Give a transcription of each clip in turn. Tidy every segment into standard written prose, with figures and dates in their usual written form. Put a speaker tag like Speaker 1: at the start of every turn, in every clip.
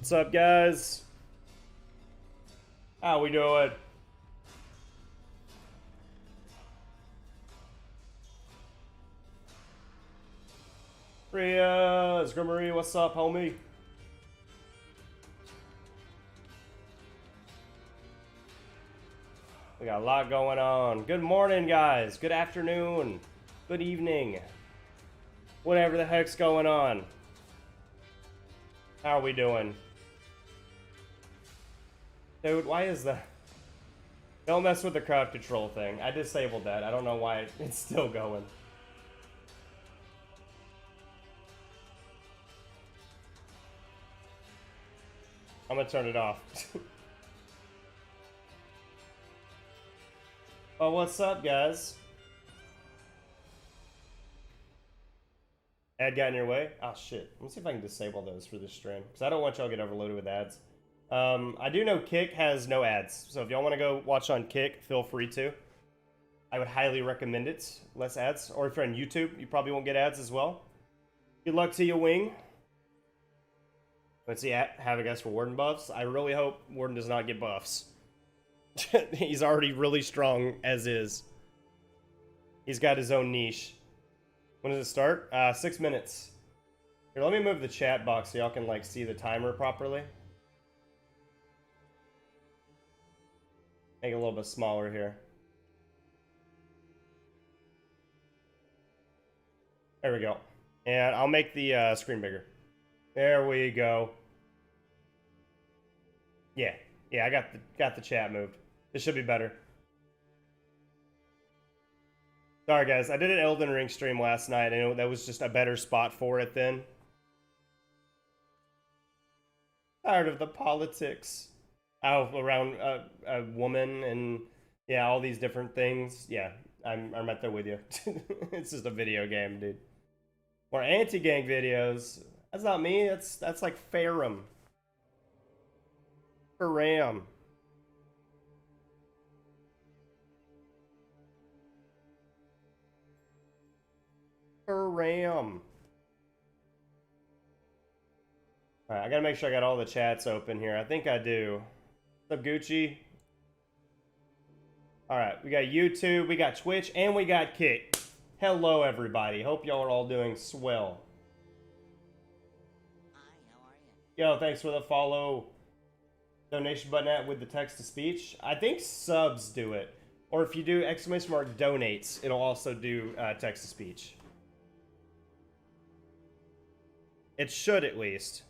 Speaker 1: What's up, guys? How we doing? Rhea, Sgrimmery, what's up, homie? We got a lot going on. Good morning, guys. Good afternoon. Good evening. Whatever the heck's going on. How are we doing? Dude, why is that? Don't mess with the crowd control thing. I disabled that. I don't know why it's still going. I'm gonna turn it off. Oh, what's up, guys? Ad got in your way? Oh, shit. Let me see if I can disable those for this stream, because I don't want y'all to get overloaded with ads. I do know Kick has no ads, so if y'all want to go watch on Kick, feel free to. I would highly recommend it. Less ads. Or if you're on YouTube, you probably won't get ads as well. Good luck to you, Wing. Let's see, have a guess for Warden buffs. I really hope Warden does not get buffs. He's already really strong as is. He's got his own niche. When does it start? 6 minutes. Here, let me move the chat box so y'all can like see the timer properly. Make it a little bit smaller here. There we go. And I'll make the screen bigger. There we go. Yeah, I got the chat moved. This should be better. Sorry guys, I did an Elden Ring stream last night and that was just a better spot for it then. Tired of the politics. Oh, around a woman and yeah, all these different things. Yeah, I'm right there with you. It's just a video game, dude. Or anti-gang videos. That's not me. That's like Farum. Faram. Faram. Alright, I gotta make sure I got all the chats open here. I think I do. What's up, Gucci? Alright, we got YouTube, we got Twitch, and we got Kick. Hello, everybody. Hope y'all are all doing swell.
Speaker 2: Hi, how are you?
Speaker 1: Yo, thanks for the follow. Donation button at with the text-to-speech. I think subs do it. Or if you do exclamation mark donates, it'll also do text-to-speech. It should, at least.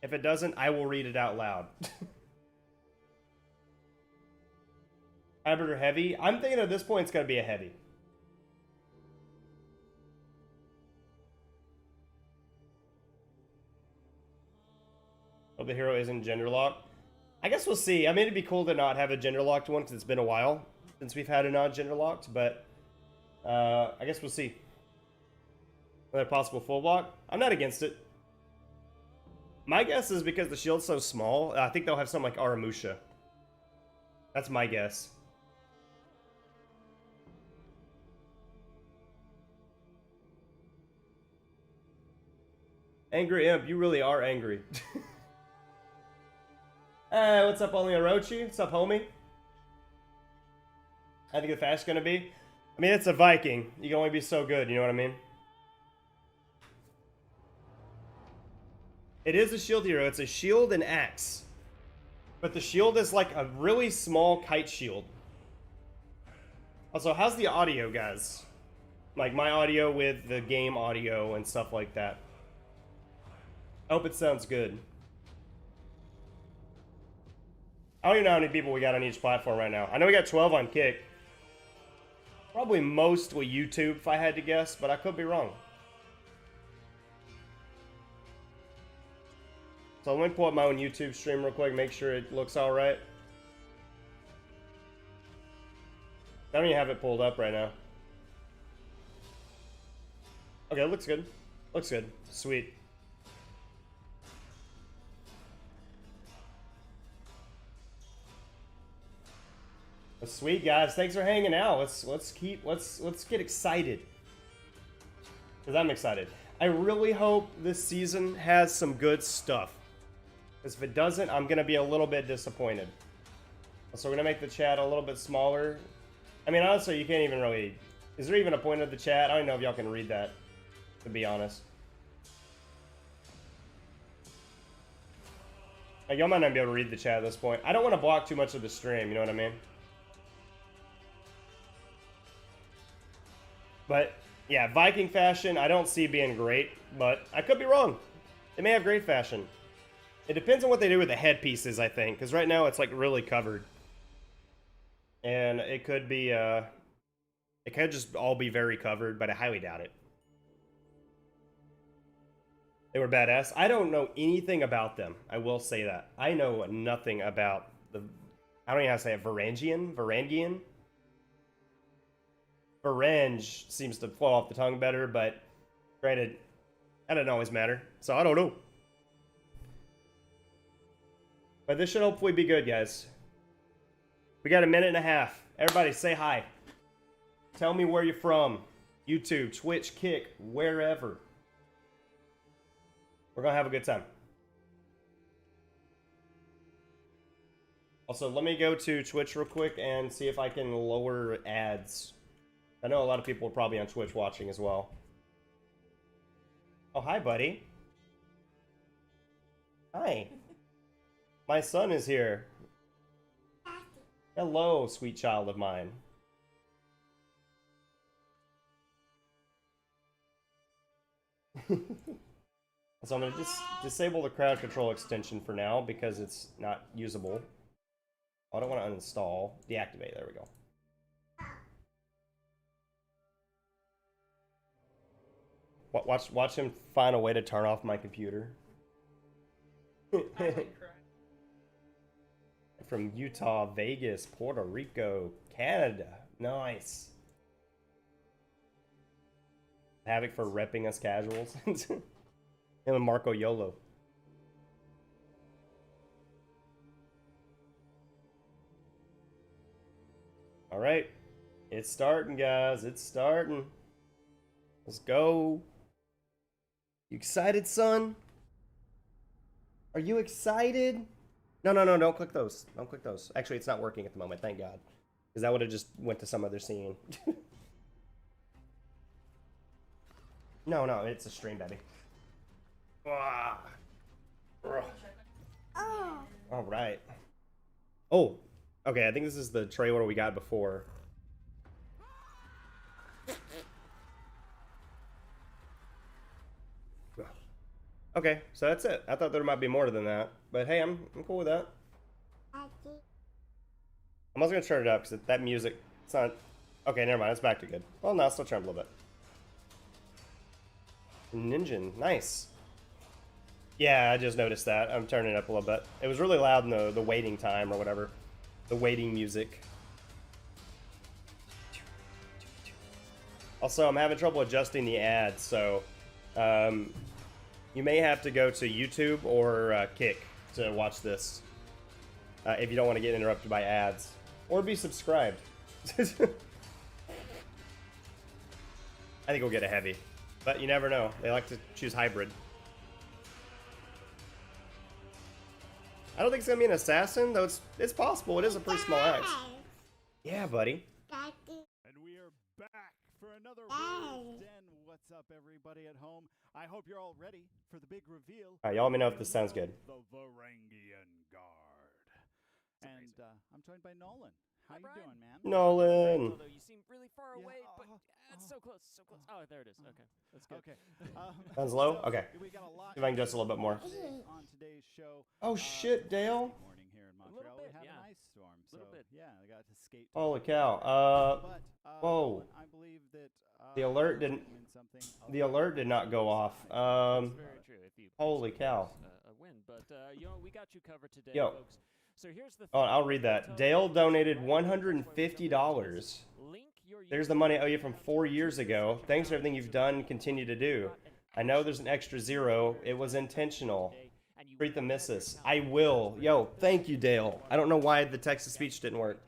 Speaker 1: If it doesn't, I will read it out loud. Hybrid or heavy? I'm thinking at this point it's going to be a heavy. Oh, the hero isn't gender locked. I guess we'll see. I mean, it'd be cool to not have a gender locked one because it's been a while since we've had a non-gender locked, but I guess we'll see. Another possible full block? I'm not against it. My guess is because the shield's so small, I think they'll have something like Aramusha. That's my guess. Angry Imp, you really are angry. Hey, what's up, Only Orochi? What's up, homie? I think the fast's gonna be. I mean, it's a Viking. You can only be so good, you know what I mean? It is a shield hero. It's a shield and axe. But the shield is like a really small kite shield. Also, how's the audio, guys? Like my audio with the game audio and stuff like that. I hope it sounds good. I don't even know how many people we got on each platform right now. I know we got 12 on Kick. Probably most with YouTube if I had to guess, but I could be wrong. So let me pull up my own YouTube stream real quick, make sure it looks alright. I don't even have it pulled up right now. Okay, it looks good. Looks good. Sweet. Well, sweet, guys. Thanks for hanging out. Let's get excited. Because I'm excited. I really hope this season has some good stuff. Because if it doesn't, I'm going to be a little bit disappointed. So we're going to make the chat a little bit smaller. I mean, honestly, you can't even really... Is there even a point of the chat? I don't know if y'all can read that, to be honest. Like, y'all might not be able to read the chat at this point. I don't want to block too much of the stream, you know what I mean? But, yeah, Viking fashion, I don't see being great, but I could be wrong. They may have great fashion. It depends on what they do with the headpieces, I think, because right now it's, like, really covered. And it could be, it could just all be very covered, but I highly doubt it. They were badass. I don't know anything about them. I will say that. I know nothing about the... I don't even know how to say it. Varangian? Varangian? Varange seems to flow off the tongue better, but granted, that doesn't always matter. So I don't know. But this should hopefully be good, guys. We got a minute and a half. Everybody say hi. Tell me where you're from. YouTube, Twitch, Kick, wherever. We're going to have a good time. Also, let me go to Twitch real quick and see if I can lower ads. I know a lot of people are probably on Twitch watching as well. Oh, hi, buddy. Hi. My son is here. Hello, sweet child of mine. So I'm going to disable the crowd control extension for now because it's not usable. I don't want to uninstall. Deactivate. There we go. Watch him find a way to turn off my computer. From Utah, Vegas, Puerto Rico, Canada. Nice. Havoc for repping us casuals. Him and Marco YOLO. All right. It's starting, guys. It's starting. Let's go. You excited, son? Are you excited? No, don't click those. Don't click those. Actually, it's not working at the moment, thank God. Because that would have just went to some other scene. No, it's a stream, baby. All right. Oh, okay, I think this is the trailer we got before. Okay, so that's it. I thought there might be more than that, but hey, I'm cool with that. I'm also gonna turn it up because that music, it's not. Okay, never mind. It's back to good. Well, no, I'll still turn it up a little bit. Ninja, nice. Yeah, I just noticed that. I'm turning it up a little bit. It was really loud in the waiting time or whatever, the waiting music. Also, I'm having trouble adjusting the ads, so. You may have to go to YouTube or Kick to watch this if you don't want to get interrupted by ads. Or be subscribed. I think we'll get a heavy. But you never know. They like to choose hybrid. I don't think it's going to be an assassin, though it's possible. It is a pretty small axe. Yeah, buddy.
Speaker 2: And we are back for another Warriors Den. What's up, everybody at home? I hope you're all ready for the big reveal.
Speaker 1: All right, y'all let me know if this sounds good.
Speaker 2: The Varangian Guard. And I'm joined by Nolan. How you doing, man?
Speaker 1: Nolan.
Speaker 3: Although you seem really far away, but it's so close, so close. Oh, there it is. Okay, that's good.
Speaker 2: Okay.
Speaker 1: Sounds low?
Speaker 2: So
Speaker 1: Okay.
Speaker 2: We got a lot
Speaker 1: See if I can adjust a little bit more.
Speaker 2: on today's show.
Speaker 1: Oh, shit, Dale.
Speaker 2: Morning here in
Speaker 3: A little
Speaker 2: Montreal.
Speaker 3: bit,
Speaker 2: We had
Speaker 3: yeah.
Speaker 2: an ice storm, so
Speaker 3: Little bit.
Speaker 2: yeah, I got to skate.
Speaker 1: Holy cow.
Speaker 2: But,
Speaker 1: whoa.
Speaker 2: I believe that
Speaker 1: The alert didn't.
Speaker 2: win something.
Speaker 1: The alert did not go off.
Speaker 3: That's very true. If you
Speaker 1: Holy cow.
Speaker 3: a win, but you know, we got you covered today,
Speaker 1: Yo.
Speaker 3: folks. So here's the
Speaker 1: Oh,
Speaker 3: thing.
Speaker 1: I'll read that. Dale donated $150.
Speaker 3: Link your
Speaker 1: There's the money I owe you from 4 years ago. Thanks for everything you've done and continue to do. I know there's an extra zero. It was intentional. Treat the missus. I will. Yo, thank you, Dale. I don't know why the text-to-speech didn't work.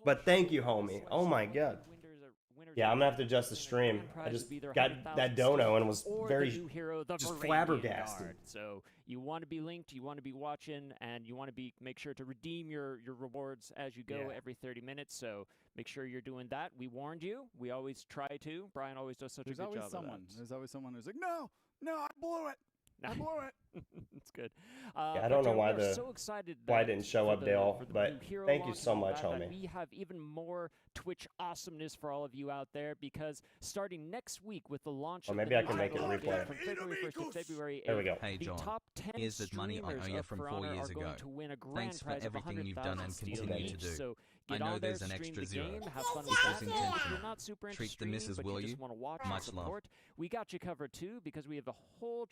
Speaker 1: But thank you, homie. Oh my God. Yeah, I'm gonna have to adjust the stream. I just got that dono and was very just flabbergasted.
Speaker 3: So you want to be linked, you want to be watching, and you want to make sure to redeem your rewards as you go every 30 minutes. So make sure you're doing that. We warned you. We always try to. Brian always does such a good job of that.
Speaker 2: There's always someone who's like, no, I blew it. I blew it.
Speaker 3: It's good.
Speaker 1: Yeah, I don't know why I didn't show up, Dale, but thank you so much, homie.
Speaker 3: We have even more Twitch awesomeness for all of you out there because starting next week with the launch of
Speaker 1: maybe
Speaker 3: the
Speaker 1: I can make it replay.
Speaker 3: from February 1st to February 8th,
Speaker 1: there we go.
Speaker 4: Hey, John,
Speaker 3: the top 10
Speaker 4: here's the money I owe you from 4 years ago.
Speaker 3: To win a grand
Speaker 4: Thanks for
Speaker 3: prize of
Speaker 4: everything you've done and
Speaker 3: steel
Speaker 4: continue to
Speaker 3: each.
Speaker 4: do.
Speaker 3: So
Speaker 4: I
Speaker 3: get
Speaker 4: know
Speaker 3: on there,
Speaker 4: there's an
Speaker 3: stream
Speaker 4: extra
Speaker 3: the
Speaker 4: zero.
Speaker 3: game, have fun
Speaker 4: This
Speaker 3: with
Speaker 4: was
Speaker 3: that. If
Speaker 4: intentional.
Speaker 3: you're not super into
Speaker 4: Treat the
Speaker 3: streaming,
Speaker 4: missus,
Speaker 3: but
Speaker 4: will
Speaker 3: you
Speaker 4: you?
Speaker 3: just want to watch
Speaker 4: Much
Speaker 3: and
Speaker 4: love.
Speaker 3: support, we got you covered too because we have a whole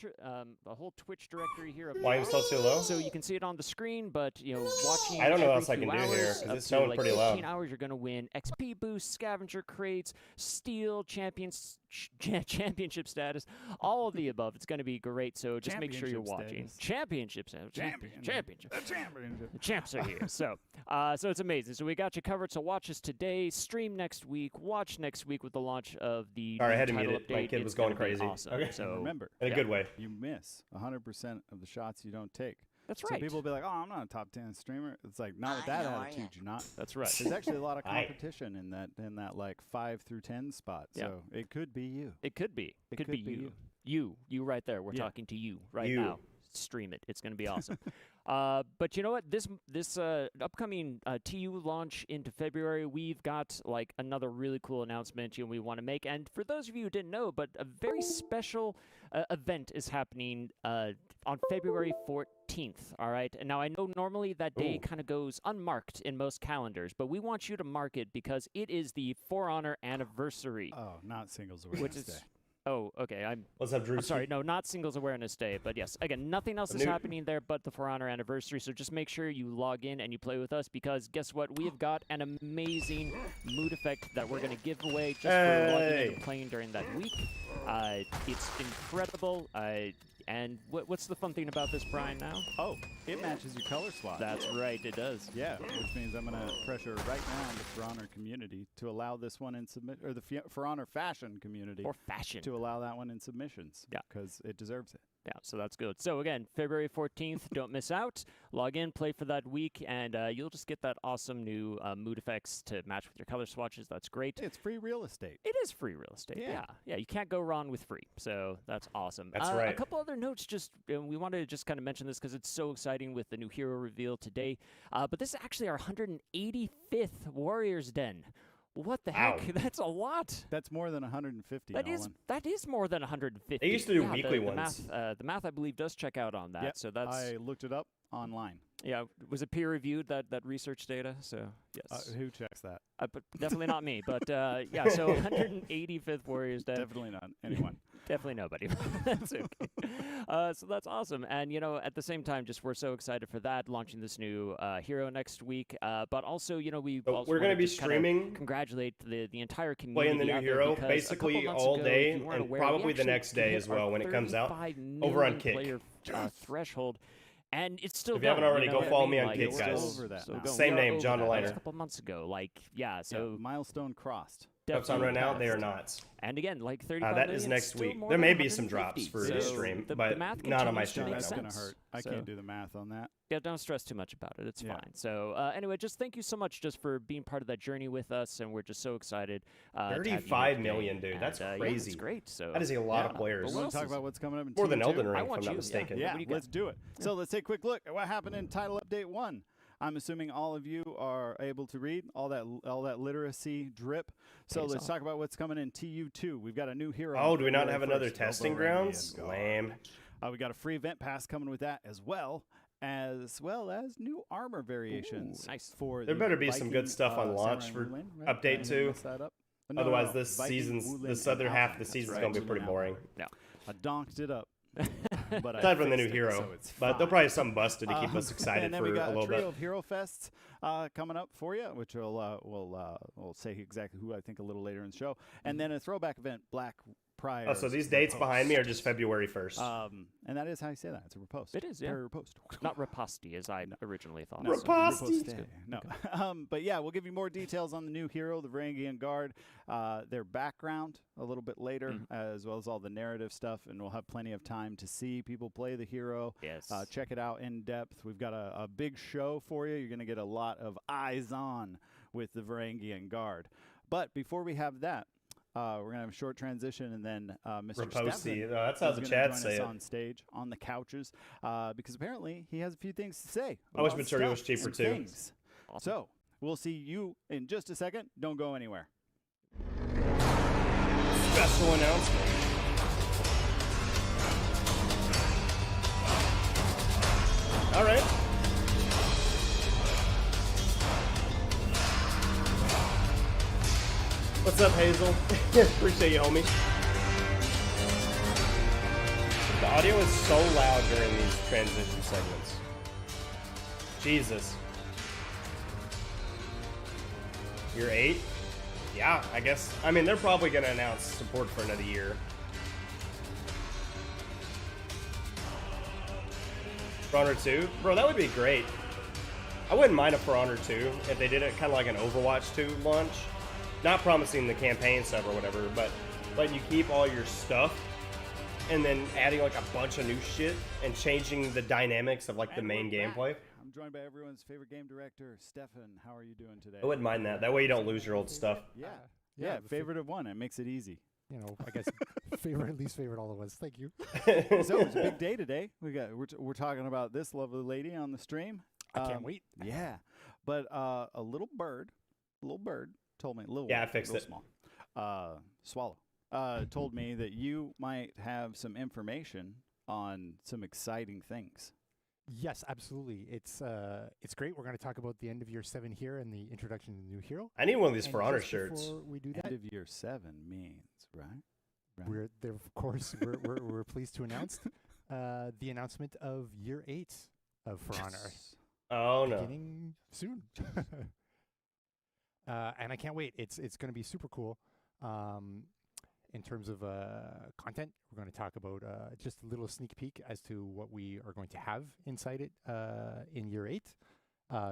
Speaker 3: Twitch directory here of
Speaker 1: Why am I still too low?
Speaker 3: so you can see it on the screen, but watching.
Speaker 1: I don't know what
Speaker 3: every
Speaker 1: else I
Speaker 3: few
Speaker 1: can do
Speaker 3: hours,
Speaker 1: here, 'cause
Speaker 3: up
Speaker 1: it's
Speaker 3: to,
Speaker 1: showing
Speaker 3: like
Speaker 1: pretty low.
Speaker 3: 15 hours, you're gonna win XP boosts, scavenger crates, steel championship status, all of the above. It's gonna be great. So just make sure you're watching. Championship status. Championship. The champs are here. So it's amazing. So we got you covered. So watch us today. Stream next week. Watch next week with the launch of the.
Speaker 1: All right, I had to
Speaker 3: title
Speaker 1: mute it. My
Speaker 3: update.
Speaker 1: kid
Speaker 3: It's
Speaker 1: was going
Speaker 3: gonna be
Speaker 1: crazy.
Speaker 3: Awesome.
Speaker 1: Okay.
Speaker 3: So
Speaker 2: Remember,
Speaker 1: In a good way.
Speaker 2: you miss 100% of the shots you don't take.
Speaker 3: that's
Speaker 2: So
Speaker 3: right.
Speaker 2: people will be like, oh, I'm not a top 10 streamer. It's like, not with that attitude, you're not.
Speaker 3: That's right.
Speaker 2: There's actually a lot of
Speaker 1: Aye.
Speaker 2: competition in that like 5 through 10 spot.
Speaker 3: Yeah.
Speaker 2: So it could be you.
Speaker 3: It could be. It could be you.
Speaker 2: you.
Speaker 3: You right there. We're
Speaker 2: Yeah.
Speaker 3: talking to you right
Speaker 1: You.
Speaker 3: now. Stream it. It's going to be awesome. But you know what? This upcoming TU launch into February, we've got like another really cool announcement we want to make. And for those of you who didn't know, but a very special event is happening on February 14th. All right. And now I know normally that day kind of goes unmarked in most calendars, but we want you to mark it because it is the For Honor anniversary.
Speaker 2: Oh, not singles awareness
Speaker 3: Which is
Speaker 2: day.
Speaker 3: Oh, okay.
Speaker 1: What's up, Drew?
Speaker 3: I'm sorry, no, not Singles Awareness Day, but yes, again, nothing else is happening there but the For Honor anniversary, so just make sure you log in and you play with us, because guess what? We have got an amazing mood effect that we're going to give away just for logging in and playing during that week. It's incredible, and what's the fun thing about this, Brian, now?
Speaker 2: Oh, it matches your color swap.
Speaker 3: That's right, it does.
Speaker 2: Yeah, which means I'm going to pressure right now on the For Honor community to allow this one in or the For Honor fashion community.
Speaker 3: Or fashion.
Speaker 2: To allow that one in submissions.
Speaker 3: Yeah.
Speaker 2: Because it deserves it.
Speaker 3: Yeah, so that's good. So again, February 14th, don't miss out. Log in, play for that week, and you'll just get that awesome new mood effects to match with your color swatches. That's great.
Speaker 2: It's free real estate.
Speaker 3: It is free real estate. Yeah, you can't go wrong with free. So that's awesome.
Speaker 1: That's right.
Speaker 3: A couple other notes. Just we wanted to just kind of mention this because it's so exciting with the new hero reveal today. But this is actually our 185th Warriors Den. What the heck? That's a lot.
Speaker 2: That's more than 150.
Speaker 3: That is more than 150.
Speaker 1: They used to do weekly ones.
Speaker 3: The math, I believe, does check out on that.
Speaker 2: Yep.
Speaker 3: So that's.
Speaker 2: I looked it up online.
Speaker 3: Yeah, was it peer reviewed that research data? So yes.
Speaker 2: Who checks that?
Speaker 3: But definitely not me. But yeah, so 185th Warriors Den.
Speaker 2: Definitely not anyone.
Speaker 3: Definitely nobody. That's okay. So that's awesome. And, at the same time, just we're so excited for that, launching this new hero next week. But also, we're
Speaker 1: going to be streaming.
Speaker 3: Congratulate the entire community.
Speaker 1: Playing the new hero basically all day and probably the next day as well when it comes out over on Kick.
Speaker 3: Player, threshold. And it's still.
Speaker 1: If you haven't already, go follow me on
Speaker 3: like,
Speaker 1: Kick, guys.
Speaker 2: Over that
Speaker 1: Same name, JondalinerYT.
Speaker 3: A couple months ago, so
Speaker 2: milestone crossed.
Speaker 1: Drops on right now, they are not.
Speaker 3: And again, like 35
Speaker 1: that
Speaker 3: million,
Speaker 1: is next week.
Speaker 3: more
Speaker 1: There
Speaker 3: than
Speaker 1: may be some
Speaker 3: 150.
Speaker 1: drops for
Speaker 3: So
Speaker 1: this stream,
Speaker 3: the
Speaker 1: but
Speaker 3: math
Speaker 1: not on my
Speaker 3: continues to
Speaker 1: stream
Speaker 3: make
Speaker 1: right
Speaker 2: That's
Speaker 1: now.
Speaker 2: going to
Speaker 3: sense.
Speaker 2: hurt. I
Speaker 3: So-
Speaker 2: can't do the math on that.
Speaker 3: Yeah, don't stress too much about it. It's
Speaker 2: Yeah.
Speaker 3: fine. So anyway, just thank you so much just for being part of that journey with us, and we're just so excited. to have you here
Speaker 1: 35
Speaker 3: today.
Speaker 1: million, dude. That's
Speaker 3: And,
Speaker 1: crazy.
Speaker 3: Yeah, it's great. So
Speaker 1: That is a lot of
Speaker 3: yeah.
Speaker 1: players.
Speaker 2: We
Speaker 3: What
Speaker 2: want
Speaker 3: else
Speaker 2: to talk
Speaker 3: is-
Speaker 2: about what's coming up in
Speaker 1: More than
Speaker 2: Team
Speaker 1: Elden
Speaker 2: 2?
Speaker 1: Ring, if
Speaker 3: want
Speaker 1: I'm not
Speaker 3: you,
Speaker 1: mistaken.
Speaker 2: Yeah,
Speaker 3: What do you got?
Speaker 2: let's do it. So let's take a quick look at what happened in Title Update 1. I'm assuming all of you are able to read all that literacy drip. So
Speaker 3: Okay,
Speaker 2: let's
Speaker 3: so-
Speaker 2: talk about what's coming in TU2. We've got a new hero.
Speaker 1: Oh,
Speaker 2: on
Speaker 1: do we not
Speaker 2: February
Speaker 1: have another
Speaker 2: 1st,
Speaker 1: testing
Speaker 2: Varangian
Speaker 1: grounds?
Speaker 2: guard.
Speaker 1: Lame.
Speaker 2: We got a free event pass coming with that as well as new armor variations.
Speaker 3: Ooh, nice.
Speaker 2: For
Speaker 1: There
Speaker 2: the
Speaker 1: better be some good
Speaker 2: Viking,
Speaker 1: stuff on launch
Speaker 2: Samurai
Speaker 1: for
Speaker 2: Wulin, right?
Speaker 1: update
Speaker 2: Did I
Speaker 1: two.
Speaker 2: mess that up? No,
Speaker 1: Otherwise,
Speaker 2: no,
Speaker 1: this
Speaker 2: Viking,
Speaker 1: season's
Speaker 2: Wulin,
Speaker 1: this
Speaker 2: and
Speaker 1: other half of the
Speaker 2: Alchemist,
Speaker 1: season's
Speaker 2: right?
Speaker 1: gonna be pretty boring.
Speaker 3: No.
Speaker 2: I donked it up. But
Speaker 1: Aside from the new
Speaker 2: fixed it,
Speaker 1: hero,
Speaker 2: so it's
Speaker 1: but
Speaker 2: fine.
Speaker 1: there's probably something busted to keep us excited
Speaker 2: and then
Speaker 1: for
Speaker 2: we got
Speaker 1: a little
Speaker 2: trio
Speaker 1: bit.
Speaker 2: of hero fests. coming up for you, which we'll say exactly who I think a little later in the show, and then a throwback event, Black Prior.
Speaker 1: Oh, so these dates behind me are just February 1st.
Speaker 2: And that is how you say that. It's a riposte.
Speaker 3: It is, yeah.
Speaker 2: Riposte.
Speaker 3: Not riposte, as I originally thought.
Speaker 2: No,
Speaker 1: Riposte.
Speaker 2: No. But yeah, we'll give you more details on the new hero, the Varangian Guard, their background a little bit later, as well as all the narrative stuff, and we'll have plenty of time to see people play the hero.
Speaker 3: Yes.
Speaker 2: Check it out in depth. We've got a big show for you. You're going to get a lot of eyes on with the Varangian Guard. But before we have that, we're going to have a short transition, and then Mr.
Speaker 1: Raposi.
Speaker 2: Stefan
Speaker 1: That's how the chat say
Speaker 2: us
Speaker 1: it.
Speaker 2: on stage, on the couches, because apparently he has a few things to say.
Speaker 1: I wish
Speaker 2: about
Speaker 1: material was
Speaker 2: stuff
Speaker 1: cheaper,
Speaker 2: and
Speaker 1: too.
Speaker 2: things.
Speaker 3: Awesome.
Speaker 2: So we'll see you in just a second. Don't go anywhere.
Speaker 1: Special announcement. All right. What's up, Hazel? Appreciate you, homie. The audio is so loud during these transition segments. Jesus. You're 8? Yeah, I guess. I mean, they're probably going to announce support for another year. For Honor 2? Bro, that would be great. I wouldn't mind a For Honor 2 if they did it kind of like an Overwatch 2 launch. Not promising the campaign stuff or whatever, but letting you keep all your stuff and then adding like a bunch of new shit and changing the dynamics of like the main gameplay.
Speaker 2: I'm joined by everyone's favorite game director, Stefan. How are you doing today?
Speaker 1: I wouldn't mind that. That way you don't lose your old stuff.
Speaker 2: Yeah, favorite of one. It makes it easy.
Speaker 5: You know, I guess favorite, least favorite, all of us. Thank you.
Speaker 2: So it's a big day today. We're talking about this lovely lady on the stream.
Speaker 5: I can't wait.
Speaker 2: Yeah, but a little bird told me,
Speaker 1: I fixed
Speaker 2: real
Speaker 1: it.
Speaker 2: Small, swallow, told me that you might have some information on some exciting things.
Speaker 5: Yes, absolutely. It's great. We're going to talk about the end of year 7 here and the introduction to the new hero.
Speaker 1: I need one of these
Speaker 5: And
Speaker 1: For Honor
Speaker 5: just
Speaker 1: shirts.
Speaker 5: Before we do that,
Speaker 2: End of year 7 means, right?
Speaker 5: we're there. Of course, we're pleased to announce the announcement of year 8 of For Honor
Speaker 1: Oh no.
Speaker 5: beginning soon. And I can't wait. It's going to be super cool. In terms of content, we're going to talk about just a little sneak peek as to what we are going to have inside it in year 8.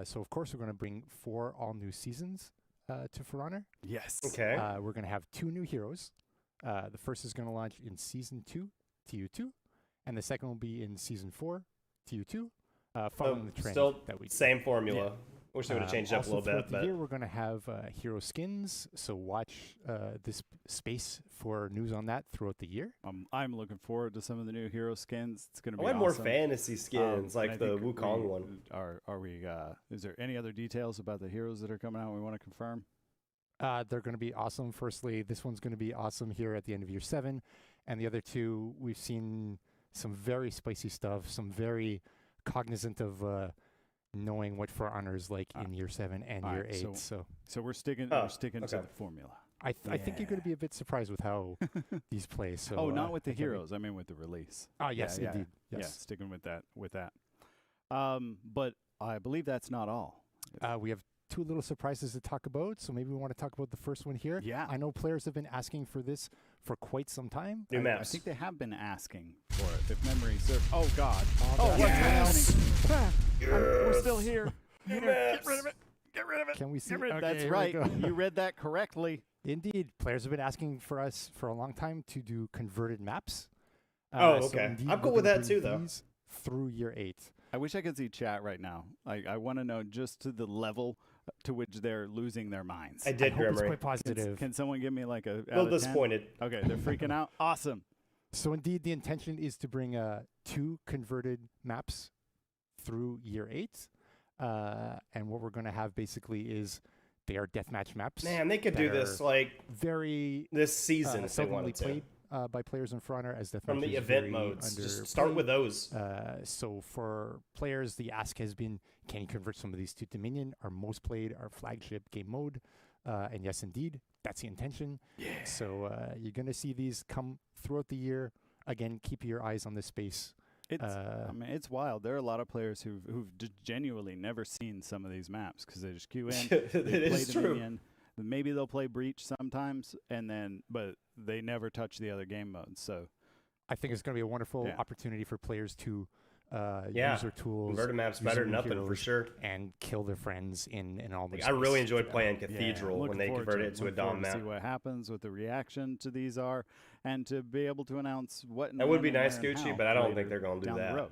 Speaker 5: So, of course, we're going to bring 4 all-new seasons to For Honor.
Speaker 2: Yes.
Speaker 1: Okay.
Speaker 5: We're going to have 2 new heroes. The first is going to launch in Season 2, TU2, and the second will be in Season 4, TU2, following the trend
Speaker 1: Still
Speaker 5: that we
Speaker 1: same formula. Wish they would have changed it up a
Speaker 5: also
Speaker 1: little bit,
Speaker 5: throughout the
Speaker 1: but
Speaker 5: year, we're going to have hero skins, so watch this space for news on that throughout the year.
Speaker 2: I'm looking forward to some of the new hero skins. It's going to
Speaker 1: I
Speaker 2: be
Speaker 1: want more
Speaker 2: awesome.
Speaker 1: fantasy skins,
Speaker 2: And I
Speaker 1: like the
Speaker 2: think
Speaker 1: Wukong one.
Speaker 2: Are we? Is there any other details about the heroes that are coming out we want to confirm?
Speaker 5: They're going to be awesome. Firstly, this one's going to be awesome here at the end of year 7, and the other 2, we've seen some very spicy stuff, some very cognizant of knowing what For Honor is like in year 7 and year 8. So
Speaker 2: we're sticking
Speaker 1: Oh,
Speaker 2: to
Speaker 1: okay.
Speaker 2: the formula.
Speaker 5: I think you're going to be a bit surprised with how these play. So
Speaker 2: not with the
Speaker 5: I can't wait.
Speaker 2: heroes. I mean with the release.
Speaker 5: Ah, yes,
Speaker 2: Yeah,
Speaker 5: indeed.
Speaker 2: Yeah,
Speaker 5: Yes.
Speaker 2: sticking with that. But I believe that's not all.
Speaker 5: We have 2 little surprises to talk about, so maybe we want to talk about the first one here.
Speaker 2: Yeah.
Speaker 5: I know players have been asking for this for quite some time.
Speaker 1: New
Speaker 2: I
Speaker 1: maps.
Speaker 2: think they have been asking for it. If memory serves. Oh God.
Speaker 5: Oh,
Speaker 2: what's
Speaker 1: yes!
Speaker 2: happening? We're
Speaker 1: Yes!
Speaker 2: still here.
Speaker 1: New
Speaker 2: Get
Speaker 1: maps.
Speaker 2: rid of it. Get rid of it.
Speaker 5: Can we see?
Speaker 2: That's
Speaker 5: Okay, here we
Speaker 2: right.
Speaker 5: go.
Speaker 2: You read that correctly.
Speaker 5: Indeed, players have been asking for us for a long time to do converted maps.
Speaker 1: Oh,
Speaker 5: so
Speaker 1: okay.
Speaker 5: indeed,
Speaker 1: I'm cool
Speaker 5: we're
Speaker 1: with
Speaker 5: gonna
Speaker 1: that too,
Speaker 5: bring
Speaker 1: though.
Speaker 5: these through year 8.
Speaker 2: I wish I could see chat right now. I want to know just to the level to which they're losing their minds.
Speaker 1: I
Speaker 5: I
Speaker 1: did,
Speaker 5: hope it's
Speaker 1: Gremory.
Speaker 5: quite positive.
Speaker 2: Can someone give me like a
Speaker 1: A
Speaker 2: out
Speaker 1: little
Speaker 2: of 10?
Speaker 1: disappointed.
Speaker 2: Okay, they're freaking out. Awesome.
Speaker 5: So indeed, the intention is to bring 2 converted maps through year 8. And what we're going to have basically is they are deathmatch maps.
Speaker 1: Man, they could do
Speaker 5: that
Speaker 1: this
Speaker 5: are
Speaker 1: like
Speaker 5: very
Speaker 1: this season if they
Speaker 5: seldomly
Speaker 1: wanted to.
Speaker 5: played by players in For Honor as deathmatch
Speaker 1: From the
Speaker 5: is
Speaker 1: event
Speaker 5: very
Speaker 1: modes. Just start
Speaker 5: underplayed.
Speaker 1: with those.
Speaker 5: So for players, the ask has been, can you convert some of these to Dominion? Our most played, our flagship game mode. And yes, indeed, that's the intention.
Speaker 1: Yeah.
Speaker 5: So you're going to see these come throughout the year. Again, keep your eyes on this space.
Speaker 2: I mean, it's wild. There are a lot of players who've genuinely never seen some of these maps because they just queue in. They play Dominion. Maybe they'll play Breach sometimes, but they never touch the other game modes. So
Speaker 5: I think it's going to be a wonderful opportunity for players to use their tools.
Speaker 1: Converted maps better than nothing for sure.
Speaker 5: And kill their friends in all the
Speaker 1: I really enjoyed playing Cathedral when they converted it to a Dom map.
Speaker 2: See what happens, what the reaction to these are, and to be able to announce what.
Speaker 1: That would be nice, Gucci, but I don't think they're going to do that.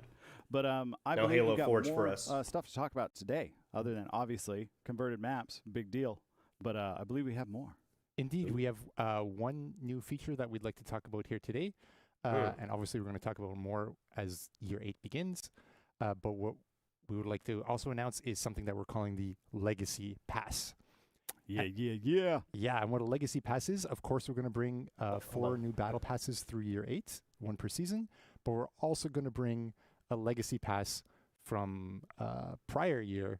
Speaker 2: But I
Speaker 1: no
Speaker 2: believe
Speaker 1: Halo
Speaker 2: we've got
Speaker 1: Forge
Speaker 2: more
Speaker 1: for us.
Speaker 2: Stuff to talk about today, other than obviously converted maps, big deal. But I believe we have more.
Speaker 5: Indeed, we have one new feature that we'd like to talk about here today. And obviously, we're going to talk about more as Year 8 begins. But what we would like to also announce is something that we're calling the Legacy Pass.
Speaker 2: Yeah.
Speaker 5: Yeah, and what a Legacy Pass is, of course, we're going to bring 4 new Battle Passes through Year 8, 1 per season. But we're also going to bring a Legacy Pass from prior year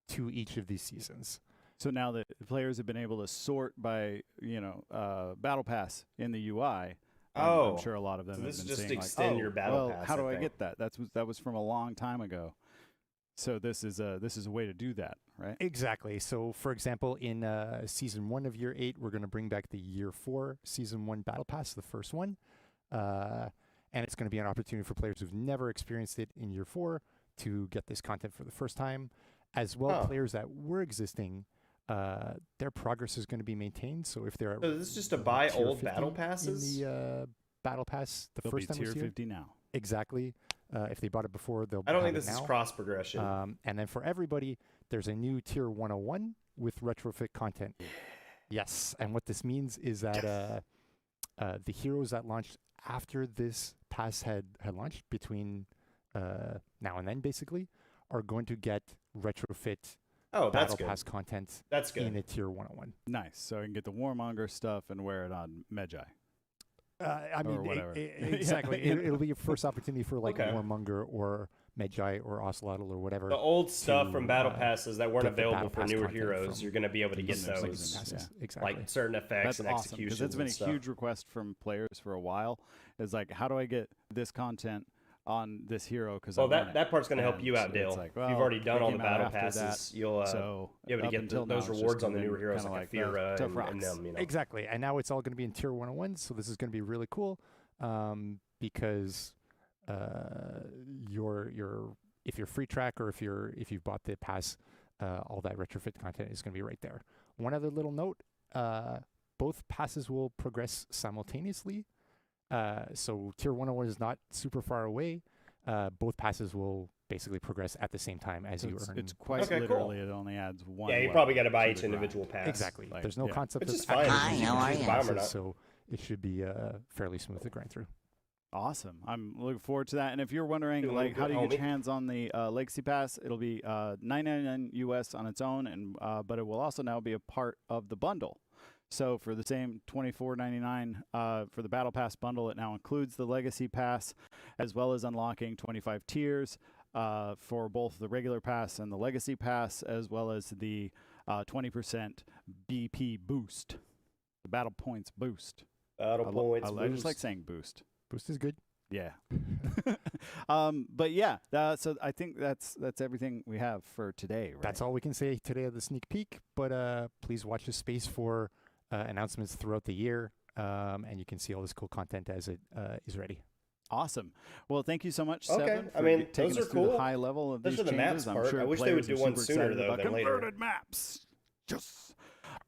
Speaker 5: to each of these seasons.
Speaker 2: So now that the players have been able to sort by, Battle Pass in the UI, I'm sure a lot of them have been saying,
Speaker 1: just extend your Battle Pass.
Speaker 2: How do I get that? That was from a long time ago. So this is a way to do that, right?
Speaker 5: Exactly. So, for example, in Season 1 of Year 8, we're going to bring back the Year 4 Season 1 Battle Pass, the first one. And it's going to be an opportunity for players who've never experienced it in Year 4 to get this content for the first time, as well players that were existing. Their progress is going to be maintained. So if they're
Speaker 1: this is just to buy old Battle Passes
Speaker 5: in the Battle Pass,
Speaker 2: they'll
Speaker 5: first
Speaker 2: be
Speaker 5: time
Speaker 2: tier 50 now.
Speaker 5: Exactly. If they bought it before, they'll.
Speaker 1: I don't think
Speaker 5: have
Speaker 1: this
Speaker 5: it
Speaker 1: is
Speaker 5: now.
Speaker 1: cross progression.
Speaker 5: And then for everybody, there's a new Tier 101 with retrofit content. Yes, and what this means is that the heroes that launched after this pass had launched between now and then, basically, are going to get retrofit.
Speaker 1: That's
Speaker 5: Battle
Speaker 1: good.
Speaker 5: Pass content.
Speaker 1: That's good.
Speaker 5: In a Tier 101.
Speaker 2: Nice. So I can get the Warmonger stuff and wear it on Medjai.
Speaker 5: I mean,
Speaker 2: whatever.
Speaker 5: Exactly. It'll be your first opportunity for like Warmonger or Medjai or Ocelotl or whatever.
Speaker 1: The old stuff from Battle Passes that weren't
Speaker 5: get the
Speaker 1: available
Speaker 5: Battle
Speaker 1: for
Speaker 5: Pass
Speaker 1: newer
Speaker 5: content
Speaker 1: heroes, you're going to be able to get
Speaker 5: from
Speaker 1: those.
Speaker 5: Exactly.
Speaker 1: Like certain effects
Speaker 2: That's
Speaker 1: and
Speaker 2: awesome,
Speaker 1: executions.
Speaker 2: that's been a
Speaker 1: stuff.
Speaker 2: huge request from players for a while. Is like, how do I get this content on this hero? Because
Speaker 1: that part's going to help you out, Dale.
Speaker 2: Like,
Speaker 1: if you've already done all the Battle Passes, you'll be able to get those rewards on the newer heroes like Fira and them.
Speaker 5: Exactly. And now it's all going to be in Tier 101, so this is going to be really cool because if you're free track or if you've bought the pass, all that retrofit content is going to be right there. One other little note: both passes will progress simultaneously. So Tier 101 is not super far away. Both passes will basically progress at the same time as you earn.
Speaker 2: It's quite literally, it only adds one.
Speaker 1: Yeah, you probably got to buy each individual pass.
Speaker 5: Exactly. There's no concept
Speaker 1: of
Speaker 5: actually
Speaker 1: fine.
Speaker 5: So it should be fairly smooth to grind through.
Speaker 2: Awesome. I'm looking forward to that. And if you're wondering, how do you get your hands on the Legacy Pass, it'll be $9.99 US on its own, and but it will also now be a part of the bundle. So for the same $24.99 for the Battle Pass bundle, it now includes the Legacy Pass, as well as unlocking 25 tiers for both the regular pass and the Legacy Pass, as well as the 20% BP boost, the Battle Points boost.
Speaker 1: I
Speaker 2: just like saying boost.
Speaker 5: Boost is good.
Speaker 2: Yeah. But yeah, so I think that's everything we have for today, right?
Speaker 5: That's all we can say today of the sneak peek, but please watch this space for announcements throughout the year, and you can see all this cool content as it is ready.
Speaker 2: Awesome. Well, thank you so much, Seven,
Speaker 1: I mean,
Speaker 2: taking
Speaker 1: those
Speaker 2: us
Speaker 1: are
Speaker 2: through
Speaker 1: cool.
Speaker 2: the high level of
Speaker 1: Especially
Speaker 2: these changes.
Speaker 1: the maps
Speaker 2: I'm
Speaker 1: part.
Speaker 2: sure
Speaker 1: I wish they would do one sooner, though, than later.
Speaker 2: Converted maps. Yes.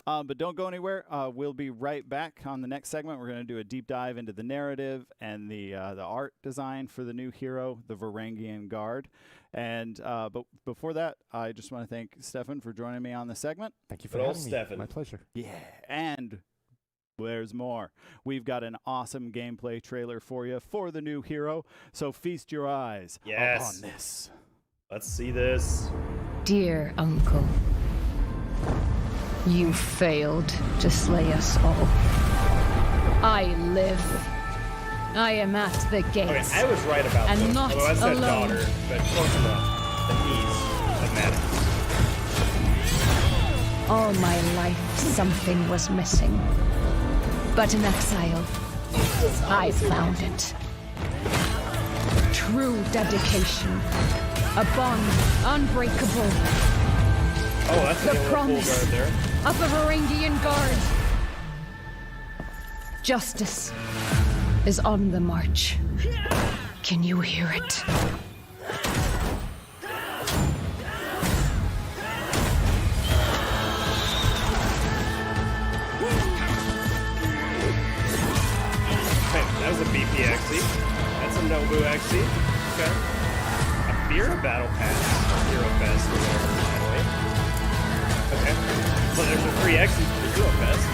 Speaker 2: But don't go anywhere. We'll be right back on the next segment. We're going to do a deep dive into the narrative and the art design for the new hero, the Varangian Guard. And but before that, I just want to thank Stefan for joining me on the segment.
Speaker 5: Thank you for having me. My pleasure.
Speaker 2: Yeah, and there's more. We've got an awesome gameplay trailer for you for the new hero. So feast your eyes upon this.
Speaker 1: Let's see this.
Speaker 6: Dear Uncle, you failed to slay us all. I live. I am at the gates.
Speaker 1: Okay, I was right about
Speaker 6: and
Speaker 1: this.
Speaker 6: not
Speaker 1: I said
Speaker 6: alone.
Speaker 1: daughter, but close enough. The niece that matters.
Speaker 6: All my life, something was missing. But in exile, I found it. true dedication. A bond unbreakable.
Speaker 1: Oh, that's
Speaker 6: The
Speaker 1: a full
Speaker 6: promise
Speaker 1: guard there.
Speaker 6: of the Varangian Guard. Justice is on the march. Can you hear it?
Speaker 1: Okay, that was a BP XE. That's a Nobu XE. Okay. A Fira Battle Pass. Hero Fest or whatever, finally. Okay. So there's a free XE for the Hero Fest.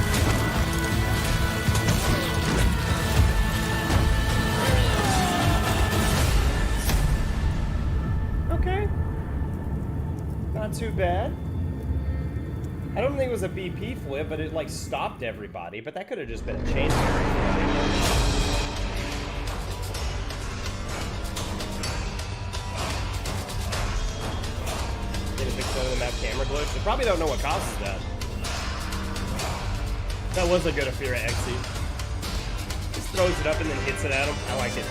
Speaker 1: Okay. Not too bad. I don't think it was a BP flip, but it like stopped everybody. But that could have just been a chain carry. Get a big of the map camera glitch. They probably don't know what causes that. That was a good Afira XE. Just throws it up and then hits it at him. I like it.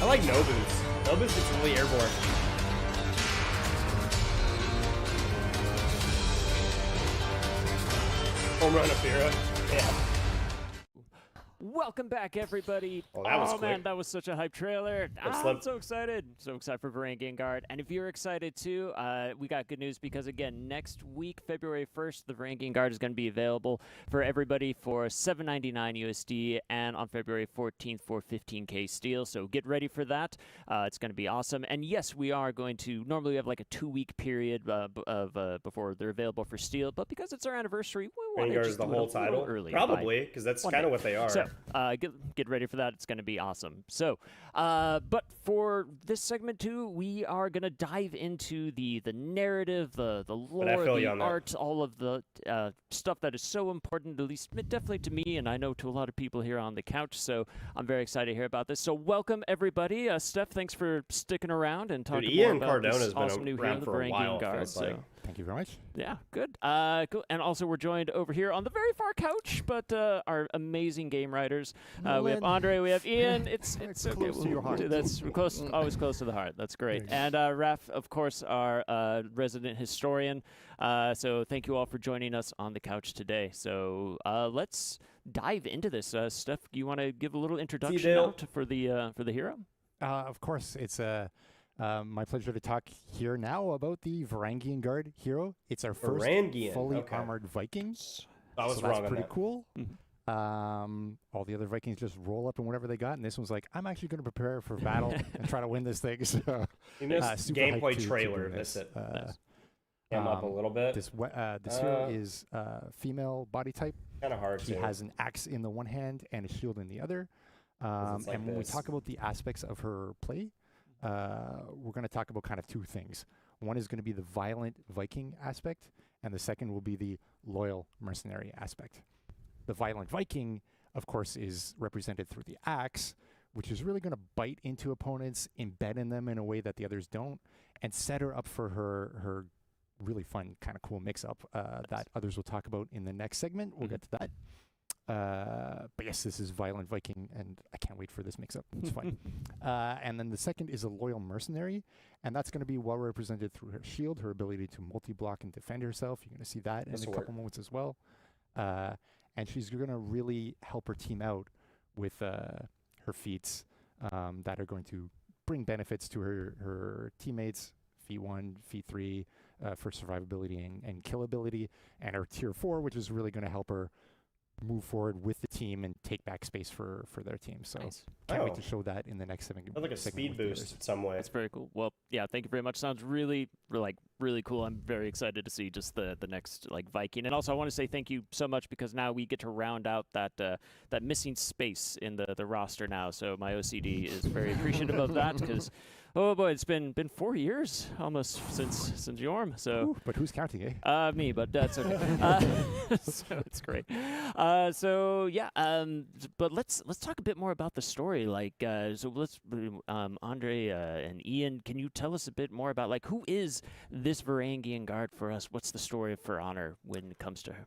Speaker 1: I like Nobus. Nobus is really airborne. Home run Afira. Yeah.
Speaker 3: Welcome back, everybody.
Speaker 1: Oh, that was
Speaker 3: man,
Speaker 1: quick.
Speaker 3: that was such a hype trailer. I'm
Speaker 1: Slim.
Speaker 3: so excited. So excited for Varangian Guard. And if you're excited too, we got good news because, again, next week, February 1st, the Varangian Guard is going to be available for everybody for $7.99 USD and on February 14th for 15K steel. So get ready for that. It's going to be awesome. And yes, we are going to normally have like a 2-week period before they're available for steel. But because it's our anniversary, we want to
Speaker 1: Vanguard
Speaker 3: just
Speaker 1: is the
Speaker 3: do it
Speaker 1: whole
Speaker 3: a little
Speaker 1: title?
Speaker 3: early.
Speaker 1: Probably, because that's
Speaker 3: one
Speaker 1: kind of
Speaker 3: day.
Speaker 1: what they are.
Speaker 3: So get ready for that. It's going to be awesome. So, but for this segment too, we are going to dive into the narrative, the lore,
Speaker 1: feel
Speaker 3: the
Speaker 1: you on that.
Speaker 3: art, all of the stuff that is so important, at least definitely to me, and I know to a lot of people here on the couch. So I'm very excited to hear about this. So welcome everybody. Steph, thanks for sticking around and talking more
Speaker 1: Ian
Speaker 3: about
Speaker 1: Cardona's
Speaker 3: this
Speaker 1: been
Speaker 3: awesome new hero,
Speaker 1: around
Speaker 3: the
Speaker 1: for a while,
Speaker 3: Varangian
Speaker 1: it
Speaker 3: Guard.
Speaker 1: feels like.
Speaker 5: Thank you very much.
Speaker 3: Yeah, good. Cool. And also we're joined over here on the very far couch, but our amazing game writers. We have
Speaker 5: Nolan.
Speaker 3: Andre, we have Ian. It's okay.
Speaker 5: Close to your heart.
Speaker 3: That's close, always close to the heart. That's great. And Raf, of course, our resident historian. So thank you all for joining us on the couch today. So let's dive into this. Steph, you want to give a little introduction
Speaker 1: Dale.
Speaker 3: out for the hero?
Speaker 5: Of course, it's my pleasure to talk here now about the Varangian Guard hero. It's our first
Speaker 1: Varangian,
Speaker 5: fully
Speaker 1: okay.
Speaker 5: armored Viking.
Speaker 1: I was
Speaker 5: so
Speaker 1: wrong
Speaker 5: that's
Speaker 1: on
Speaker 5: pretty
Speaker 1: that.
Speaker 5: cool.
Speaker 3: Mhm.
Speaker 5: All the other Vikings just roll up in whatever they got, and this one's like, I'm actually going to prepare for battle and try to win this thing. So,
Speaker 1: You missed
Speaker 5: super hyped
Speaker 1: gameplay
Speaker 5: to
Speaker 1: trailer.
Speaker 5: do
Speaker 1: Miss
Speaker 5: this.
Speaker 1: it.
Speaker 3: Nice.
Speaker 1: Came up a little bit.
Speaker 5: This hero is female body type.
Speaker 1: Kind of hard
Speaker 5: He
Speaker 1: to.
Speaker 5: has an axe in the one hand and a shield in the other.
Speaker 1: it's like
Speaker 5: And when we
Speaker 1: this.
Speaker 5: talk about the aspects of her play, we're going to talk about kind of two things. One is going to be the violent Viking aspect, and the second will be the loyal mercenary aspect. The violent Viking, of course, is represented through the axe, which is really going to bite into opponents, embed in them in a way that the others don't, and set her up for her really fun, kind of cool mix-up that others will talk about in the next segment. We'll get to that. But yes, this is Violent Viking, and I can't wait for this mix-up. It's fun. And then the second is a loyal mercenary, and that's going to be well represented through her shield, her ability to multi-block and defend herself. You're going to see that in a couple moments as well. And she's going to really help her team out with her feats that are going to bring benefits to her teammates, feat 1, feat 3, for survivability and killability, and her tier 4, which is really going to help her move forward with the team and take back space for their team. So
Speaker 3: Nice.
Speaker 5: can't wait to show that in the next segment.
Speaker 1: That's like a speed
Speaker 5: with the
Speaker 1: boost
Speaker 5: others.
Speaker 1: in some way.
Speaker 3: That's very cool. Well, yeah, thank you very much. Sounds really cool. I'm very excited to see just the next Viking. And also I want to say thank you so much because now we get to round out that missing space in the roster now. So my OCD is very appreciative of that because oh boy, it's been 4 years almost since Yorm. So
Speaker 5: Ooh, but who's counting, eh?
Speaker 3: me, but that's okay. So it's great. So yeah, but let's talk a bit more about the story. So let's Andre and Ian, can you tell us a bit more about who is this Varangian Guard for us? What's the story of For Honor when it comes to her?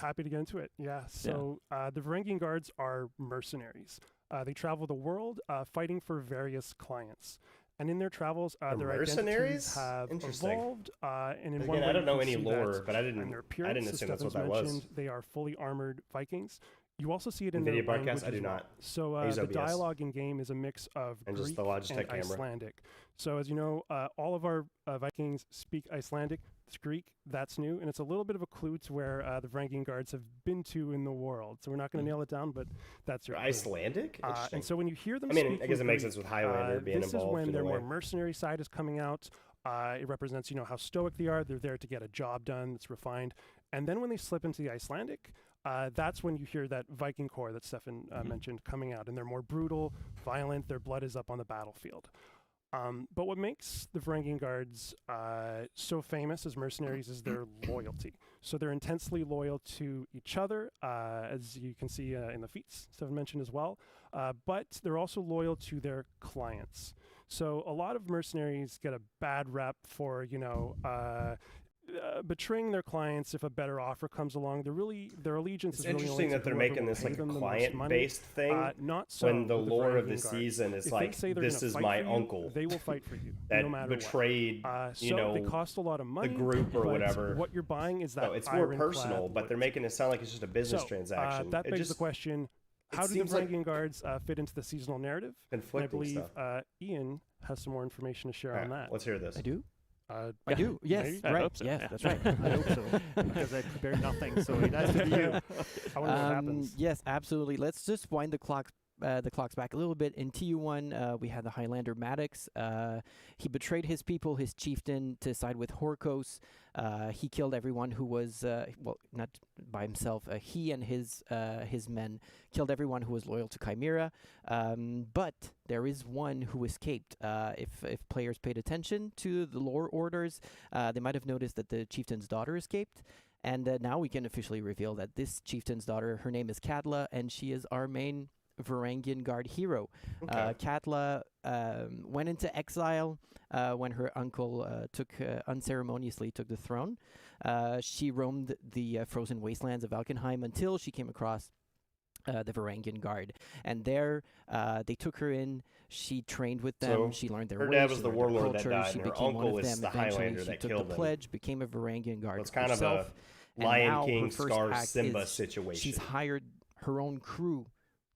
Speaker 7: Happy to get into it. Yeah. So the Varangian Guards are mercenaries. They travel the world fighting for various clients. And in their travels, their
Speaker 1: mercenaries?
Speaker 7: identities have
Speaker 1: Interesting.
Speaker 7: evolved. And in
Speaker 1: Again,
Speaker 7: one way
Speaker 1: I don't
Speaker 7: you
Speaker 1: know
Speaker 7: can
Speaker 1: any
Speaker 7: see
Speaker 1: lore,
Speaker 7: that
Speaker 1: but I
Speaker 7: in
Speaker 1: didn't
Speaker 7: their appearance,
Speaker 1: assume
Speaker 7: as
Speaker 1: that's what
Speaker 7: Stefan's
Speaker 1: that was.
Speaker 7: mentioned, they are fully armored Vikings. You also see it in
Speaker 1: NVIDIA
Speaker 7: their
Speaker 1: broadcast?
Speaker 7: language
Speaker 1: I do
Speaker 7: as well.
Speaker 1: not.
Speaker 7: So
Speaker 1: I use
Speaker 7: the
Speaker 1: OBS.
Speaker 7: dialogue in game is a mix of
Speaker 1: And
Speaker 7: Greek
Speaker 1: just the Logitech
Speaker 7: and
Speaker 1: camera.
Speaker 7: Icelandic. So as you know, all of our Vikings speak Icelandic. It's Greek. That's new, and it's a little bit of a clue to where the Varangian guards have been to in the world. So we're not going to nail it down, but that's your clue.
Speaker 1: Icelandic? Interesting.
Speaker 7: And so when you hear them,
Speaker 1: I mean,
Speaker 7: speaking
Speaker 1: I guess it makes
Speaker 7: Greek,
Speaker 1: sense with Highlander being
Speaker 7: this
Speaker 1: involved
Speaker 7: is when
Speaker 1: in a
Speaker 7: their
Speaker 1: way.
Speaker 7: more mercenary side is coming out. It represents, how stoic they are. They're there to get a job done. It's refined. And then when they slip into the Icelandic, that's when you hear that Viking core that Stefan mentioned coming out, and they're more brutal, violent. Their blood is up on the battlefield. But what makes the Varangian guards so famous as mercenaries is their loyalty. So they're intensely loyal to each other, as you can see in the feats Stefan mentioned as well. But they're also loyal to their clients. So a lot of mercenaries get a bad rep for, betraying their clients if a better offer comes along. Their allegiance
Speaker 1: It's
Speaker 7: is really
Speaker 1: interesting
Speaker 7: only
Speaker 1: that
Speaker 7: to
Speaker 1: they're
Speaker 7: whoever
Speaker 1: making
Speaker 7: will
Speaker 1: this
Speaker 7: pay
Speaker 1: like a
Speaker 7: them the most
Speaker 1: client-based
Speaker 7: money.
Speaker 1: thing.
Speaker 7: Not so
Speaker 1: when the
Speaker 7: with
Speaker 1: lore of the
Speaker 7: Varangian guard.
Speaker 1: season is
Speaker 7: If
Speaker 1: like,
Speaker 7: they say they're
Speaker 1: this
Speaker 7: gonna
Speaker 1: is
Speaker 7: fight
Speaker 1: my
Speaker 7: for you,
Speaker 1: uncle
Speaker 7: they will fight for you
Speaker 1: that
Speaker 7: no matter
Speaker 1: betrayed,
Speaker 7: what. So they cost a lot of money.
Speaker 1: the group or
Speaker 7: but
Speaker 1: whatever.
Speaker 7: What you're buying is that
Speaker 1: So it's more
Speaker 7: ironclad
Speaker 1: personal, but they're
Speaker 7: loyalty.
Speaker 1: making it sound like it's just a business
Speaker 7: So,
Speaker 1: transaction.
Speaker 7: that
Speaker 1: It
Speaker 7: begs
Speaker 1: just
Speaker 7: the question: how do the
Speaker 1: seems like
Speaker 7: Varangian guards fit into the seasonal narrative? And I
Speaker 1: conflicting
Speaker 7: believe
Speaker 1: stuff.
Speaker 7: Ian has some more information to share
Speaker 1: All
Speaker 7: on
Speaker 1: right,
Speaker 7: that.
Speaker 1: let's hear this.
Speaker 2: I do.
Speaker 7: I
Speaker 2: do. Yes.
Speaker 7: maybe?
Speaker 3: I
Speaker 2: Right.
Speaker 3: hope so,
Speaker 2: Yes,
Speaker 3: yeah.
Speaker 2: that's right.
Speaker 8: I hope so, because I prepared nothing, so it has to be you.
Speaker 7: I wonder what happens.
Speaker 2: Yes, absolutely. Let's just wind the clocks back a little bit. In TU1, we had the Highlander Maddox. He betrayed his people, his chieftain, to side with Horkos. He killed everyone who was, not by himself. He and his men killed everyone who was loyal to Chimera. But there is one who escaped. If players paid attention to the lore orders, they might have noticed that the chieftain's daughter escaped. And now we can officially reveal that this chieftain's daughter, her name is Katla, and she is our main Varangian Guard hero.
Speaker 1: Okay.
Speaker 2: Katla went into exile when her uncle unceremoniously took the throne. She roamed the frozen wastelands of Valkenheim until she came across the Varangian Guard, and there they took her in. She trained with them.
Speaker 1: So
Speaker 2: she learned their
Speaker 1: her
Speaker 2: ways.
Speaker 1: dad was
Speaker 2: she
Speaker 1: the
Speaker 2: learned their
Speaker 1: warlord that
Speaker 2: culture,
Speaker 1: died,
Speaker 2: she
Speaker 1: and her
Speaker 2: became one
Speaker 1: uncle
Speaker 2: of
Speaker 1: is
Speaker 2: them.
Speaker 1: the
Speaker 2: Eventually,
Speaker 1: Highlander
Speaker 2: she
Speaker 1: that
Speaker 2: took
Speaker 1: killed
Speaker 2: the
Speaker 1: him.
Speaker 2: pledge, became a Varangian Guard.
Speaker 1: So it's kind of
Speaker 2: herself,
Speaker 1: a
Speaker 2: and
Speaker 1: Lion
Speaker 2: now
Speaker 1: King,
Speaker 2: her first
Speaker 1: Scar,
Speaker 2: act
Speaker 1: Simba
Speaker 2: is
Speaker 1: situation.
Speaker 2: She's hired her own crew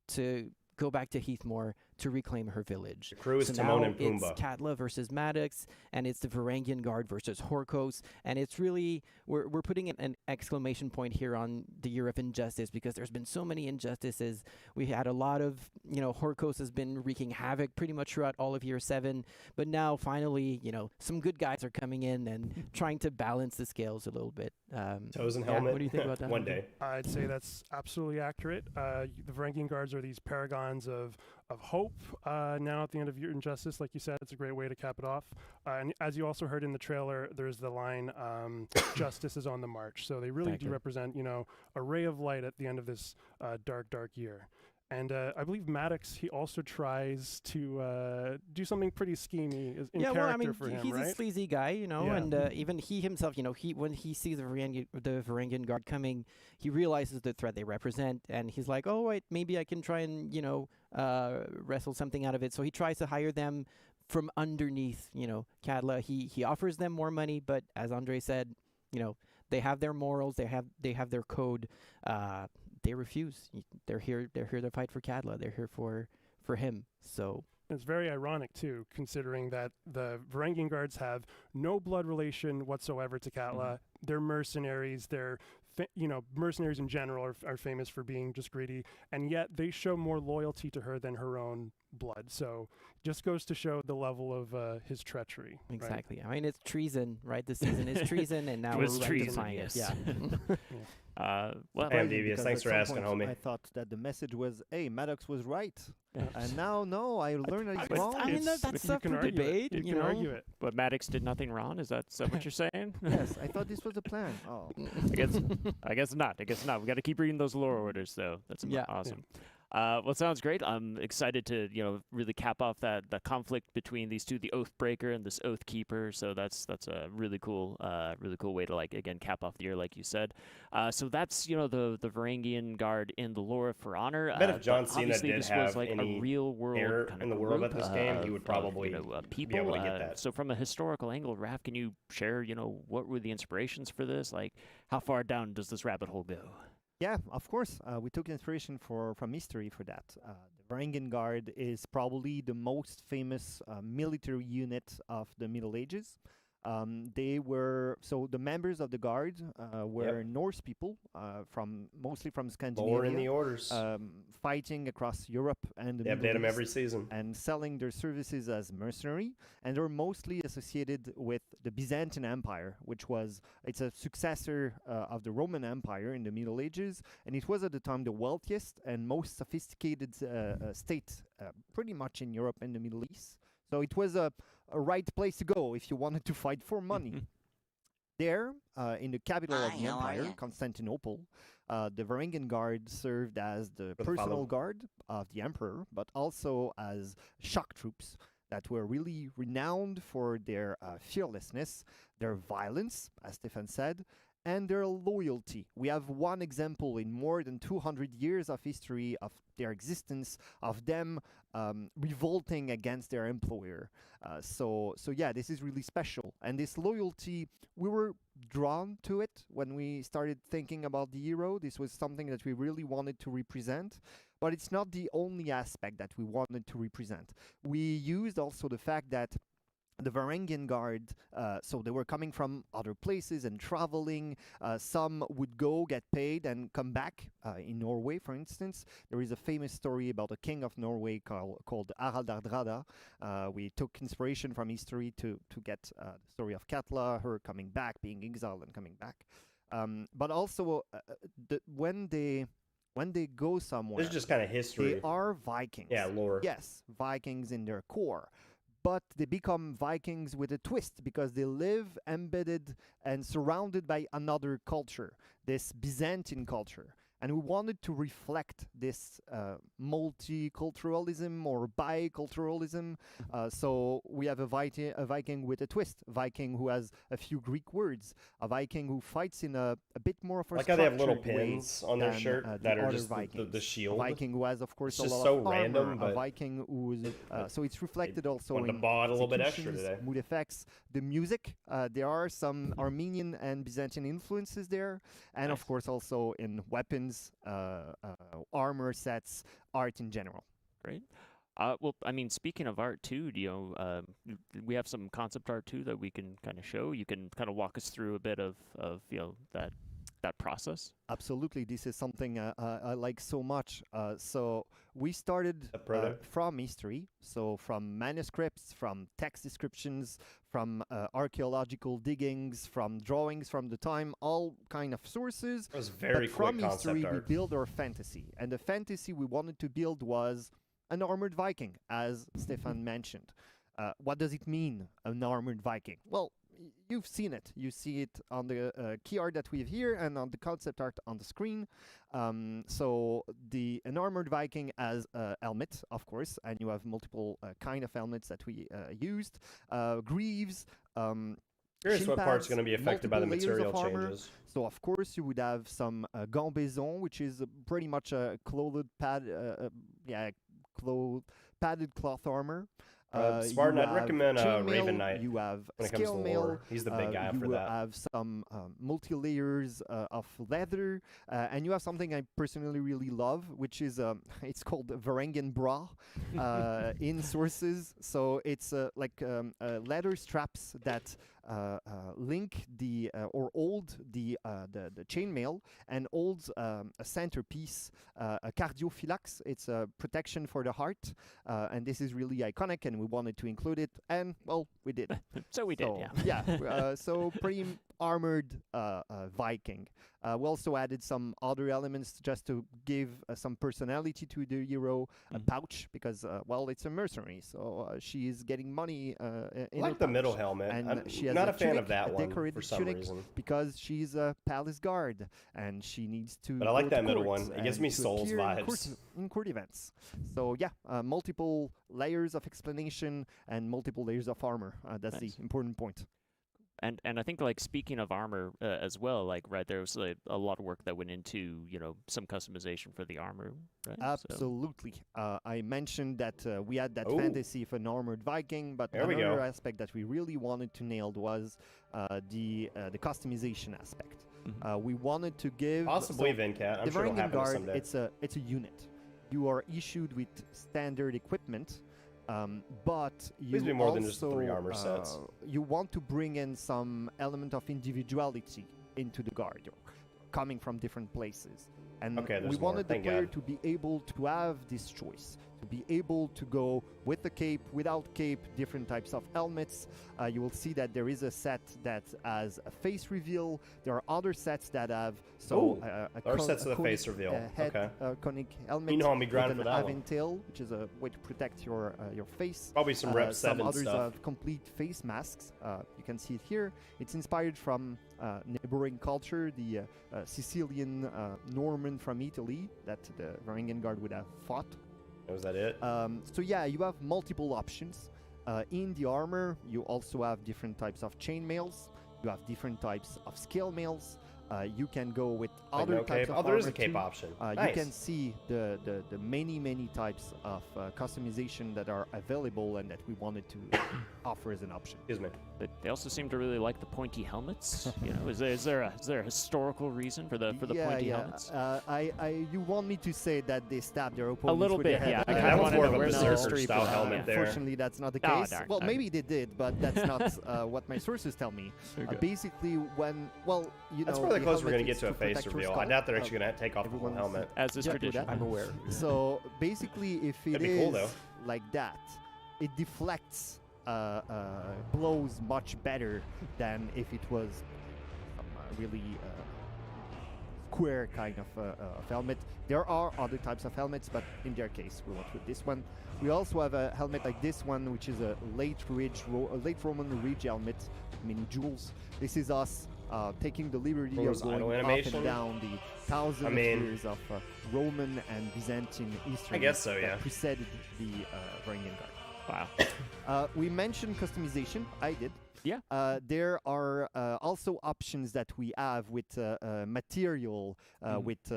Speaker 2: to go back to Heathmoor to reclaim her village.
Speaker 1: The crew is
Speaker 2: So
Speaker 1: Timon
Speaker 2: now
Speaker 1: and Pumbaa.
Speaker 2: it's Katla versus Maddox, and it's the Varangian Guard versus Horkos, and it's really we're putting an exclamation point here on the year of injustice, because there's been so many injustices. We had a lot of, Horkos has been wreaking havoc pretty much throughout all of year 7, but now finally, some good guys are coming in and trying to balance the scales a little bit.
Speaker 1: Toes and
Speaker 2: yeah,
Speaker 1: helmet.
Speaker 2: what do you think about that?
Speaker 1: One day.
Speaker 7: I'd say that's absolutely accurate. The Varangian guards are these paragons of hope. Now at the end of Year Injustice, like you said, it's a great way to cap it off. And as you also heard in the trailer, there's the line, "Justice is on the march." So they really do
Speaker 2: Exactly.
Speaker 7: represent, a ray of light at the end of this dark, dark year. And I believe Maddox, he also tries to do something pretty schemy in character for him,
Speaker 2: he's
Speaker 7: right?
Speaker 2: a sleazy guy,
Speaker 7: Yeah.
Speaker 2: and even he himself, when he sees the Varangian Guard coming, he realizes the threat they represent, and he's like, oh, wait, maybe I can try and, wrestle something out of it. So he tries to hire them from underneath, Katla. He offers them more money, but as Andre said, they have their morals, they have their code. They refuse. They're here to fight for Katla. They're here for him. So
Speaker 7: It's very ironic, too, considering that the Varangian guards have no blood relation whatsoever to Katla. They're mercenaries. They're, mercenaries in general are famous for being just greedy, and yet they show more loyalty to her than her own blood. So just goes to show the level of his treachery. Right?
Speaker 2: exactly. I mean, it's treason, right? The season is treason, and now
Speaker 3: It
Speaker 2: we're
Speaker 3: was treason,
Speaker 2: rectifying it.
Speaker 3: yes.
Speaker 2: Yeah.
Speaker 3: Well,
Speaker 1: Hey, I'm
Speaker 8: Surprising,
Speaker 1: devious.
Speaker 8: because
Speaker 1: Thanks
Speaker 8: at
Speaker 1: for
Speaker 8: some
Speaker 1: asking,
Speaker 8: point
Speaker 1: homie.
Speaker 8: I thought that the message was, hey, Maddox was right.
Speaker 7: Yeah.
Speaker 8: And now, no, I learned that he's wrong.
Speaker 2: I mean,
Speaker 7: It's-
Speaker 2: that's
Speaker 7: you
Speaker 2: up
Speaker 7: can
Speaker 2: for
Speaker 7: argue it.
Speaker 2: debate.
Speaker 7: You can argue it.
Speaker 3: but Maddox did nothing wrong. Is that what you're saying?
Speaker 8: Yes, I thought this was the plan. Oh.
Speaker 3: I guess not. We got to keep reading those lore orders, though. That's
Speaker 2: Yeah.
Speaker 3: awesome. Well, sounds great. I'm excited to, really cap off the conflict between these two, the Oathbreaker and this Oathkeeper. So that's a really cool way to again cap off the year, like you said. So that's the Varangian Guard in the lore of For Honor.
Speaker 1: I bet if John Cena
Speaker 3: obviously
Speaker 1: did
Speaker 3: this
Speaker 1: have
Speaker 3: was like
Speaker 1: any
Speaker 3: a real world
Speaker 1: hair
Speaker 3: kind
Speaker 1: in
Speaker 3: of
Speaker 1: the world
Speaker 3: group
Speaker 1: at this game, he would
Speaker 3: of,
Speaker 1: probably
Speaker 3: people.
Speaker 1: be able to get that.
Speaker 3: So from a historical angle, Raph, can you share what were the inspirations for this? Like, how far down does this rabbit hole go?
Speaker 8: Yeah, of course. We took inspiration from history for that. The Varangian Guard is probably the most famous military unit of the Middle Ages. The members of the Guard were Norse people, mostly from Scandinavia.
Speaker 1: Lore in the orders.
Speaker 8: Fighting across Europe and the
Speaker 1: They
Speaker 8: Middle
Speaker 1: update them
Speaker 8: East
Speaker 1: every season.
Speaker 8: and selling their services as mercenary, and they're mostly associated with the Byzantine Empire, it's a successor of the Roman Empire in the Middle Ages, and it was at the time the wealthiest and most sophisticated state pretty much in Europe and the Middle East. So it was a right place to go if you wanted to fight for money. There, in the capital of the empire, Constantinople, the Varangian Guard served as the personal guard of the emperor, but also as shock troops that were really renowned for their fearlessness, their violence, as Stefan said, and their loyalty. We have one example in more than 200 years of history of their existence, of them revolting against their employer. So yeah, this is really special. And this loyalty, we were drawn to it when we started thinking about the hero. This was something that we really wanted to represent. But it's not the only aspect that we wanted to represent. We used also the fact that the Varangian Guard, so they were coming from other places and traveling. Some would go, get paid, and come back. In Norway, for instance, there is a famous story about a king of Norway called Harald Hardrada. We took inspiration from history to get the story of Katla, her coming back, being exiled and coming back. But also, when they go somewhere,
Speaker 1: This is just kind of history.
Speaker 8: they are Vikings.
Speaker 1: Yeah, lore.
Speaker 8: Yes, Vikings in their core. But they become Vikings with a twist because they live embedded and surrounded by another culture, this Byzantine culture. And we wanted to reflect this multiculturalism or biculturalism. So we have a Viking with a twist, a Viking who has a few Greek words, a Viking who fights in a bit more of a
Speaker 1: Like how they have little
Speaker 8: structured way
Speaker 1: pins on their
Speaker 8: than,
Speaker 1: shirt
Speaker 8: the
Speaker 1: that are
Speaker 8: other
Speaker 1: just the
Speaker 8: Vikings.
Speaker 1: shield.
Speaker 8: A Viking who has, of course,
Speaker 1: It's
Speaker 8: a
Speaker 1: just
Speaker 8: lot
Speaker 1: so
Speaker 8: of armor.
Speaker 1: random, but
Speaker 8: a Viking who's so it's reflected also
Speaker 1: wanted to
Speaker 8: in
Speaker 1: bought a little bit extra
Speaker 8: executions,
Speaker 1: today.
Speaker 8: mood effects, the music. There are some Armenian and Byzantine influences there, and of course also in weapons, armor sets, art in general.
Speaker 3: Great. Well, I mean, speaking of art too, we have some concept art too that we can kind of show. You can kind of walk us through a bit of that process.
Speaker 8: Absolutely, this is something I like so much. So we started from history, so from manuscripts, from text descriptions, from archaeological diggings, from drawings from the time, all kind of sources.
Speaker 1: It was very
Speaker 8: but
Speaker 1: quick
Speaker 8: from history,
Speaker 1: concept
Speaker 8: we
Speaker 1: art.
Speaker 8: build our fantasy, and the fantasy we wanted to build was an armored Viking, as Stefan mentioned. What does it mean, an armored Viking? Well, you've seen it. You see it on the key art that we have here and on the concept art on the screen. So an armored Viking has a helmet, of course, and you have multiple kind of helmets that we used. Greaves.
Speaker 1: Curious what part's
Speaker 8: pads,
Speaker 1: going to be affected by the
Speaker 8: multiple layers
Speaker 1: material
Speaker 8: of armor.
Speaker 1: changes.
Speaker 8: So of course you would have some gambaison, which is pretty much a padded cloth armor.
Speaker 1: Spartan,
Speaker 8: you
Speaker 1: I'd
Speaker 8: have
Speaker 1: recommend
Speaker 8: chainmail,
Speaker 1: Raven Knight
Speaker 8: You have
Speaker 1: when it comes to
Speaker 8: scale
Speaker 1: lore.
Speaker 8: mail.
Speaker 1: He's the big guy
Speaker 8: you
Speaker 1: for
Speaker 8: will
Speaker 1: that.
Speaker 8: have some multi-layers of leather, and you have something I personally really love, which is it's called Varangian bra in sources. So it's like leather straps that link or hold the chainmail and holds a centerpiece, a cardiophylax. It's a protection for the heart, and this is really iconic, and we wanted to include it, and well, we did.
Speaker 3: So we did, yeah.
Speaker 8: Yeah. So pretty armored Viking. We also added some other elements just to give some personality to the hero. A pouch, because well, it's a mercenary, so she is getting money.
Speaker 1: I
Speaker 8: in
Speaker 1: like
Speaker 8: her
Speaker 1: the middle
Speaker 8: pouch.
Speaker 1: helmet.
Speaker 8: And
Speaker 1: I'm
Speaker 8: she has
Speaker 1: not
Speaker 8: a
Speaker 1: a fan
Speaker 8: tunic,
Speaker 1: of that
Speaker 8: a
Speaker 1: one
Speaker 8: decorated
Speaker 1: for some
Speaker 8: tunic,
Speaker 1: reason.
Speaker 8: because she's a palace guard and she needs to.
Speaker 1: But I like
Speaker 8: go to
Speaker 1: that middle
Speaker 8: court
Speaker 1: one. It gives
Speaker 8: and
Speaker 1: me
Speaker 8: to
Speaker 1: Souls
Speaker 8: appear
Speaker 1: vibes.
Speaker 8: in court events. So yeah, multiple layers of explanation and multiple layers of armor. That's
Speaker 3: Nice.
Speaker 8: the important point.
Speaker 3: And I think, like, speaking of armor as well, like, right, there was a lot of work that went into, some customization for the armor, right?
Speaker 8: Absolutely. I mentioned that we had that
Speaker 1: Ooh.
Speaker 8: fantasy of an armored Viking, but
Speaker 1: There we
Speaker 8: another
Speaker 1: go.
Speaker 8: aspect that we really wanted to nail was the customization aspect. We wanted to give
Speaker 1: Possibly Venkat. I'm
Speaker 8: the
Speaker 1: sure it'll
Speaker 8: Varangian
Speaker 1: happen
Speaker 8: Guard.
Speaker 1: someday.
Speaker 8: It's a unit. You are issued with standard equipment, but you
Speaker 1: Please be more
Speaker 8: also
Speaker 1: than just 3 armor sets.
Speaker 8: you want to bring in some element of individuality into the guard, coming from different places. And
Speaker 1: Okay,
Speaker 8: we
Speaker 1: there's more.
Speaker 8: wanted the
Speaker 1: Thank
Speaker 8: player
Speaker 1: God.
Speaker 8: to be able to have this choice, to be able to go with the cape, without cape, different types of helmets. You will see that there is a set that has a face reveal. There are other sets that have
Speaker 1: Ooh, there are sets of the face reveal.
Speaker 8: head,
Speaker 1: Okay.
Speaker 8: conic helmet.
Speaker 1: You know I'll be
Speaker 8: with
Speaker 1: grinding
Speaker 8: an
Speaker 1: for that one.
Speaker 8: tail, which is a way to protect your face.
Speaker 1: Probably some Rep
Speaker 8: Some
Speaker 1: 7
Speaker 8: others
Speaker 1: stuff.
Speaker 8: have complete face masks. You can see it here. It's inspired from neighboring culture, the Sicilian Norman from Italy that the Varangian Guard would have fought.
Speaker 1: Was that it?
Speaker 8: So yeah, you have multiple options. In the armor, you also have different types of chainmails. You have different types of scale mails. You can go with
Speaker 1: Like
Speaker 8: other
Speaker 1: no
Speaker 8: types
Speaker 1: cape?
Speaker 8: of
Speaker 1: Oh, there is a
Speaker 8: armor
Speaker 1: cape
Speaker 8: too.
Speaker 1: option.
Speaker 8: You
Speaker 1: Nice.
Speaker 8: can see the many types of customization that are available and that we wanted to offer as an option.
Speaker 1: Excuse me.
Speaker 3: They also seem to really like the pointy helmets. Is there a historical reason for the pointy helmets?
Speaker 8: You want me to say that they stab their opponents
Speaker 3: little
Speaker 8: with their
Speaker 3: bit,
Speaker 8: head?
Speaker 3: yeah. I
Speaker 1: That
Speaker 3: kinda
Speaker 1: one's
Speaker 3: wanna
Speaker 1: more
Speaker 3: know
Speaker 1: of a
Speaker 3: where's the
Speaker 1: berserker
Speaker 3: history
Speaker 1: style
Speaker 3: for that.
Speaker 1: helmet there.
Speaker 8: Unfortunately, that's not the
Speaker 3: Ah,
Speaker 8: case.
Speaker 3: darn.
Speaker 8: Well,
Speaker 3: Okay.
Speaker 8: maybe they did, but that's not what my sources tell me. Basically, when
Speaker 1: That's
Speaker 8: know,
Speaker 1: probably
Speaker 8: the
Speaker 1: close we're
Speaker 8: helmet
Speaker 1: gonna get
Speaker 8: is
Speaker 1: to a face
Speaker 8: protect your
Speaker 1: reveal. I
Speaker 8: skull.
Speaker 1: doubt they're actually gonna take off the whole
Speaker 8: everyone's-
Speaker 1: helmet.
Speaker 3: As is
Speaker 8: Yeah, do
Speaker 3: tradition.
Speaker 8: that.
Speaker 5: I'm aware.
Speaker 8: So basically, if it
Speaker 1: That'd be cool,
Speaker 8: is
Speaker 1: though.
Speaker 8: like that, it deflects blows much better than if it was really square kind of helmet. There are other types of helmets, but in their case, we went with this one. We also have a helmet like this one, which is a late Roman ridge helmet, many jewels. This is us taking the liberty
Speaker 1: Rose
Speaker 8: of going
Speaker 1: idol
Speaker 8: up
Speaker 1: animation?
Speaker 8: and down the thousands of years of Roman and Byzantine history.
Speaker 1: I guess so,
Speaker 8: that
Speaker 1: yeah.
Speaker 8: preceded the Varangian Guard.
Speaker 3: Wow.
Speaker 8: We mentioned customization. I did.
Speaker 3: Yeah.
Speaker 8: There are also options that we have with material, with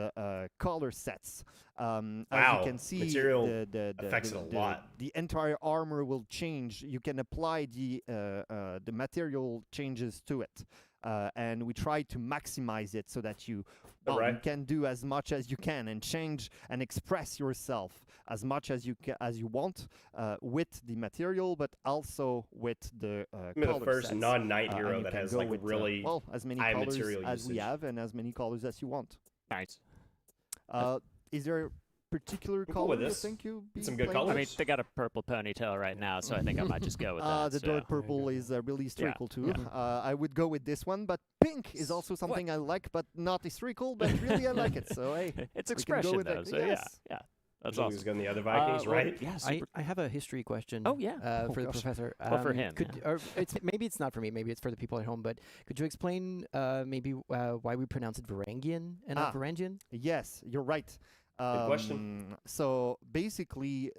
Speaker 8: color sets. As
Speaker 1: Wow,
Speaker 8: you can see,
Speaker 1: material
Speaker 8: the
Speaker 1: affects it a lot.
Speaker 8: The entire armor will change. You can apply the material changes to it. And we try to maximize it so that you can do as much as you can and change and express yourself as much as you want with the material, but also with the color
Speaker 1: The first
Speaker 8: sets.
Speaker 1: non-knight
Speaker 8: And
Speaker 1: hero
Speaker 8: you
Speaker 1: that
Speaker 8: can
Speaker 1: has
Speaker 8: go
Speaker 1: like
Speaker 8: with,
Speaker 1: really
Speaker 8: as many
Speaker 1: high
Speaker 8: colors
Speaker 1: material
Speaker 8: as we
Speaker 1: usage.
Speaker 8: have and as many colors as you want.
Speaker 3: Nice.
Speaker 8: Is there a particular
Speaker 1: cool
Speaker 8: color
Speaker 1: with
Speaker 8: you
Speaker 1: this.
Speaker 8: think you be
Speaker 1: Some good
Speaker 8: playing
Speaker 3: I
Speaker 8: with?
Speaker 3: mean, they got a purple ponytail right now, so I think I might just go with that.
Speaker 8: The
Speaker 3: so.
Speaker 8: dark purple is really historical too.
Speaker 3: Yeah.
Speaker 8: I would go with this one, but pink is also something I like, but not historical. But really, I like it. So hey,
Speaker 3: It's
Speaker 8: we can go
Speaker 3: expression
Speaker 8: with
Speaker 3: though,
Speaker 8: that.
Speaker 3: so
Speaker 8: Yes.
Speaker 3: yeah. That's
Speaker 1: Usually
Speaker 3: awesome.
Speaker 1: who's going the other Vikings,
Speaker 3: well,
Speaker 1: right?
Speaker 3: Yeah,
Speaker 9: I
Speaker 3: super.
Speaker 9: have a history question.
Speaker 3: Oh, yeah.
Speaker 9: For the
Speaker 8: gosh.
Speaker 9: professor.
Speaker 3: Well, for him,
Speaker 9: Could, or maybe it's not for me. Maybe it's for the people at home. But could you explain maybe why we pronounce it Varangian and not Varangian?
Speaker 8: Yes, you're right.
Speaker 1: Good question.
Speaker 8: So basically,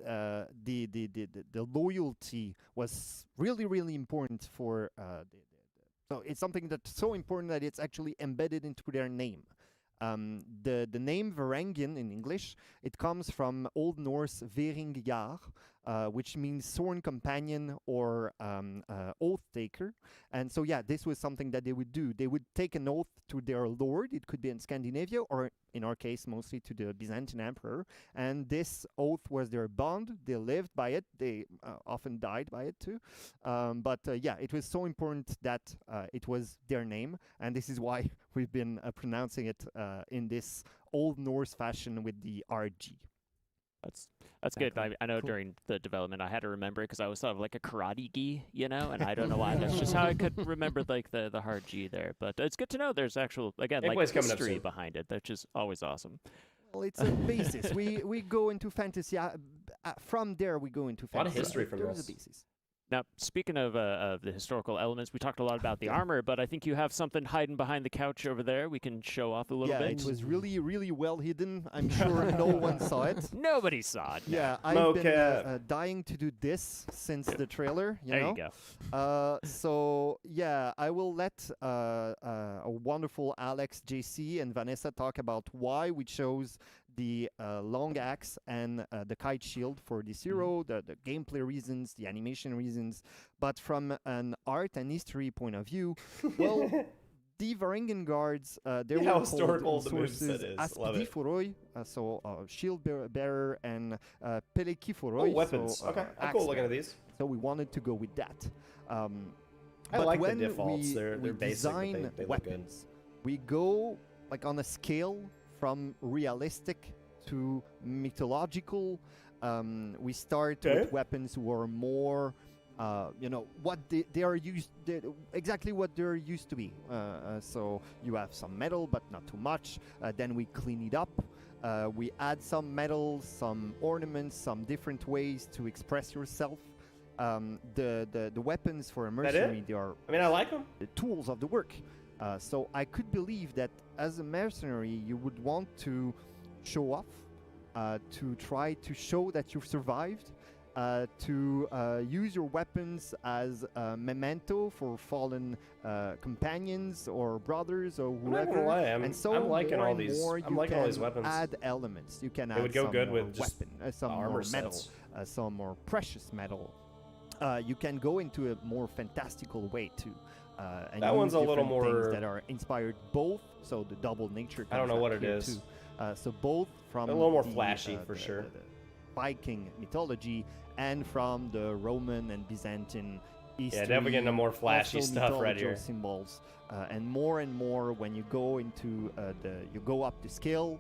Speaker 8: the loyalty was really important for. So it's something that's so important that it's actually embedded into their name. The name Varangian in English, it comes from Old Norse Varingar, which means sworn companion or oath taker. And so yeah, this was something that they would do. They would take an oath to their lord. It could be in Scandinavia or in our case mostly to the Byzantine emperor. And this oath was their bond. They lived by it. They often died by it too. But yeah, it was so important that it was their name. And this is why we've been pronouncing it in this Old Norse fashion with the RG.
Speaker 3: That's good. I know during the development I had to remember it because I always thought of like a karate gi, and I don't know why. That's just how I could remember like the hard G there. But it's good to know there's actual like history behind it, which is always awesome.
Speaker 8: Well, it's a basis. we go into fantasy. From there, we go into fantasy.
Speaker 1: A lot of history from
Speaker 8: There's
Speaker 1: this.
Speaker 8: a basis.
Speaker 3: Now, speaking of the historical elements, we talked a lot about the armor, but I think you have something hiding behind the couch over there. We can show off a little bit.
Speaker 8: Yeah, it was really, really well hidden. I'm sure no one saw it.
Speaker 3: Nobody saw it.
Speaker 8: Yeah, I've been dying to do this since the trailer.
Speaker 3: There you
Speaker 8: go. So yeah, I will let a wonderful Alex, JC, and Vanessa talk about why we chose the long axe and the kite shield for this hero, the gameplay reasons, the animation reasons. But from an art and history point of view, well, the Varangian guards, they were called sources Aspidi so shield bearer, and Peleki Foroi.
Speaker 1: Oh, weapons. Okay, I'm cool looking at these.
Speaker 8: So we wanted to go with that.
Speaker 1: I like the defaults. They're basic, but they look good.
Speaker 8: We go like on a scale from realistic to mythological. We start with weapons who are more, what they are used, exactly what they're used to be. So you have some metal, but not too much. Then we clean it up. We add some metal, some ornaments, some different ways to express yourself. The weapons for a mercenary, they are.
Speaker 1: I mean, I like them.
Speaker 8: The tools of the work. So I could believe that as a mercenary, you would want to show off, to try to show that you've survived, to use your weapons as a memento for fallen companions or brothers or whoever.
Speaker 1: I'm not gonna lie,
Speaker 8: and so
Speaker 1: I'm liking all these. I'm liking all these
Speaker 8: weapons.
Speaker 1: weapons.
Speaker 8: Add elements. You can
Speaker 1: it
Speaker 8: add
Speaker 1: would go
Speaker 8: some
Speaker 1: good
Speaker 8: more
Speaker 1: with just
Speaker 8: weapon, some
Speaker 1: armor
Speaker 8: more metal, some more precious metal. You can go into a more fantastical way too. And
Speaker 1: that one's a little more
Speaker 8: things that are inspired both. So the double nature.
Speaker 1: I don't know what it is.
Speaker 8: Too. So both from
Speaker 1: a little more flashy for sure.
Speaker 8: The Viking mythology and from the Roman and Byzantine history.
Speaker 1: Yeah, definitely getting the more flashy stuff right here.
Speaker 8: Symbols, and more when you go into you go up the scale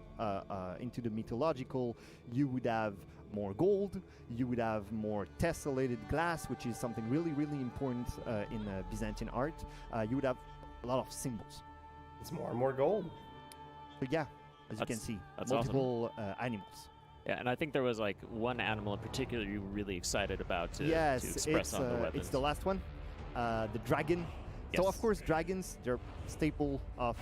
Speaker 8: into the mythological, you would have more gold, you would have more tessellated glass, which is something really, really important in Byzantine art. You would have a lot of symbols.
Speaker 1: It's more and more gold.
Speaker 8: But yeah, as you can see, multiple animals.
Speaker 3: Yeah, and I think there was like one animal in particular you were really excited about to express on the weapons.
Speaker 8: It's the last one, the dragon.
Speaker 3: Yes.
Speaker 8: So of course, dragons, they're staple of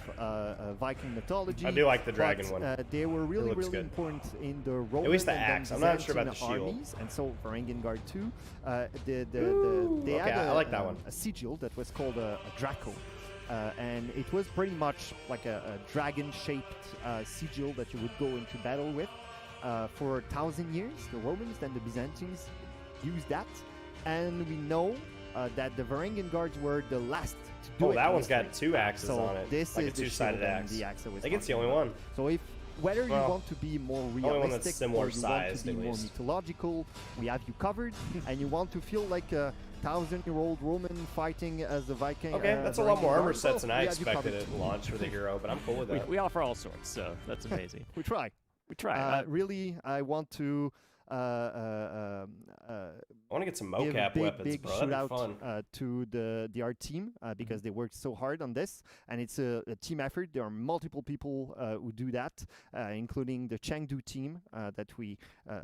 Speaker 8: Viking mythology.
Speaker 1: I do like the dragon one.
Speaker 8: They were really, really important in the Roman
Speaker 1: at least the
Speaker 8: and
Speaker 1: axe. I'm not sure about the shield.
Speaker 8: Armies, and so Varangian Guard too. They
Speaker 1: okay,
Speaker 8: had
Speaker 1: I like that one.
Speaker 8: A sigil that was called a Draco. And it was pretty much like a dragon-shaped sigil that you would go into battle with. For 1,000 years, the Romans and the Byzantines used that. And we know that the Varangian Guards were the last to do it.
Speaker 1: Oh, that one's got two axes on it.
Speaker 8: This
Speaker 1: like
Speaker 8: is
Speaker 1: a two-sided axe.
Speaker 8: The axe that was
Speaker 1: I think it's the only one.
Speaker 8: So whether you want to be more realistic or you want to be more mythological, we have you covered. And you want to feel like a 1,000-year-old Roman fighting as a Viking.
Speaker 1: Okay, that's a lot more armor sets than I expected at launch for the hero, but I'm cool with that.
Speaker 3: We offer all sorts, so that's amazing.
Speaker 8: We try. Really, I want to.
Speaker 1: I want to get some mocap
Speaker 8: big,
Speaker 1: weapons,
Speaker 8: big
Speaker 1: bro. That'd
Speaker 8: shout
Speaker 1: be fun.
Speaker 8: out to the art team because they worked so hard on this, and it's a team effort. There are multiple people who do that, including the Chengdu team that we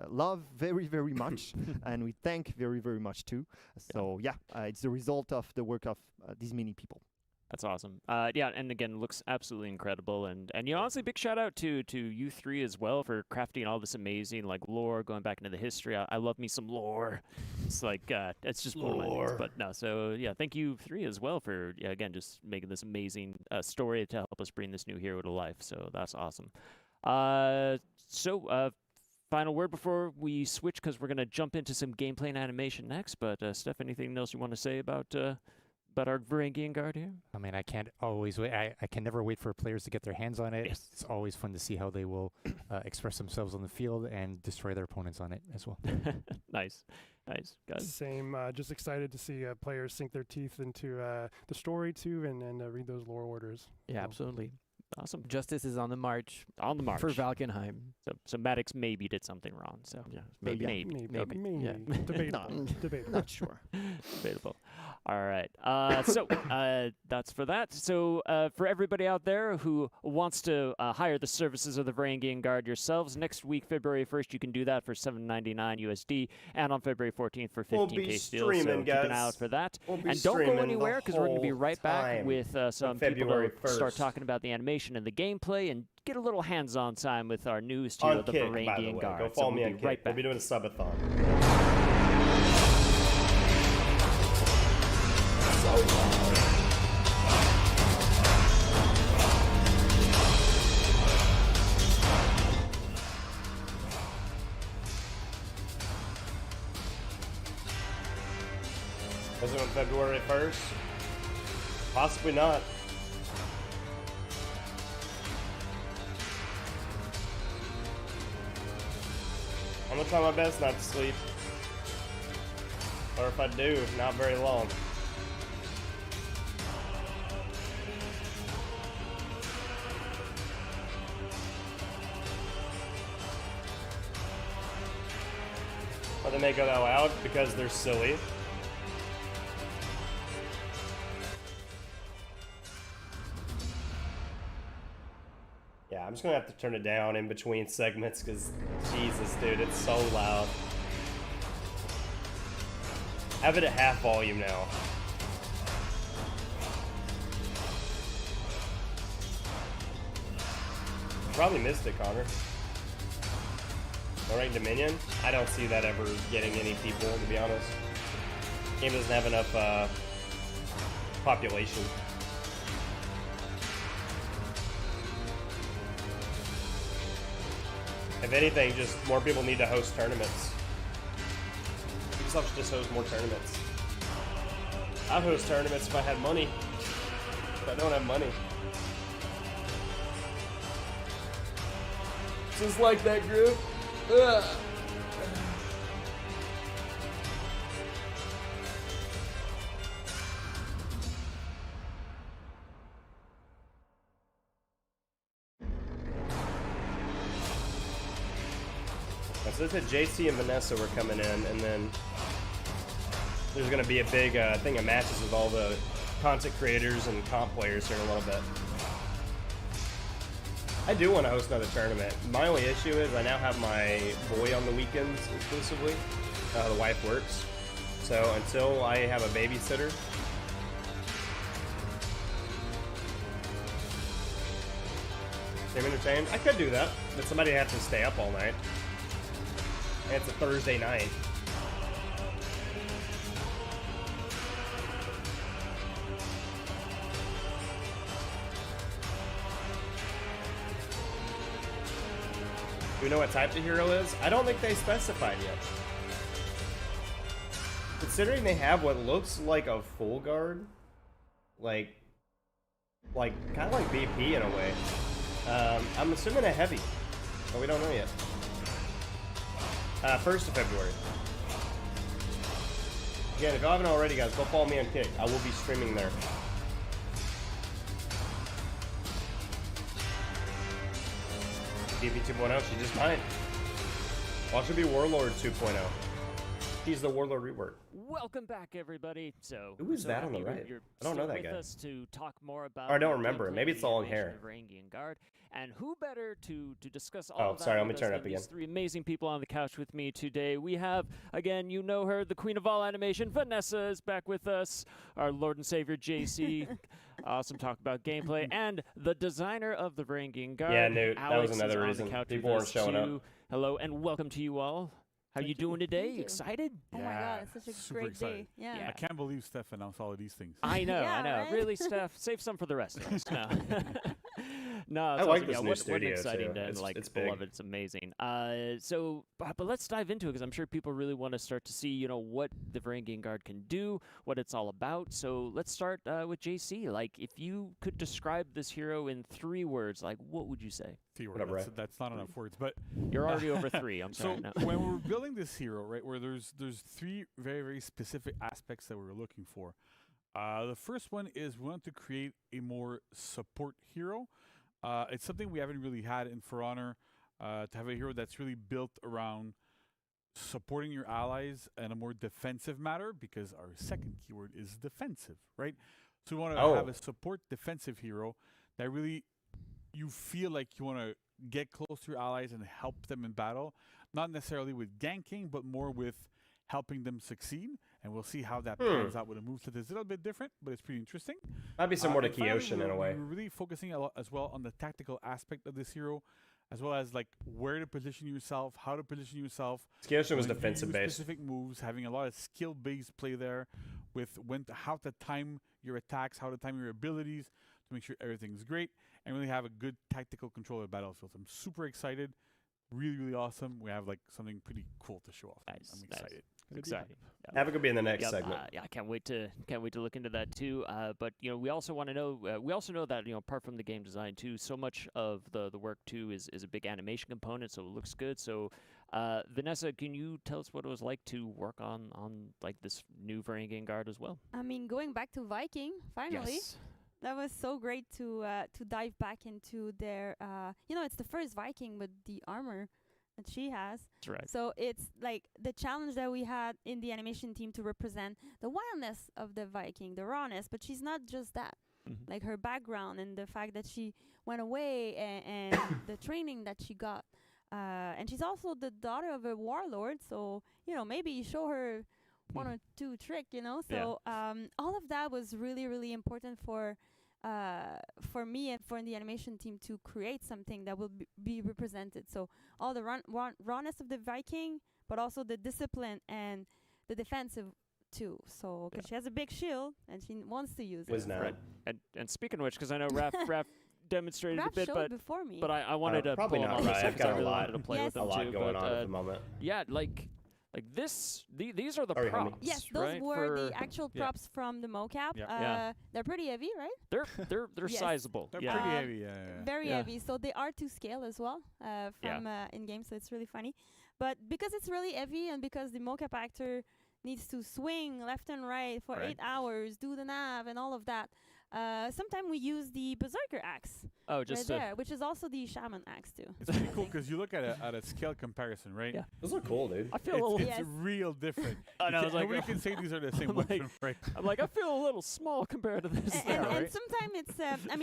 Speaker 8: love very, very much, and we thank very, very much too. So it's the result of the work of these many people.
Speaker 3: That's awesome. And again, looks absolutely incredible. And honestly, big shout out to you three as well for crafting all this amazing like lore, going back into the history. I love me some lore. It's like it's just one of my things. But no, so yeah, thank you three as well for again just making this amazing story to help us bring this new hero to life. So that's awesome. Final word before we switch because we're gonna jump into some gameplay and animation next. But Steph, anything else you want to say about our Varangian Guard here?
Speaker 5: I mean, I can't always wait. I can never wait for players to get their hands on it.
Speaker 3: Yes.
Speaker 5: It's always fun to see how they will express themselves on the field and destroy their opponents on it as well.
Speaker 3: Nice, guys.
Speaker 7: Same. Just excited to see players sink their teeth into the story too, and read those lore orders.
Speaker 9: Yeah, absolutely.
Speaker 3: Awesome.
Speaker 9: Justice is on the march.
Speaker 3: On the march.
Speaker 9: For Valkenheim.
Speaker 3: So Maddox maybe did something wrong. So
Speaker 9: Yeah,
Speaker 3: maybe.
Speaker 9: Yeah.
Speaker 7: Debatable. Debatable.
Speaker 9: Not sure.
Speaker 3: Debatable. All right. So that's for that. So for everybody out there who wants to hire the services of the Varangian Guard yourselves, next week, February 1st, you can do that for $7.99 USD, and on February 14th for 15K steel. So keep an eye out for that. And don't go anywhere because we're going to be right back with some people to start talking about the animation and the gameplay and get a little hands-on time with our newest hero, the Varangian Guard.
Speaker 1: Go follow me on Kick. We'll be doing a subathon. Was it on February 1st? Possibly not. I'm gonna try my best not to sleep. Or if I do, not very long. Why they make it that loud? Because they're silly. Yeah, I'm just gonna have to turn it down in between segments because, Jesus, dude, it's so loud. I have it at half volume now. Probably missed it, Connor. No rank Dominion? I don't see that ever getting any people, to be honest. Game doesn't have enough population. If anything, just more people need to host tournaments. Ubisoft should just host more tournaments. I'd host tournaments if I had money, but I don't have money. Just like that group. Ugh. So they said JC and Vanessa were coming in, and then there's going to be a big thing of matches with all the content creators and comp players here in a little bit. I do want to host another tournament. My only issue is I now have my boy on the weekends exclusively. The wife works. So until I have a babysitter, I'm entertained. I could do that, but somebody has to stay up all night. And it's a Thursday night. Do we know what type the hero is? I don't think they specified yet. Considering they have what looks like a full guard, like kind of like BP in a way. I'm assuming a heavy, but we don't know yet. 1st of February. Again, if you haven't already, guys, go follow me on Kick. I will be streaming there. DP 2.0, she just might. Well, she'll be Warlord 2.0. She's the Warlord rework.
Speaker 3: Welcome back, everybody. So
Speaker 1: who is that on the right? I don't know that guy.
Speaker 3: Us to talk more about
Speaker 1: I don't remember. Maybe it's the long hair.
Speaker 3: Varangian Guard. And who better to discuss all
Speaker 1: of
Speaker 3: of that?
Speaker 1: Sorry, let me turn it up again.
Speaker 3: These three amazing people on the couch with me today. We have, again, you know her, the queen of all animation. Vanessa is back with us. Our Lord and Savior, JC. Awesome talk about gameplay. And the designer of the Varangian Guard.
Speaker 1: Yeah, Newt.
Speaker 3: Alex,
Speaker 1: that was another reason people weren't showing up.
Speaker 3: Hello, and welcome to you all. How are you doing today? Excited?
Speaker 10: Oh my god, it's such a great day. Yeah.
Speaker 11: I can't believe Steph announced all of these things.
Speaker 3: I know,
Speaker 10: Yeah,
Speaker 3: I know.
Speaker 10: right?
Speaker 3: Really, Steph, save some for the rest of us. No. No,
Speaker 1: I
Speaker 3: it's
Speaker 1: like
Speaker 3: awesome.
Speaker 1: this new
Speaker 3: what
Speaker 1: studio,
Speaker 3: an exciting
Speaker 1: too.
Speaker 3: day.
Speaker 1: It's big.
Speaker 3: Beloved. It's amazing. But let's dive into it because I'm sure people really want to start to see, you know, what the Varangian Guard can do, what it's all about. So let's start with JC. Like, if you could describe this hero in 3 words, like, what would you say?
Speaker 11: 3 words. That's not enough words, but
Speaker 3: you're already over 3. I'm sorry.
Speaker 11: So when we're building this hero, right, where there's 3 very, very specific aspects that we were looking for. The first one is we want to create a more support hero. It's something we haven't really had in For Honor, to have a hero that's really built around supporting your allies in a more defensive manner, because our second keyword is defensive, right? So we want to have a support defensive hero that really you feel like you want to get close to your allies and help them in battle, not necessarily with ganking, but more with helping them succeed. And we'll see how that pans out with a moveset that's a little bit different, but it's pretty interesting.
Speaker 1: Might be some more to
Speaker 11: and finally,
Speaker 1: Kyoshin in a way.
Speaker 11: We're really focusing a lot as well on the tactical aspect of this hero, as well as like where to position yourself, how to position yourself.
Speaker 1: Kyoshin was
Speaker 11: when you
Speaker 1: defensive
Speaker 11: use
Speaker 1: based.
Speaker 11: Specific moves, having a lot of skill-based play there, with how to time your attacks, how to time your abilities to make sure everything's great, and really have a good tactical control of the battlefield. I'm super excited. Really, really awesome. We have like something pretty cool to show off.
Speaker 3: Nice.
Speaker 11: I'm excited.
Speaker 3: Exciting.
Speaker 1: Have it could be in the next segment.
Speaker 3: Yeah, I can't wait to look into that too. But we also want to know. We also know that apart from the game design too, so much of the work too is a big animation component. So it looks good. So Vanessa, can you tell us what it was like to work on like this new Varangian Guard as well?
Speaker 10: I mean, going back to Viking, finally.
Speaker 3: Yes.
Speaker 10: That was so great to dive back into their. It's the first Viking with the armor that she has.
Speaker 3: That's right.
Speaker 10: So it's like the challenge that we had in the animation team to represent the wildness of the Viking, the rawness. But she's not just that. Like her background and the fact that she went away and the training that she got. And she's also the daughter of a warlord. So maybe you show her one or two trick. So all of that was really, really important for me and for the animation team to create something that will be represented. So all the rawness of the Viking, but also the discipline and the defensive too. So because she has a big shield and she wants to use it.
Speaker 3: Right. And speaking of which, because I know Raph demonstrated
Speaker 10: Raph
Speaker 3: a bit,
Speaker 10: showed before me.
Speaker 3: but I wanted to
Speaker 1: probably
Speaker 3: pull him
Speaker 1: not
Speaker 3: on this
Speaker 1: right. I've
Speaker 3: because I
Speaker 1: got a
Speaker 3: really
Speaker 1: lot,
Speaker 3: wanted to play with
Speaker 1: a
Speaker 3: them
Speaker 1: lot
Speaker 3: too.
Speaker 1: going
Speaker 3: but,
Speaker 1: on at the moment.
Speaker 3: Yeah, like these are the
Speaker 1: Sorry, homie.
Speaker 3: props.
Speaker 10: Yes, those
Speaker 3: right?
Speaker 10: were the
Speaker 3: For-
Speaker 10: actual props from the mocap.
Speaker 3: Yeah.
Speaker 10: They're pretty heavy, right?
Speaker 3: They're
Speaker 10: Yes.
Speaker 3: sizable.
Speaker 11: They're
Speaker 3: yeah.
Speaker 11: pretty heavy. Yeah.
Speaker 10: Very
Speaker 3: Yeah.
Speaker 10: heavy. So they are to scale as well from in game. So it's really funny. But because it's really heavy and because the mocap actor needs to swing left and right for 8 hours, do the nav and all of that. Sometimes we use the Berserker axe
Speaker 3: Oh, just
Speaker 10: right there, which is also the Shaman axe too.
Speaker 11: It's pretty cool because you look at a scale comparison, right?
Speaker 3: Yeah.
Speaker 1: Those look cool, dude.
Speaker 3: I feel a little.
Speaker 11: It's
Speaker 10: Yes.
Speaker 11: real different.
Speaker 3: I know, I was like,
Speaker 11: nobody can say these are the same
Speaker 3: I'm like-
Speaker 11: weapon, right?
Speaker 3: I'm like, I feel a little small compared to this.
Speaker 10: And,
Speaker 3: now,
Speaker 10: and
Speaker 3: right?
Speaker 10: sometimes it's,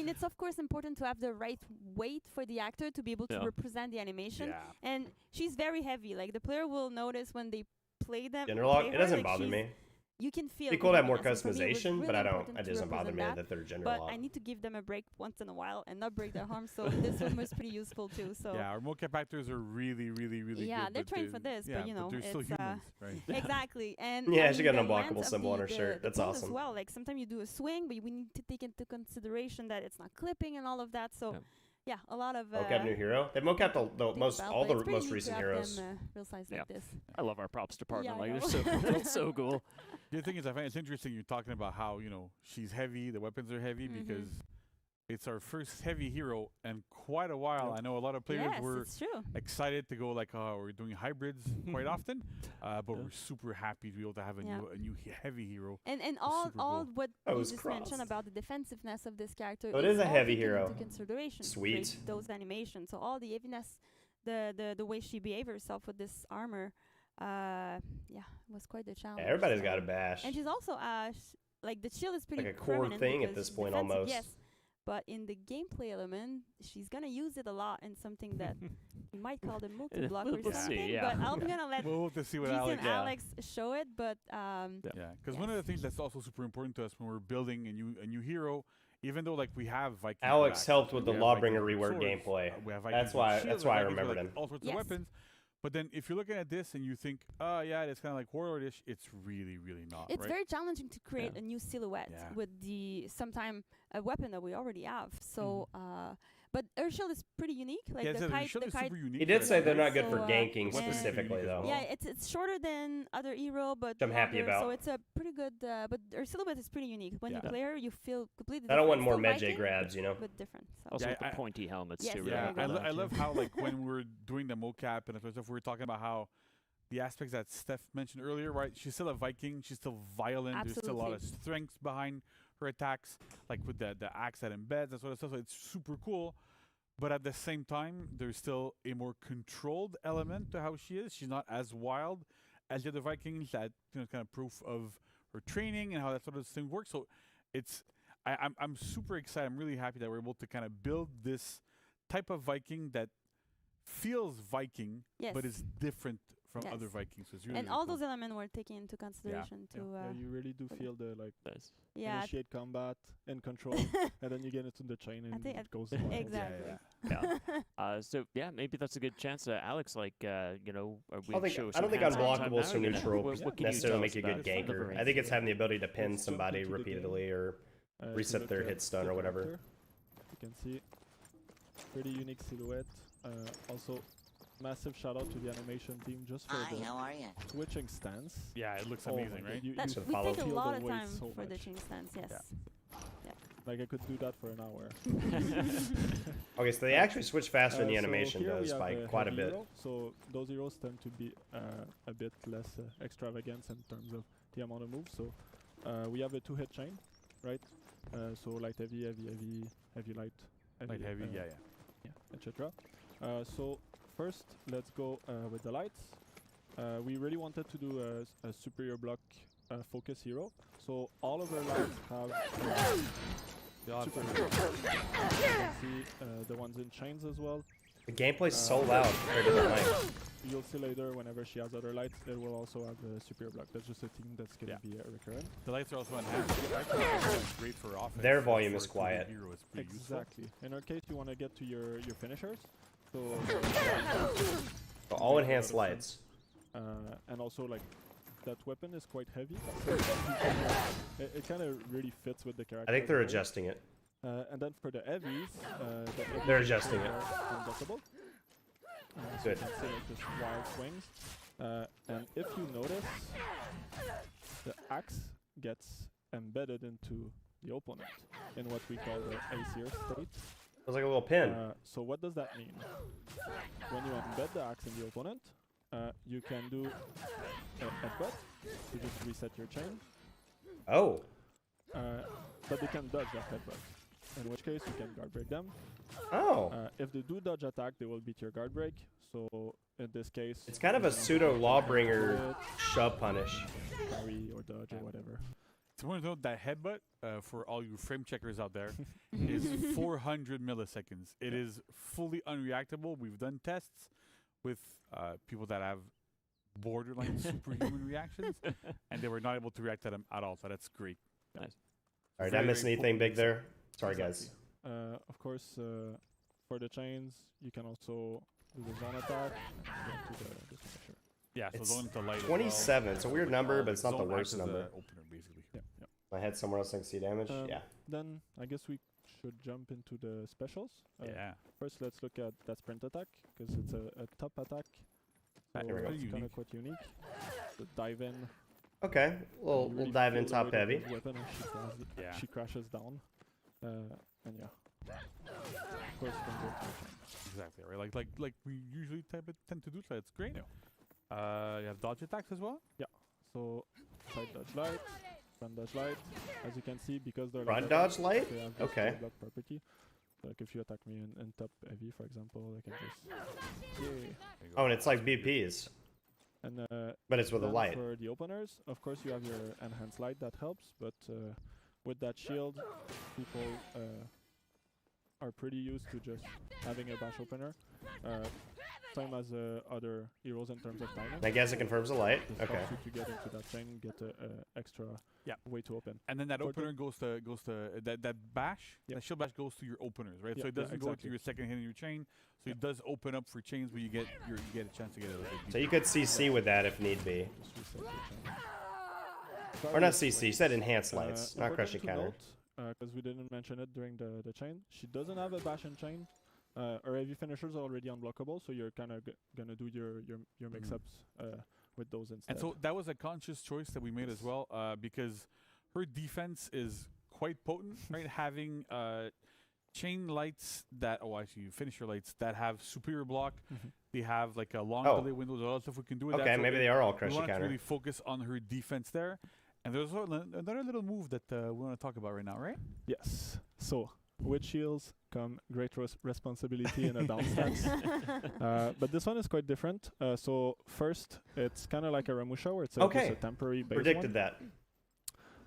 Speaker 10: it's of course important to have the right weight for the actor to be able to
Speaker 3: Yeah.
Speaker 10: represent the animation.
Speaker 11: Yeah.
Speaker 10: And she's very heavy. Like the player will notice when they play them.
Speaker 1: General lock,
Speaker 10: play
Speaker 1: it
Speaker 10: her,
Speaker 1: doesn't
Speaker 10: like
Speaker 1: bother
Speaker 10: she's-
Speaker 1: me.
Speaker 10: You can feel.
Speaker 1: It'd be
Speaker 10: the
Speaker 1: cool to have more
Speaker 10: heaviness, and for me, it was
Speaker 1: customization, but
Speaker 10: really
Speaker 1: I don't.
Speaker 10: important
Speaker 1: It
Speaker 10: to
Speaker 1: doesn't bother
Speaker 10: represent
Speaker 1: me
Speaker 10: that.
Speaker 1: that they're general
Speaker 10: But
Speaker 1: lock.
Speaker 10: I need to give them a break once in a while and not break their arms. So this one was pretty useful too. So
Speaker 11: Yeah, our mocap actors are really, really, really
Speaker 10: Yeah,
Speaker 11: good.
Speaker 10: they're
Speaker 11: but
Speaker 10: trained for this, but,
Speaker 11: yeah,
Speaker 10: but
Speaker 11: they're still
Speaker 10: it's,
Speaker 11: humans, right?
Speaker 10: exactly. And
Speaker 1: Yeah,
Speaker 10: I
Speaker 1: she
Speaker 10: mean,
Speaker 1: got an
Speaker 10: the
Speaker 1: unblockable
Speaker 10: length of
Speaker 1: symbol on her
Speaker 10: the-
Speaker 1: shirt.
Speaker 10: the
Speaker 1: That's
Speaker 10: pull
Speaker 1: awesome.
Speaker 10: As well, like sometimes you do a swing, but we need to take into consideration that it's not clipping and all of that. So yeah, a lot of
Speaker 1: Mocap new hero. They mocapped the
Speaker 10: things
Speaker 1: most
Speaker 10: about,
Speaker 1: all
Speaker 10: but
Speaker 1: the
Speaker 10: it's pretty
Speaker 1: most
Speaker 10: neat
Speaker 1: recent
Speaker 10: to have
Speaker 1: heroes.
Speaker 10: them, real size
Speaker 3: Yeah.
Speaker 10: like this.
Speaker 3: I love our props department.
Speaker 10: Yeah, I
Speaker 3: like they're so cool.
Speaker 11: The thing is, I find it's interesting you're talking about how she's heavy, the weapons are heavy because it's our first heavy hero in quite a while. I know a lot of players
Speaker 10: Yes,
Speaker 11: were
Speaker 10: it's true.
Speaker 11: excited to go like, oh, we're doing hybrids quite often, but we're super happy to be able to have a
Speaker 10: Yeah.
Speaker 11: new heavy hero.
Speaker 10: And
Speaker 11: It's
Speaker 10: all
Speaker 11: super
Speaker 10: all
Speaker 11: cool.
Speaker 10: what
Speaker 1: Oh,
Speaker 10: you
Speaker 1: it's
Speaker 10: just mentioned
Speaker 1: crossed.
Speaker 10: about the defensiveness of this character.
Speaker 1: Oh, it is a
Speaker 10: all
Speaker 1: heavy
Speaker 10: taken
Speaker 1: hero.
Speaker 10: Into consideration to
Speaker 1: Sweet.
Speaker 10: create those animations. So all the heaviness, the way she behaved herself with this armor, it was quite the challenge.
Speaker 1: Everybody's
Speaker 10: so.
Speaker 1: got a bash.
Speaker 10: And she's also like the shield is pretty
Speaker 1: Like a core
Speaker 10: permanent
Speaker 1: thing at
Speaker 10: because
Speaker 1: this point
Speaker 10: defensive,
Speaker 1: almost.
Speaker 10: Yes, but in the gameplay element, she's gonna use it a lot in something that you might call the multi-block or
Speaker 3: We'll see,
Speaker 10: something.
Speaker 3: yeah.
Speaker 10: But I'm gonna let
Speaker 11: We'll have to see what
Speaker 10: Jason
Speaker 11: Alex.
Speaker 10: and Alex show it. But
Speaker 11: Yeah, because one of the things that's also super important to us when we're building a new hero, even though like we have Vikings.
Speaker 1: Alex
Speaker 11: with
Speaker 1: helped
Speaker 11: axes,
Speaker 1: with
Speaker 11: we
Speaker 1: the
Speaker 11: have
Speaker 1: Lawbringer
Speaker 11: Vikings with
Speaker 1: rework
Speaker 11: swords,
Speaker 1: gameplay.
Speaker 11: we have
Speaker 1: That's
Speaker 11: Vikings with
Speaker 1: why-
Speaker 11: shields,
Speaker 1: that's
Speaker 11: we have
Speaker 1: why I
Speaker 11: Vikings with,
Speaker 1: remembered
Speaker 11: like,
Speaker 1: him.
Speaker 11: all sorts
Speaker 10: Yes.
Speaker 11: of weapons. But then if you're looking at this and you think, oh yeah, it's kind of like warlordish, it's really, really not.
Speaker 10: it's
Speaker 11: right?
Speaker 10: very challenging to create
Speaker 3: Yeah.
Speaker 10: a new silhouette
Speaker 11: Yeah.
Speaker 10: with sometime a weapon that we already have. So, but her shield is pretty unique. Like
Speaker 11: yeah,
Speaker 10: the
Speaker 11: the
Speaker 10: kite,
Speaker 11: shield
Speaker 10: the
Speaker 11: is
Speaker 10: kite.
Speaker 11: super unique.
Speaker 1: He did say they're not good
Speaker 10: So,
Speaker 1: for ganking
Speaker 10: and-
Speaker 1: specifically, though.
Speaker 10: Yeah, it's shorter than other hero, but
Speaker 1: Which I'm happy
Speaker 10: longer, So
Speaker 1: about.
Speaker 10: it's a pretty good. But her silhouette is pretty unique. When you
Speaker 11: Yeah.
Speaker 10: play her, you feel completely.
Speaker 1: I don't want
Speaker 10: different.
Speaker 1: more
Speaker 10: Still
Speaker 1: Medjay
Speaker 10: Viking,
Speaker 1: grabs, you know.
Speaker 10: but different. So.
Speaker 3: Also
Speaker 11: Yeah,
Speaker 3: with the pointy helmets
Speaker 10: Yes,
Speaker 3: too.
Speaker 10: there
Speaker 11: Yeah,
Speaker 10: you go.
Speaker 11: I love how like when we're doing the mocap and other stuff, we were talking about how the aspects that Steph mentioned earlier, right? She's still a Viking. She's still violent. There's still a lot of
Speaker 10: Absolutely.
Speaker 11: strength behind her attacks, like with the axe that embeds, that sort of stuff. So it's super cool. but at the same time, there's still a more controlled element to how she is. She's not as wild as the other Vikings. That kind of proof of her training and how that sort of thing works. So it's I'm super excited. I'm really happy that we're able to kind of build this type of Viking that feels Viking, but is different from other Vikings. So it's really,
Speaker 10: and
Speaker 11: really
Speaker 10: all
Speaker 11: cool.
Speaker 10: those elements were taken into consideration to.
Speaker 2: You really do feel the
Speaker 10: Yeah.
Speaker 2: initiate combat and control, and then you get into the chain and it goes wild.
Speaker 10: Exactly.
Speaker 3: So yeah, maybe that's a good chance. Alex, like we
Speaker 1: I don't think unblockables from neutral necessarily make you a good ganker. I think it's having the ability to pin somebody repeatedly or reset their hit stun or whatever.
Speaker 2: You can see pretty unique silhouette. Also, massive shout out to the animation team just for the switching stance.
Speaker 11: Yeah, it looks amazing, right?
Speaker 10: We take a lot of time for the change stance. Yes. Yeah.
Speaker 2: Like I could do that for an hour.
Speaker 1: Okay, so they actually switch faster than the animation
Speaker 2: so
Speaker 1: does by quite a bit.
Speaker 2: Hero. So those heroes tend to be a bit less extravagant in terms of the amount of moves. So we have a 2-hit chain, right? So light heavy, heavy light,
Speaker 11: heavy,
Speaker 2: etc. So first, let's go with the lights. We really wanted to do a superior block focus hero. So all of our lights have superior. You can see the ones in chains as well.
Speaker 1: The gameplay's so loud compared to the mic.
Speaker 2: You'll see later whenever she has other lights, they will also have a superior block. That's just a theme that's going to be recurrent.
Speaker 11: The lights are also enhanced. Great for offense.
Speaker 1: Their volume is quiet.
Speaker 2: Exactly. In our case, you want to get to your finishers. So
Speaker 1: all enhanced lights.
Speaker 2: And also like that weapon is quite heavy. It kind of really fits with the character.
Speaker 1: I think they're adjusting it.
Speaker 2: And then for the heavies,
Speaker 1: they're adjusting it.
Speaker 2: Unblockable.
Speaker 1: Good.
Speaker 2: So you can see like this wild swings. And if you notice, the axe gets embedded into the opponent in what we call the Aesir state.
Speaker 1: It's like a little pin.
Speaker 2: So what does that mean? When you embed the axe in the opponent, you can do a headbutt to just reset your chain.
Speaker 1: Oh.
Speaker 2: But they can dodge that headbutt, in which case you can guard break them.
Speaker 1: Oh.
Speaker 2: If they do dodge attack, they will beat your guard break. So in this case,
Speaker 1: it's kind of a pseudo Lawbringer shove punish.
Speaker 2: Parry or dodge or whatever.
Speaker 11: So I want to note that headbutt, for all you frame checkers out there, is 400 milliseconds. It is fully unreactable. We've done tests with people that have borderline superhuman reactions, and they were not able to react to them at all. So that's great.
Speaker 3: Nice.
Speaker 1: All right, did I miss anything big there? Sorry, guys.
Speaker 2: Of course, for the chains, you can also do the zone attack and get to the finisher.
Speaker 11: Yeah, so
Speaker 1: It's
Speaker 11: zone to light
Speaker 1: 27. It's a weird number, but it's not the
Speaker 11: zone
Speaker 1: worst
Speaker 11: acts as
Speaker 1: number.
Speaker 11: a opener, basically.
Speaker 2: Yeah.
Speaker 1: My head somewhere else I can see damage. Yeah.
Speaker 2: Then I guess we should jump into the specials.
Speaker 11: Yeah.
Speaker 2: First, let's look at that sprint attack because it's a top attack. So
Speaker 1: Here we go.
Speaker 2: it's kind of quite unique. The dive in.
Speaker 1: Okay, we'll dive in top heavy.
Speaker 2: Weapon and she crashes down. And yeah. Of course, you can go to the chain.
Speaker 11: Exactly, right? Like we usually tend to do, so it's great. You have dodge attacks as well?
Speaker 2: Yeah. So side dodge light, front dodge light. As you can see, because they're
Speaker 1: Front
Speaker 2: like
Speaker 1: dodge light?
Speaker 2: they have this
Speaker 1: Okay.
Speaker 2: block property. Like if you attack me in top heavy, for example, I can just
Speaker 1: Oh, and it's like BPs.
Speaker 2: And
Speaker 1: But it's with a
Speaker 2: then
Speaker 1: light.
Speaker 2: For the openers, of course, you have your enhanced light that helps, but with that shield, people are pretty used to just having a bash opener. Same as other heroes in terms of timing.
Speaker 1: I guess it confirms the light.
Speaker 2: Just
Speaker 1: Okay.
Speaker 2: helps you to get into that chain, get a extra way to open.
Speaker 11: And then that
Speaker 2: For
Speaker 11: opener goes to that bash. That shield bash goes to your openers, right?
Speaker 2: Yeah,
Speaker 11: so it doesn't go to
Speaker 2: exactly.
Speaker 11: your second hit in your chain. So it does open up for chains where you get a chance to get a.
Speaker 1: So you could CC with that if need be.
Speaker 2: Just reset your chain.
Speaker 1: Or not CC, you said enhanced lights, not crushing counter.
Speaker 2: Because we didn't mention it during the chain. She doesn't have a bash and chain. Her heavy finishers are already unblockable, so you're kind of gonna do your mix-ups with those instead.
Speaker 11: And so that was a conscious choice that we made as well, because her defense is quite potent, right? Having chain lights that, actually finisher lights that have superior block. They have like a long delay windows, all that stuff we can do with that.
Speaker 1: Okay,
Speaker 11: So
Speaker 1: maybe they are all crushing
Speaker 11: We want
Speaker 1: counter.
Speaker 11: to really focus on her defense there. And there's also another little move that we want to talk about right now, right?
Speaker 2: Yes. So
Speaker 12: with shields come great responsibility in a down stance. But this one is quite different. So first, it's kind of like a Ramusha, where it's just a temporary base
Speaker 1: Predicted
Speaker 12: one.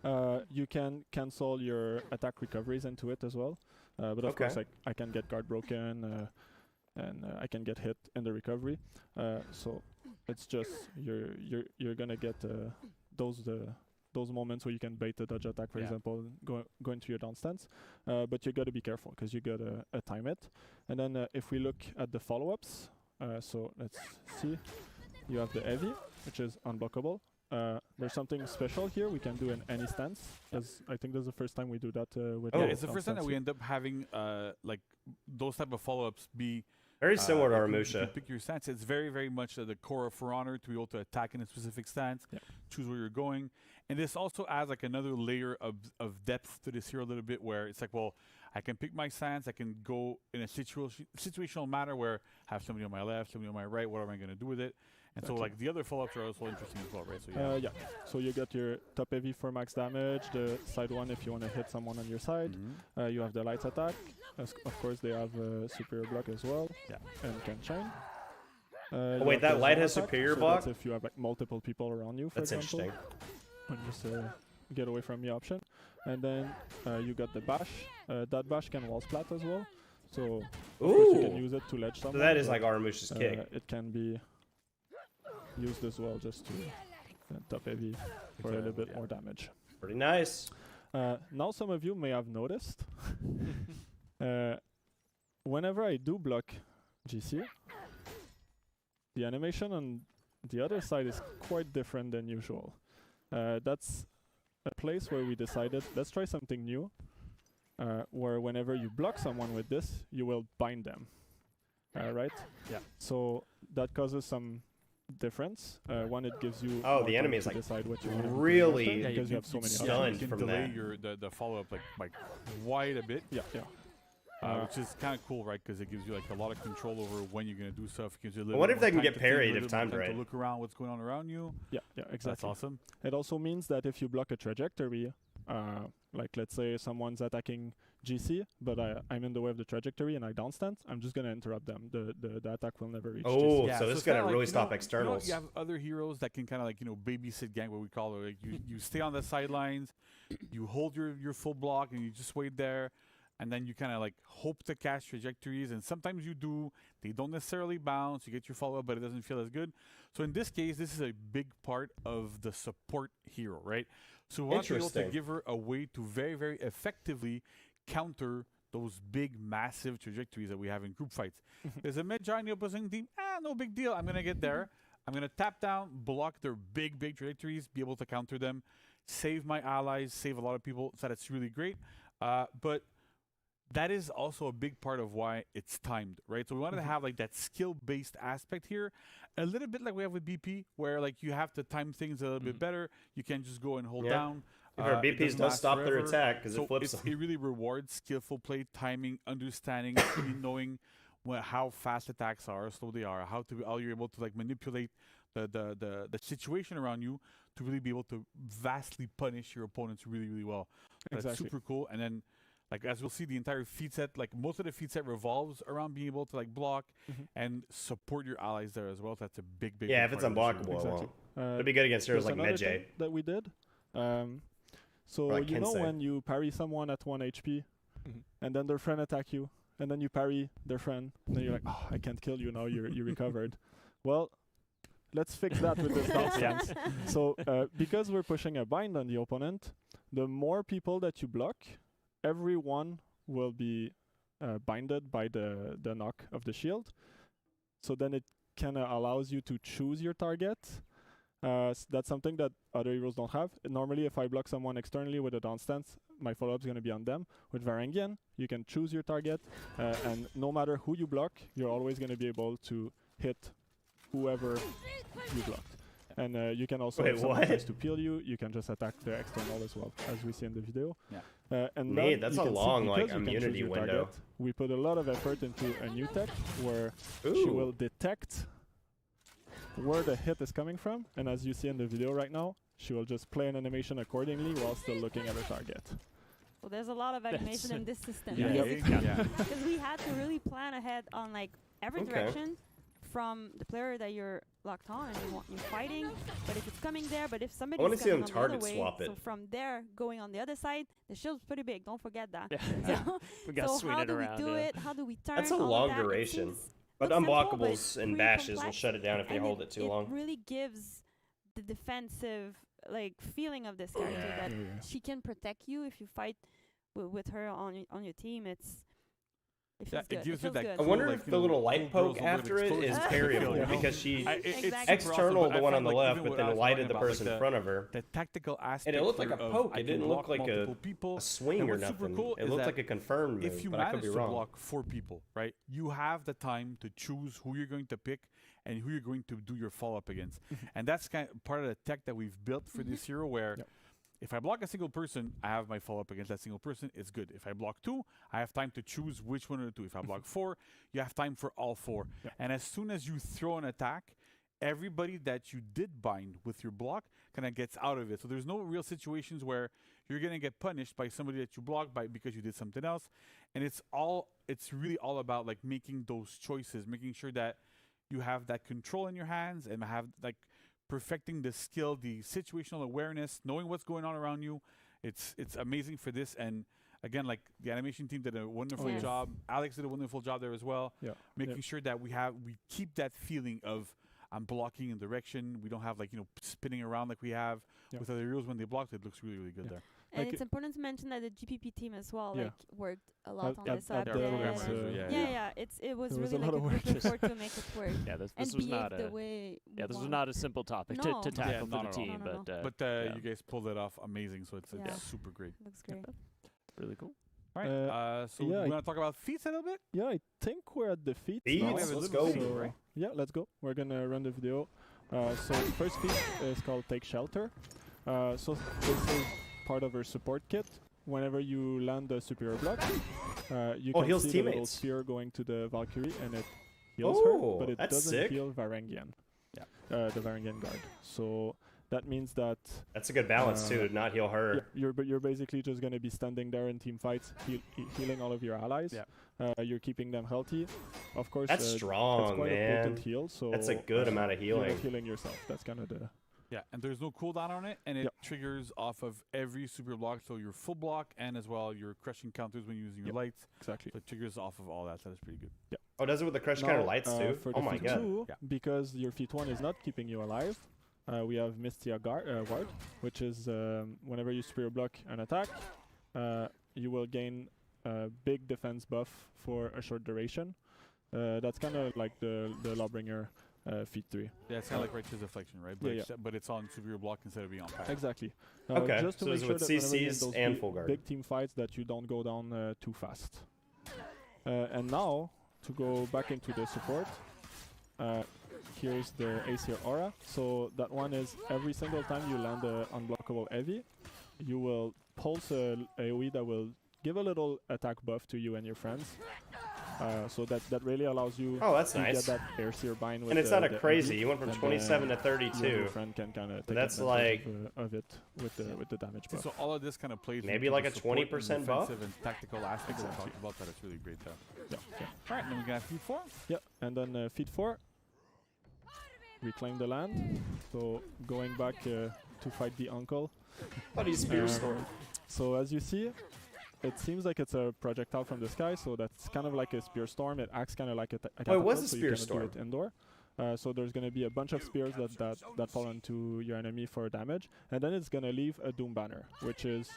Speaker 1: that.
Speaker 12: You can cancel your attack recoveries into it as well. But of course, I can get guard broken, and I can get hit in the recovery. So it's just you're gonna get those moments where you can bait the dodge attack, for example, going to your down stance. But you got to be careful because you got to time it. And then if we look at the follow-ups, so let's see. You have the heavy, which is unblockable. There's something special here we can do in any stance. I think this is the first time we do that with.
Speaker 11: Yeah, it's the first time that we end up having like those type of follow-ups be
Speaker 1: very similar to
Speaker 11: You
Speaker 1: Ramusha.
Speaker 11: pick your stance. It's very, very much the core of For Honor to be able to attack in a specific stance, choose where you're going, and this also adds like another layer of depth to this hero a little bit, where it's like, well, I can pick my stance. I can go in a situational manner where I have somebody on my left, somebody on my right. What am I going to do with it? And so, like, the other follow-ups are also interesting as well, right? So
Speaker 12: So you got your top heavy for max damage, the side one if you want to hit someone on your side. You have the light attack. Of course, they have superior block as well. And can shine.
Speaker 1: Oh, wait, that light has superior block?
Speaker 12: That's if you have like multiple people around you, for example.
Speaker 1: Interesting.
Speaker 12: And just get away from the option. And then you got the bash. That bash can wall splat as well. So of course you can use it to ledge someone.
Speaker 1: So that is like Aramusha's kick.
Speaker 12: It can be used as well just to top heavy for a little bit more damage.
Speaker 1: Pretty nice.
Speaker 12: Now some of you may have noticed whenever I do block GC, the animation on the other side is quite different than usual. That's a place where we decided, let's try something new, where whenever you block someone with this, you will bind them, right?
Speaker 11: Yeah.
Speaker 12: So that causes some difference. One, it gives you
Speaker 1: the enemy is like
Speaker 12: decide what you want
Speaker 1: really
Speaker 12: because you have so many
Speaker 1: stunned
Speaker 11: you can
Speaker 1: from
Speaker 11: delay
Speaker 1: that.
Speaker 11: the follow-up like quite a bit.
Speaker 12: Yeah.
Speaker 11: Which is kind of cool, right? Because it gives you like a lot of control over when you're gonna do stuff. It gives you a
Speaker 1: I
Speaker 11: little
Speaker 1: wonder
Speaker 11: bit
Speaker 1: if they
Speaker 11: more
Speaker 1: can
Speaker 11: time
Speaker 1: get
Speaker 11: to think,
Speaker 1: parried
Speaker 11: a
Speaker 1: if
Speaker 11: little
Speaker 1: timed
Speaker 11: bit of time
Speaker 1: right.
Speaker 11: to look around what's going on around you.
Speaker 12: Yeah, exactly.
Speaker 11: That's awesome.
Speaker 12: It also means that if you block a trajectory, like let's say someone's attacking GC, but I'm in the way of the trajectory and I downstand, I'm just gonna interrupt them. The attack will never reach.
Speaker 1: Oh,
Speaker 12: GC.
Speaker 1: so this is gonna really stop externals.
Speaker 11: You have other heroes that can kind of like babysit gang, what we call it. Like you stay on the sidelines, you hold your full block, and you just wait there. And then you kind of like hope to catch trajectories, and sometimes you do. They don't necessarily bounce. You get your follow-up, but it doesn't feel as good. So in this case, this is a big part of the support hero, right? So we want to be able to give her a way to very, very effectively counter those big, massive trajectories that we have in group fights. There's a mid on the opposing team. No big deal. I'm going to get there. I'm going to tap down, block their big, big trajectories, be able to counter them, save my allies, save a lot of people. So that's really great. But that is also a big part of why it's timed, right? So we wanted to have like that skill-based aspect here, a little bit like we have with BP, where like you have to time things a little bit better. You can't just go and hold down.
Speaker 1: If our BPs don't stop their attack because it flips them.
Speaker 11: It really rewards skillful play, timing, understanding, really knowing how fast attacks are, slow they are, how you're able to like manipulate the situation around you to really be able to vastly punish your opponents really, really well. That's super cool. And then, like as we'll see, the entire feat set, like most of the feat set revolves around being able to like block and support your allies there as well. So that's a big, big.
Speaker 1: Yeah, if it's unblockable, it won't. It'd be good against heroes like Medjay.
Speaker 12: That we did. So
Speaker 1: like
Speaker 12: you know when you parry someone at 1 HP, and then their friend attack you, and then you parry their friend, and then you're like, oh, I can't kill you now. You recovered. Well, let's fix that with this down stance. So because we're pushing a bind on the opponent, the more people that you block, everyone will be binded by the knock of the shield. So then it kind of allows you to choose your target. That's something that other heroes don't have. Normally, if I block someone externally with a down stance, my follow-up is going to be on them. With Varangian, you can choose your target, and no matter who you block, you're always going to be able to hit whoever you blocked. And you can also, if someone tries to peel you, you can just attack the external as well, as we see in the video. And
Speaker 1: that's a long immunity window.
Speaker 12: Target, we put a lot of effort into a new tech where she will detect where the hit is coming from, and as you see in the video right now, she will just play an animation accordingly while still looking at her target.
Speaker 10: So there's a lot of animation in this system.
Speaker 11: Yeah.
Speaker 10: Because we had to really plan ahead on like every
Speaker 1: Okay.
Speaker 10: direction from the player that you're locked on and you're fighting. But if it's coming there, but if somebody's
Speaker 1: wanna see
Speaker 10: coming
Speaker 1: them
Speaker 10: on the other
Speaker 1: target
Speaker 10: way,
Speaker 1: swap it.
Speaker 10: so from there going on the other side, the shield's pretty big. Don't forget that.
Speaker 3: Yeah.
Speaker 10: So,
Speaker 3: We got
Speaker 10: so
Speaker 3: swing
Speaker 10: how
Speaker 3: it
Speaker 10: do
Speaker 3: around.
Speaker 10: we do
Speaker 3: yeah.
Speaker 10: it? How do we turn?
Speaker 1: That's a
Speaker 10: all of
Speaker 1: long
Speaker 10: that? It
Speaker 1: duration.
Speaker 10: seems
Speaker 1: But
Speaker 10: looks simple, but
Speaker 1: unblockables
Speaker 10: it's
Speaker 1: and
Speaker 10: pretty
Speaker 1: bashes will
Speaker 10: complex,
Speaker 1: shut it down if they
Speaker 10: and
Speaker 1: hold it too long.
Speaker 10: It really gives the defensive like feeling of this character
Speaker 1: Yeah.
Speaker 10: that she can protect you if you fight with her on your team. It feels good.
Speaker 11: it gives you
Speaker 10: feels
Speaker 11: that.
Speaker 10: good.
Speaker 1: I
Speaker 11: cool,
Speaker 1: wonder
Speaker 11: like,
Speaker 1: if
Speaker 11: you
Speaker 1: the
Speaker 11: know,
Speaker 1: little light
Speaker 11: cool
Speaker 1: poke
Speaker 11: girls over
Speaker 1: after
Speaker 11: the
Speaker 1: it
Speaker 11: exposure
Speaker 1: is
Speaker 11: feel,
Speaker 1: variable
Speaker 11: you know?
Speaker 1: because she
Speaker 10: Exactly.
Speaker 11: It's super
Speaker 1: external
Speaker 11: awesome,
Speaker 1: the
Speaker 11: but
Speaker 1: one
Speaker 11: I
Speaker 1: on the
Speaker 11: find, like,
Speaker 1: left,
Speaker 11: even
Speaker 1: but
Speaker 11: what I
Speaker 1: then
Speaker 11: was
Speaker 1: lighted
Speaker 11: talking
Speaker 1: the
Speaker 11: about, like
Speaker 1: person in front of her.
Speaker 11: The tactical aspect.
Speaker 1: And it looked like a
Speaker 11: of
Speaker 1: poke.
Speaker 11: I
Speaker 1: It
Speaker 11: can
Speaker 1: didn't look
Speaker 11: block
Speaker 1: like
Speaker 11: multiple people.
Speaker 1: a swing
Speaker 11: And
Speaker 1: or
Speaker 11: what's super
Speaker 1: nothing.
Speaker 11: cool
Speaker 1: It
Speaker 11: is
Speaker 1: looked
Speaker 11: that
Speaker 1: like a confirmed move,
Speaker 11: if you
Speaker 1: but I could
Speaker 11: manage
Speaker 1: be
Speaker 11: to
Speaker 1: wrong.
Speaker 11: block 4 people, right, you have the time to choose who you're going to pick and who you're going to do your follow-up against. And that's kind of part of the tech that we've built for this hero where if I block a single person, I have my follow-up against that single person. It's good. If I block 2, I have time to choose which one of the 2. If I block 4, you have time for all 4. And as soon as you throw an attack, everybody that you did bind with your block kind of gets out of it. So there's no real situations where you're going to get punished by somebody that you blocked by because you did something else. And it's really all about like making those choices, making sure that you have that control in your hands and have like perfecting the skill, the situational awareness, knowing what's going on around you. It's amazing for this. And again, like the animation team did a wonderful job. Alex did a wonderful job there as well. Making sure that we keep that feeling of I'm blocking in direction. We don't have like, spinning around like we have with other heroes when they blocked. It looks really, really good there.
Speaker 10: And
Speaker 12: Like
Speaker 10: it's important to mention that the GPP team as well
Speaker 12: Yeah.
Speaker 10: like worked a lot on this. So
Speaker 12: at
Speaker 10: I
Speaker 12: the
Speaker 10: bet-
Speaker 12: programmers,
Speaker 10: it was
Speaker 12: there was
Speaker 10: really
Speaker 12: a
Speaker 10: like
Speaker 12: lot
Speaker 10: a
Speaker 12: of
Speaker 10: group
Speaker 12: work.
Speaker 10: effort to make it work.
Speaker 3: Yeah, this
Speaker 10: and
Speaker 3: was
Speaker 10: behave
Speaker 3: not
Speaker 10: the
Speaker 3: a
Speaker 10: way we
Speaker 3: this was
Speaker 10: want.
Speaker 3: not a simple topic
Speaker 10: No.
Speaker 3: to tackle for
Speaker 11: not
Speaker 3: the
Speaker 11: at all.
Speaker 3: team,
Speaker 10: No, no,
Speaker 3: but
Speaker 11: You guys pulled it off amazing. So it's
Speaker 10: Yeah.
Speaker 11: super great.
Speaker 10: Looks great.
Speaker 3: really cool.
Speaker 11: All right. So
Speaker 12: yeah,
Speaker 11: we want to talk about feats a little bit?
Speaker 12: Yeah, I think we're at the feats
Speaker 1: Feats?
Speaker 12: now.
Speaker 1: Let's
Speaker 11: little
Speaker 1: go.
Speaker 11: feat,
Speaker 12: So,
Speaker 11: right?
Speaker 12: yeah, let's go. We're gonna run the video. So first feat is called Take Shelter. So this is part of our support kit. Whenever you land a superior block, you can
Speaker 1: heals
Speaker 12: see the little
Speaker 1: teammates.
Speaker 12: spear going to the Valkyrie, and it heals
Speaker 1: Oh,
Speaker 12: her, but it
Speaker 1: that's
Speaker 12: doesn't
Speaker 1: sick.
Speaker 12: heal Varangian. The Varangian guard. So that means that
Speaker 1: That's a good balance too, to not heal her.
Speaker 12: you're basically just going to be standing there in team fights, healing all of your allies. You're keeping them healthy. Of course,
Speaker 1: That's
Speaker 12: that's
Speaker 1: strong,
Speaker 12: quite a
Speaker 1: man.
Speaker 12: potent heal. So
Speaker 1: That's a good amount of
Speaker 12: you're
Speaker 1: healing.
Speaker 12: healing yourself. That's kind of the
Speaker 11: Yeah, and there's no cooldown on it, and it triggers off of every super block, so your full block and as well your crushing counters when you're using your lights.
Speaker 12: exactly.
Speaker 11: So it triggers off of all that. So that's pretty good.
Speaker 1: Oh, does it with the crush
Speaker 12: Now,
Speaker 1: counter lights too?
Speaker 12: For
Speaker 1: Oh
Speaker 12: the
Speaker 1: my
Speaker 12: feat
Speaker 1: god.
Speaker 12: 2,
Speaker 11: Yeah.
Speaker 12: because your feat 1 is not keeping you alive, we have Mystia Ward, which is whenever you superior block an attack, you will gain a big defense buff for a short duration. That's kind of like the Lawbringer feat 3.
Speaker 11: Yeah, it's kind of like Righteous Deflection, right? But, but it's on superior block instead of being on pack.
Speaker 12: Exactly.
Speaker 1: Okay,
Speaker 12: Just to
Speaker 1: so
Speaker 12: make
Speaker 1: is it
Speaker 12: sure
Speaker 1: with
Speaker 12: that whenever you're in
Speaker 1: CCs
Speaker 12: those
Speaker 1: and full guard.
Speaker 12: big team fights that you don't go down too fast. And now, to go back into the support, here's the Aesir Aura. So that one is every single time you land an unblockable heavy, you will pulse a AoE that will give a little attack buff to you and your friends. So that really allows you
Speaker 1: that's
Speaker 12: to
Speaker 1: nice.
Speaker 12: get that Aesir bind with
Speaker 1: And it's
Speaker 12: the,
Speaker 1: not a
Speaker 12: the
Speaker 1: crazy.
Speaker 12: heavy,
Speaker 1: You went from
Speaker 12: and
Speaker 1: 27 to
Speaker 12: you and
Speaker 1: 32.
Speaker 12: your friend can kind of take
Speaker 1: that's
Speaker 12: advantage of it with the damage buff.
Speaker 11: So all of this kind of plays
Speaker 1: Maybe
Speaker 11: into
Speaker 1: like
Speaker 11: the
Speaker 1: a
Speaker 11: support and
Speaker 1: 20% buff?
Speaker 11: defensive and tactical aspects that we talked about. That it's really great there.
Speaker 12: Yeah.
Speaker 11: All right, then we got feat 4.
Speaker 12: Yeah, and then feat 4, reclaim the land. So going back to fight the uncle.
Speaker 1: How do you spear storm?
Speaker 12: So as you see, it seems like it's a projectile from the sky. So that's kind of like a spear storm. It acts kind of like a
Speaker 1: Oh, it was
Speaker 12: catapult,
Speaker 1: a
Speaker 12: so
Speaker 1: spear
Speaker 12: you cannot
Speaker 1: storm.
Speaker 12: do it indoor. So there's going to be a bunch of spears that fall into your enemy for damage, and then it's going to leave a Doom Banner, which is,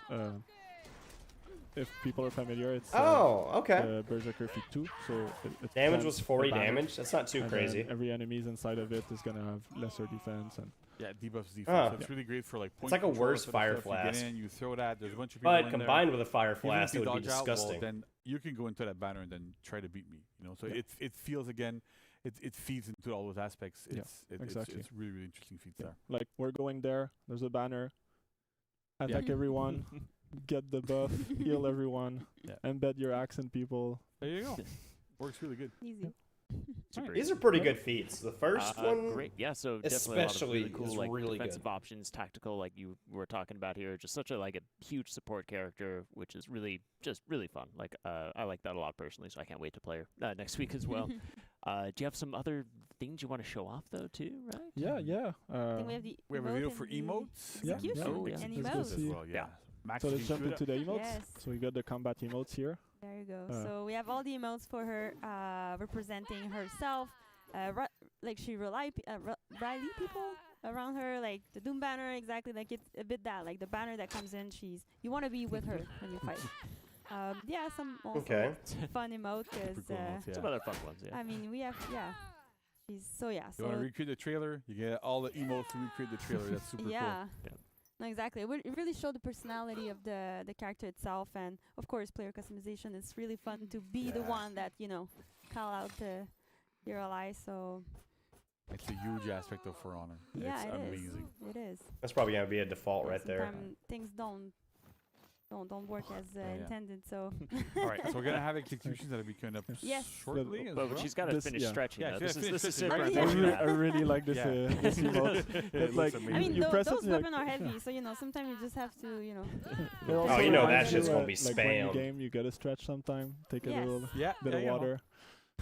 Speaker 12: if people are familiar, it's Berserker feat 2. So it
Speaker 1: damage
Speaker 12: plants
Speaker 1: was
Speaker 12: a
Speaker 1: 40
Speaker 12: banner,
Speaker 1: damage. That's not too
Speaker 12: and
Speaker 1: crazy.
Speaker 12: then every enemy's inside of it is going to have lesser defense. And
Speaker 11: Yeah, debuffs defense. So it's really great for like point
Speaker 1: It's like a
Speaker 11: control,
Speaker 1: worse
Speaker 11: that sort of
Speaker 1: fire
Speaker 11: stuff. You
Speaker 1: flask.
Speaker 11: get in, you throw it at, there's a bunch of people
Speaker 1: But
Speaker 11: in
Speaker 1: combined
Speaker 11: there.
Speaker 1: with a fire
Speaker 11: Even if
Speaker 1: flask,
Speaker 11: you
Speaker 1: it would be
Speaker 11: dodge out, well,
Speaker 1: disgusting.
Speaker 11: then you can go into that banner and then try to beat me. So it feels again, it feeds into all those aspects.
Speaker 12: exactly.
Speaker 11: It's really, really interesting feats there.
Speaker 12: like we're going there, there's a banner, attack everyone, get the buff, heal everyone, embed your axe in people.
Speaker 11: There you go. Works really good.
Speaker 10: Easy.
Speaker 3: super
Speaker 1: These
Speaker 3: easy.
Speaker 1: are pretty good feats. The first one,
Speaker 3: great. Yeah, so definitely a lot of
Speaker 1: especially
Speaker 3: really cool,
Speaker 1: is
Speaker 3: like
Speaker 1: really
Speaker 3: defensive
Speaker 1: good.
Speaker 3: options, tactical, like you were talking about here. Just such a like a huge support character, which is really just really fun. Like I like that a lot personally, so I can't wait to play her next week as well. Do you have some other things you want to show off though too? Right?
Speaker 12: Yeah, yeah.
Speaker 10: I think we have
Speaker 11: a
Speaker 10: the
Speaker 11: video
Speaker 10: emote
Speaker 11: for
Speaker 10: and the
Speaker 11: emotes.
Speaker 12: Yeah,
Speaker 10: execution
Speaker 3: Oh, yeah.
Speaker 10: and
Speaker 12: Let's go
Speaker 10: emotes.
Speaker 12: see.
Speaker 11: Well, yeah. Max,
Speaker 12: So
Speaker 11: you
Speaker 12: let's
Speaker 11: can
Speaker 12: jump
Speaker 11: shoot
Speaker 12: into the emotes.
Speaker 10: Yes.
Speaker 12: So we got the combat emotes here.
Speaker 10: There you go.
Speaker 12: Uh,
Speaker 10: So we have all the emotes for her representing herself. Like she rally people around her, like the Doom banner, exactly. Like it's a bit that, like the banner that comes in. You want to be with her when you fight. Yeah, some also fun emote because
Speaker 11: Super cool emotes, yeah.
Speaker 3: Some other fun ones. Yeah.
Speaker 10: I mean we have She's so
Speaker 11: You want to recreate the trailer? You get all the emotes to recreate the trailer. That's super cool.
Speaker 10: yeah. No, exactly. It really showed the personality of the character itself, and of course, player customization. It's really fun to be the one that call out your allies. So
Speaker 11: It's a huge aspect of For Honor.
Speaker 10: yeah,
Speaker 11: It's
Speaker 10: it
Speaker 11: amazing.
Speaker 10: is. It is.
Speaker 1: That's probably gonna be a default right there.
Speaker 10: Sometimes things don't work as intended. So.
Speaker 11: All right, so we're gonna have executions that will be coming up
Speaker 10: Yes.
Speaker 11: shortly. as
Speaker 3: But
Speaker 11: well.
Speaker 3: she's got to finish stretching.
Speaker 11: Yeah,
Speaker 3: though.
Speaker 11: she
Speaker 3: This
Speaker 11: gotta
Speaker 3: is
Speaker 11: finish
Speaker 3: super
Speaker 11: stretching, right?
Speaker 3: important.
Speaker 12: I really like this this emote. It's like
Speaker 11: looks
Speaker 10: I mean,
Speaker 12: you press
Speaker 10: those
Speaker 12: it, you're
Speaker 10: weapons
Speaker 12: like,
Speaker 10: are heavy, so sometimes you just have to,
Speaker 12: It also
Speaker 1: Oh, you know that
Speaker 12: reminds
Speaker 1: shit's
Speaker 12: you,
Speaker 1: gonna be
Speaker 12: like when you
Speaker 1: spam.
Speaker 12: game, you gotta stretch sometime. Take a
Speaker 10: Yes.
Speaker 12: little
Speaker 11: Yeah,
Speaker 12: bit
Speaker 11: yeah,
Speaker 12: of
Speaker 11: you know.
Speaker 12: water.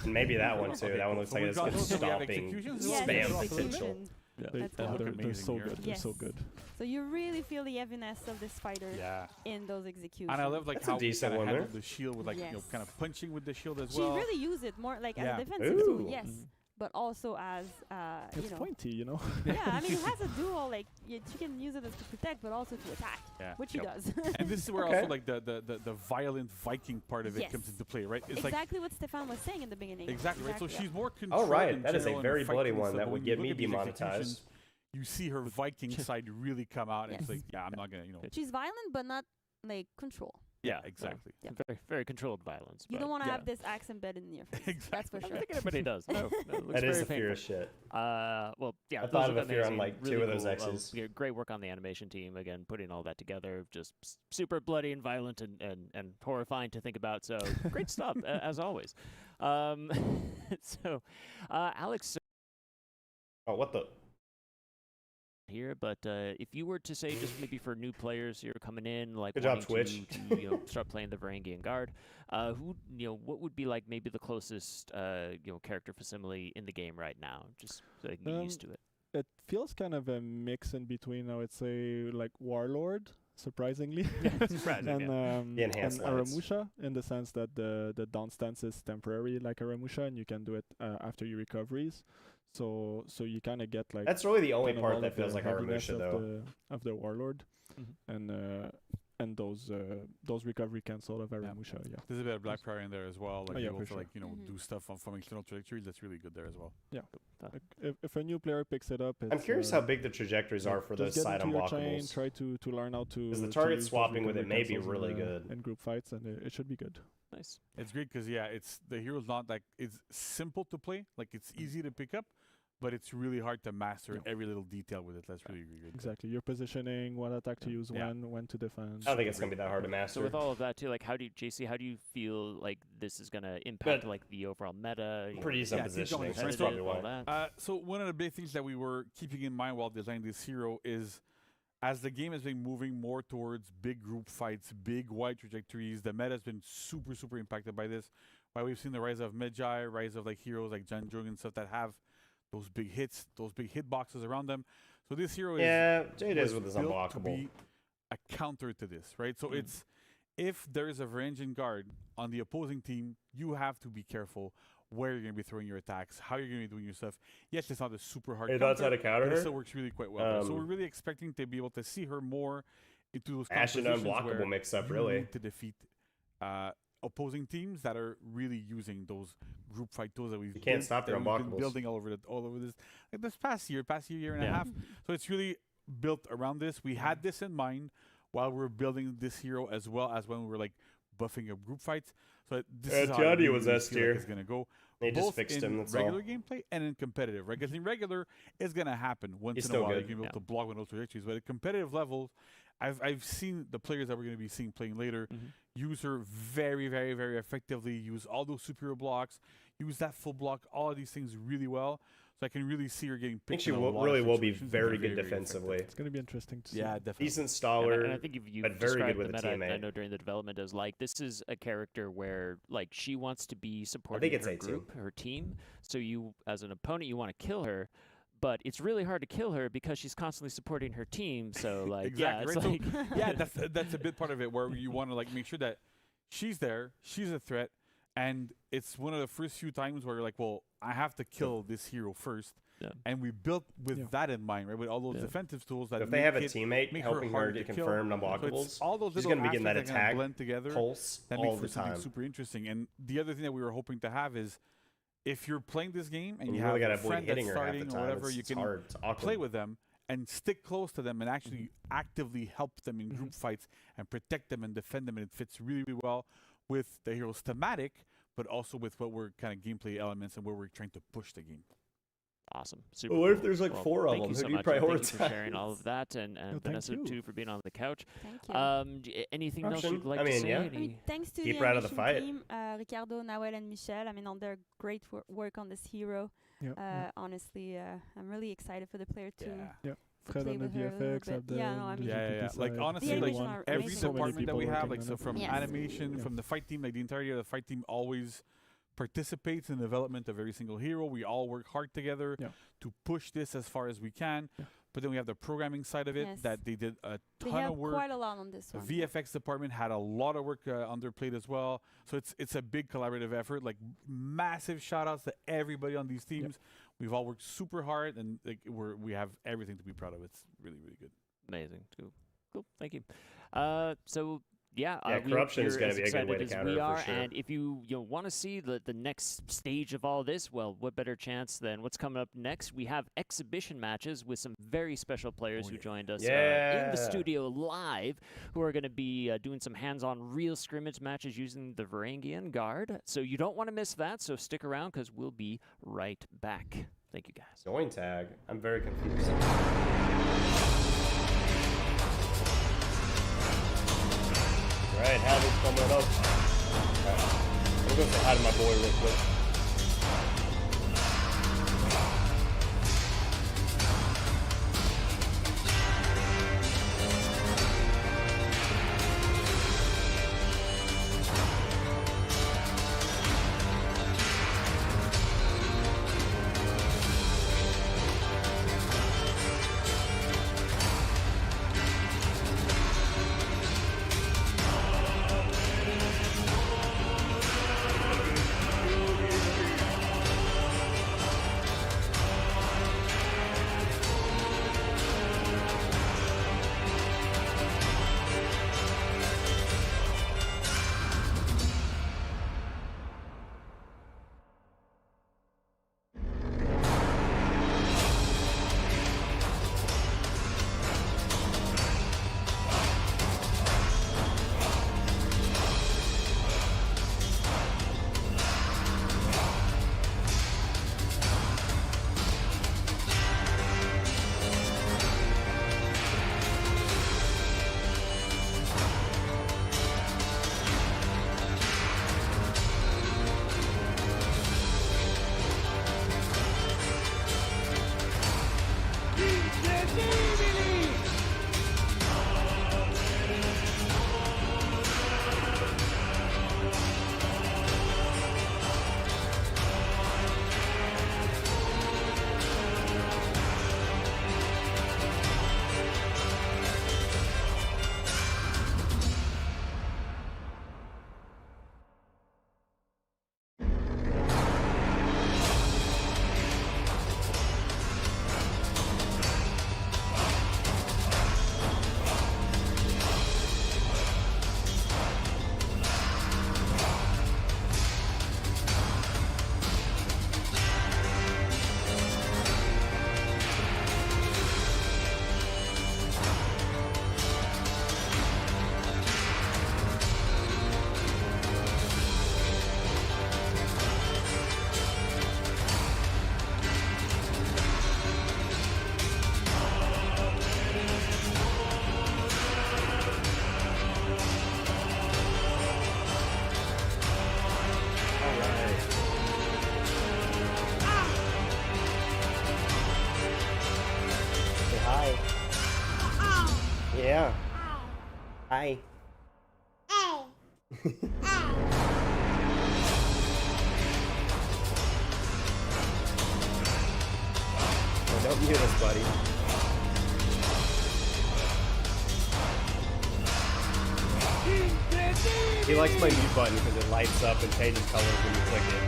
Speaker 1: And maybe that one too.
Speaker 11: Okay,
Speaker 1: That one
Speaker 11: cool.
Speaker 1: looks
Speaker 11: So
Speaker 1: like
Speaker 11: we've
Speaker 1: it's
Speaker 11: got
Speaker 1: got
Speaker 11: those, so we have
Speaker 1: stopping
Speaker 11: executions.
Speaker 10: Yes,
Speaker 1: spam
Speaker 11: Execution.
Speaker 1: potential.
Speaker 12: Yeah,
Speaker 10: That's
Speaker 12: they're,
Speaker 10: cool.
Speaker 12: they're
Speaker 11: Amazing
Speaker 12: so
Speaker 11: here.
Speaker 12: good. They're so
Speaker 10: Yes.
Speaker 12: good.
Speaker 10: So you really feel the heaviness of this fighter
Speaker 11: Yeah.
Speaker 10: in those executions.
Speaker 11: And I love like
Speaker 1: That's a
Speaker 11: how we
Speaker 1: decent
Speaker 11: kind of
Speaker 1: one there.
Speaker 11: handle the shield with like
Speaker 10: Yes.
Speaker 11: kind of punching with the shield as
Speaker 10: She
Speaker 11: well.
Speaker 10: really used it more like
Speaker 11: Yeah.
Speaker 10: as a defensive tool,
Speaker 1: Ooh.
Speaker 10: yes, but also as
Speaker 12: It's pointy, you know.
Speaker 10: Yeah, I mean, it has a dual like she can use it as to protect, but also to attack,
Speaker 11: Yeah.
Speaker 10: which she does.
Speaker 11: And this is where
Speaker 1: Okay.
Speaker 11: also like the violent Viking part of it
Speaker 10: Yes.
Speaker 11: comes into play, right? It's like
Speaker 10: exactly what Stefan was saying in the beginning.
Speaker 11: exactly right. So
Speaker 10: yeah.
Speaker 11: she's more controlled.
Speaker 1: Oh right,
Speaker 11: in
Speaker 1: that is a
Speaker 11: general in
Speaker 1: very
Speaker 11: fighting
Speaker 1: bloody
Speaker 11: and
Speaker 1: one
Speaker 11: stuff,
Speaker 1: that
Speaker 11: but
Speaker 1: would
Speaker 11: when you
Speaker 1: get
Speaker 11: look
Speaker 1: me
Speaker 11: at these
Speaker 1: demonetized.
Speaker 11: executions, you see her Viking side really come out, and it's
Speaker 10: Yes.
Speaker 11: like, yeah, I'm not gonna,
Speaker 10: She's violent, but not like control.
Speaker 11: Yeah, exactly.
Speaker 10: Yeah.
Speaker 3: Very, very controlled violence.
Speaker 10: You
Speaker 3: but
Speaker 10: don't want to
Speaker 11: yeah.
Speaker 10: have this axe embedded in your face. That's for
Speaker 3: I
Speaker 10: sure.
Speaker 3: think everybody does. No, it looks
Speaker 1: That is
Speaker 3: very
Speaker 1: the fear of
Speaker 3: painful.
Speaker 1: shit.
Speaker 3: Well, yeah,
Speaker 1: I
Speaker 3: those
Speaker 1: thought
Speaker 3: are
Speaker 1: of a fear on
Speaker 3: amazing,
Speaker 1: like
Speaker 3: really
Speaker 1: 2 of those
Speaker 3: cool.
Speaker 1: X's.
Speaker 3: Yeah, great work on the animation team again, putting all that together. Just super bloody and violent and horrifying to think about. So great stuff as always. So, Alex
Speaker 1: Oh, what the?
Speaker 3: here, but if you were to say just maybe for new players here coming in, like
Speaker 1: Good job,
Speaker 3: wanting
Speaker 1: Twitch.
Speaker 3: to start playing the Varangian Guard, who what would be like maybe the closest character facsimile in the game right now, just so they can get used to it.
Speaker 12: It feels kind of a mix in between, I would say, like Warlord, surprisingly,
Speaker 3: Surprising,
Speaker 12: and
Speaker 3: yeah.
Speaker 1: The enhanced
Speaker 12: and
Speaker 1: lights.
Speaker 12: Aramusha, in the sense that the down stance is temporary, like Aramusha, and you can do it after your recoveries. So you kind of get like
Speaker 1: That's really the only
Speaker 12: kind of
Speaker 1: part
Speaker 12: all
Speaker 1: that
Speaker 12: of the
Speaker 1: feels like
Speaker 12: heaviness
Speaker 1: Aramusha,
Speaker 12: of
Speaker 1: though.
Speaker 12: of the Warlord, and those recovery cancel of Aramusha. Yeah.
Speaker 11: There's a bit of Black Prayer in there as well. Like
Speaker 12: Oh, yeah,
Speaker 11: able
Speaker 12: for
Speaker 11: to
Speaker 12: sure.
Speaker 11: like do stuff from external trajectories. That's really good there as well.
Speaker 12: Yeah. Like if a new player picks it up,
Speaker 1: I'm curious how big the trajectories are for those
Speaker 12: just
Speaker 1: side
Speaker 12: get into your chain,
Speaker 1: unblockables.
Speaker 12: try to learn how to.
Speaker 1: Because the
Speaker 12: to
Speaker 1: target
Speaker 12: use those
Speaker 1: swapping with it
Speaker 12: recovery
Speaker 1: may be
Speaker 12: cancels
Speaker 1: really
Speaker 12: in,
Speaker 1: good.
Speaker 12: in group fights, and it should be good.
Speaker 3: Nice.
Speaker 11: It's great because it's the hero's not like it's simple to play. Like it's easy to pick up, but it's really hard to master every little detail with it. That's really good.
Speaker 12: Exactly. Your positioning, what attack to use, when to defend.
Speaker 1: I don't think it's gonna be that hard to master.
Speaker 3: So with all of that too, like how do you feel like this is gonna impact like the overall meta?
Speaker 1: Pretty decent positioning. That's
Speaker 3: competitive,
Speaker 1: probably
Speaker 3: all
Speaker 1: why.
Speaker 3: that?
Speaker 11: So one of the big things that we were keeping in mind while designing this hero is, as the game has been moving more towards big group fights, big wide trajectories, the meta has been super impacted by this. Why we've seen the rise of Magi, rise of like heroes like Jan Jung and stuff that have those big hits, those big hit boxes around them. So this hero
Speaker 1: it is
Speaker 11: was
Speaker 1: with his
Speaker 11: built to
Speaker 1: unblockable.
Speaker 11: be a counter to this, right? So it's, if there is a Varangian Guard on the opposing team, you have to be careful where you're going to be throwing your attacks, how you're going to be doing your stuff. Yes, it's not a super hard
Speaker 1: It
Speaker 11: counter,
Speaker 1: knows how to counter
Speaker 11: but
Speaker 1: her?
Speaker 11: it still works really quite well. So we're really expecting to be able to see her more into those
Speaker 1: Ash and
Speaker 11: compositions
Speaker 1: unblockable
Speaker 11: where
Speaker 1: mix-up,
Speaker 11: you
Speaker 1: really.
Speaker 11: need to defeat opposing teams that are really using those group fight tools that we've
Speaker 1: can't
Speaker 11: built,
Speaker 1: stop their
Speaker 11: that we've been
Speaker 1: unblockables.
Speaker 11: building all over this like this past year and a half. So it's really built around this. We had this in mind while we were building this hero, as well as when we were like buffing up group fights. So this is how I
Speaker 1: Johnny
Speaker 11: really
Speaker 1: was
Speaker 11: feel
Speaker 1: S
Speaker 11: like
Speaker 1: tier.
Speaker 11: it's gonna go.
Speaker 1: They just
Speaker 11: both
Speaker 1: fixed
Speaker 11: in
Speaker 1: him, that's
Speaker 11: regular
Speaker 1: all.
Speaker 11: gameplay and in competitive, right? Because in regular, it's gonna happen once
Speaker 1: He's
Speaker 11: in a
Speaker 1: still
Speaker 11: while.
Speaker 1: good.
Speaker 11: You're gonna be able to block with those trajectories, but at competitive levels, I've seen the players that we're going to be seeing playing later use her very, very, very effectively, use all those superior blocks, use that full block, all of these things really well. So I can really see her getting picked.
Speaker 1: I think she will be very good defensively.
Speaker 12: It's going to be interesting to see.
Speaker 11: Yeah, definitely.
Speaker 1: Decent staller,
Speaker 3: and I think you've
Speaker 1: but very good with
Speaker 3: the
Speaker 1: a
Speaker 3: meta,
Speaker 1: teammate.
Speaker 3: I know during the development as like this is a character where like she wants to be supporting
Speaker 1: it's
Speaker 3: her
Speaker 1: A2.
Speaker 3: group, her team. So you, as an opponent, you want to kill her. But it's really hard to kill her because she's constantly supporting her team. So like,
Speaker 11: exactly,
Speaker 3: yeah, it's
Speaker 11: right?
Speaker 3: like
Speaker 11: So, that's a bit part of it where you want to like make sure that she's there, she's a threat, and it's one of the first few times where you're like, well, I have to kill this hero first.
Speaker 3: Yeah.
Speaker 11: And we built with that in mind, right? With all those defensive tools that
Speaker 1: if they have a teammate helping her
Speaker 11: hard
Speaker 1: to
Speaker 11: kill.
Speaker 1: confirm unblockables,
Speaker 11: so all those
Speaker 1: she's
Speaker 11: going
Speaker 1: going
Speaker 11: to
Speaker 1: to be getting that attack
Speaker 11: blend together,
Speaker 1: pulse
Speaker 11: that
Speaker 1: all
Speaker 11: makes
Speaker 1: the
Speaker 11: for something
Speaker 1: time.
Speaker 11: super interesting. And the other thing that we were hoping to have is if you're playing this game and you
Speaker 1: really
Speaker 11: have
Speaker 1: got
Speaker 11: a
Speaker 1: to avoid
Speaker 11: friend
Speaker 1: hitting
Speaker 11: that's
Speaker 1: her half the
Speaker 11: starting or
Speaker 1: time.
Speaker 11: whatever,
Speaker 1: It's
Speaker 11: you can
Speaker 1: hard. It's awkward.
Speaker 11: play with them and stick close to them and actually actively help them in group fights and protect them and defend them. And it fits really, really well with the hero's thematic, but also with what we're kind of gameplay elements and where we're trying to push the game.
Speaker 3: Awesome. Super.
Speaker 1: Well, what if
Speaker 3: cool.
Speaker 1: there's like
Speaker 3: Well,
Speaker 1: 4 of
Speaker 3: thank
Speaker 1: them?
Speaker 3: you
Speaker 1: Who
Speaker 3: so
Speaker 1: do you
Speaker 3: much, and
Speaker 1: prioritize?
Speaker 3: Thank you for sharing all of that, and Vanessa too for being on the couch.
Speaker 10: Thank you.
Speaker 3: Anything else you'd like
Speaker 1: I mean,
Speaker 3: to say?
Speaker 1: yeah.
Speaker 10: I mean, thanks to
Speaker 1: Keep
Speaker 10: the
Speaker 1: her out of the
Speaker 10: animation
Speaker 1: fight.
Speaker 10: team, Ricardo, Nawel, and Michel. I mean, on their great work on this hero. Honestly, I'm really excited for the player to.
Speaker 12: Fred
Speaker 10: play
Speaker 12: on the
Speaker 10: with her a little
Speaker 12: VFX
Speaker 10: bit.
Speaker 12: up there.
Speaker 10: Yeah, no, I mean,
Speaker 11: Like honestly,
Speaker 10: The
Speaker 11: like
Speaker 10: animation are
Speaker 11: every
Speaker 10: amazing.
Speaker 11: department that we
Speaker 12: people
Speaker 11: have, like
Speaker 12: working
Speaker 11: so
Speaker 12: on it.
Speaker 11: from
Speaker 10: Yes.
Speaker 11: animation, from the fight team, like the entirety of the fight team always participates in the development of every single hero. We all work hard together to push this as far as we can. But then we have the programming side of it that they did a
Speaker 10: They
Speaker 11: ton
Speaker 10: have
Speaker 11: of work.
Speaker 10: quite a lot on this
Speaker 11: The
Speaker 10: one.
Speaker 11: VFX department had a lot of work on their plate as well. So it's a big collaborative effort. Like massive shout outs to everybody on these teams. We've all worked super hard and like we have everything to be proud of. It's really, really good.
Speaker 3: Amazing. Cool. Thank you. So
Speaker 1: Yeah,
Speaker 3: we
Speaker 1: corruption is
Speaker 3: are
Speaker 1: going
Speaker 3: as
Speaker 1: to be a good way to
Speaker 3: excited as
Speaker 1: counter
Speaker 3: we
Speaker 1: it
Speaker 3: are,
Speaker 1: for sure.
Speaker 3: and if you want to see the next stage of all this, well, what better chance than what's coming up next? We have exhibition matches with some very special players who joined us in the studio live, who are going to be doing some hands-on real scrimmage matches using the Varangian Guard. So you don't want to miss that. So stick around because we'll be right back. Thank you, guys.
Speaker 1: Join tag. I'm very confused. Right, have it coming up. Right. I'm going to say hi to my boy real quick. Hi. Oh, don't mute us, buddy. He likes my mute button because it lights up and changes colors when you click it.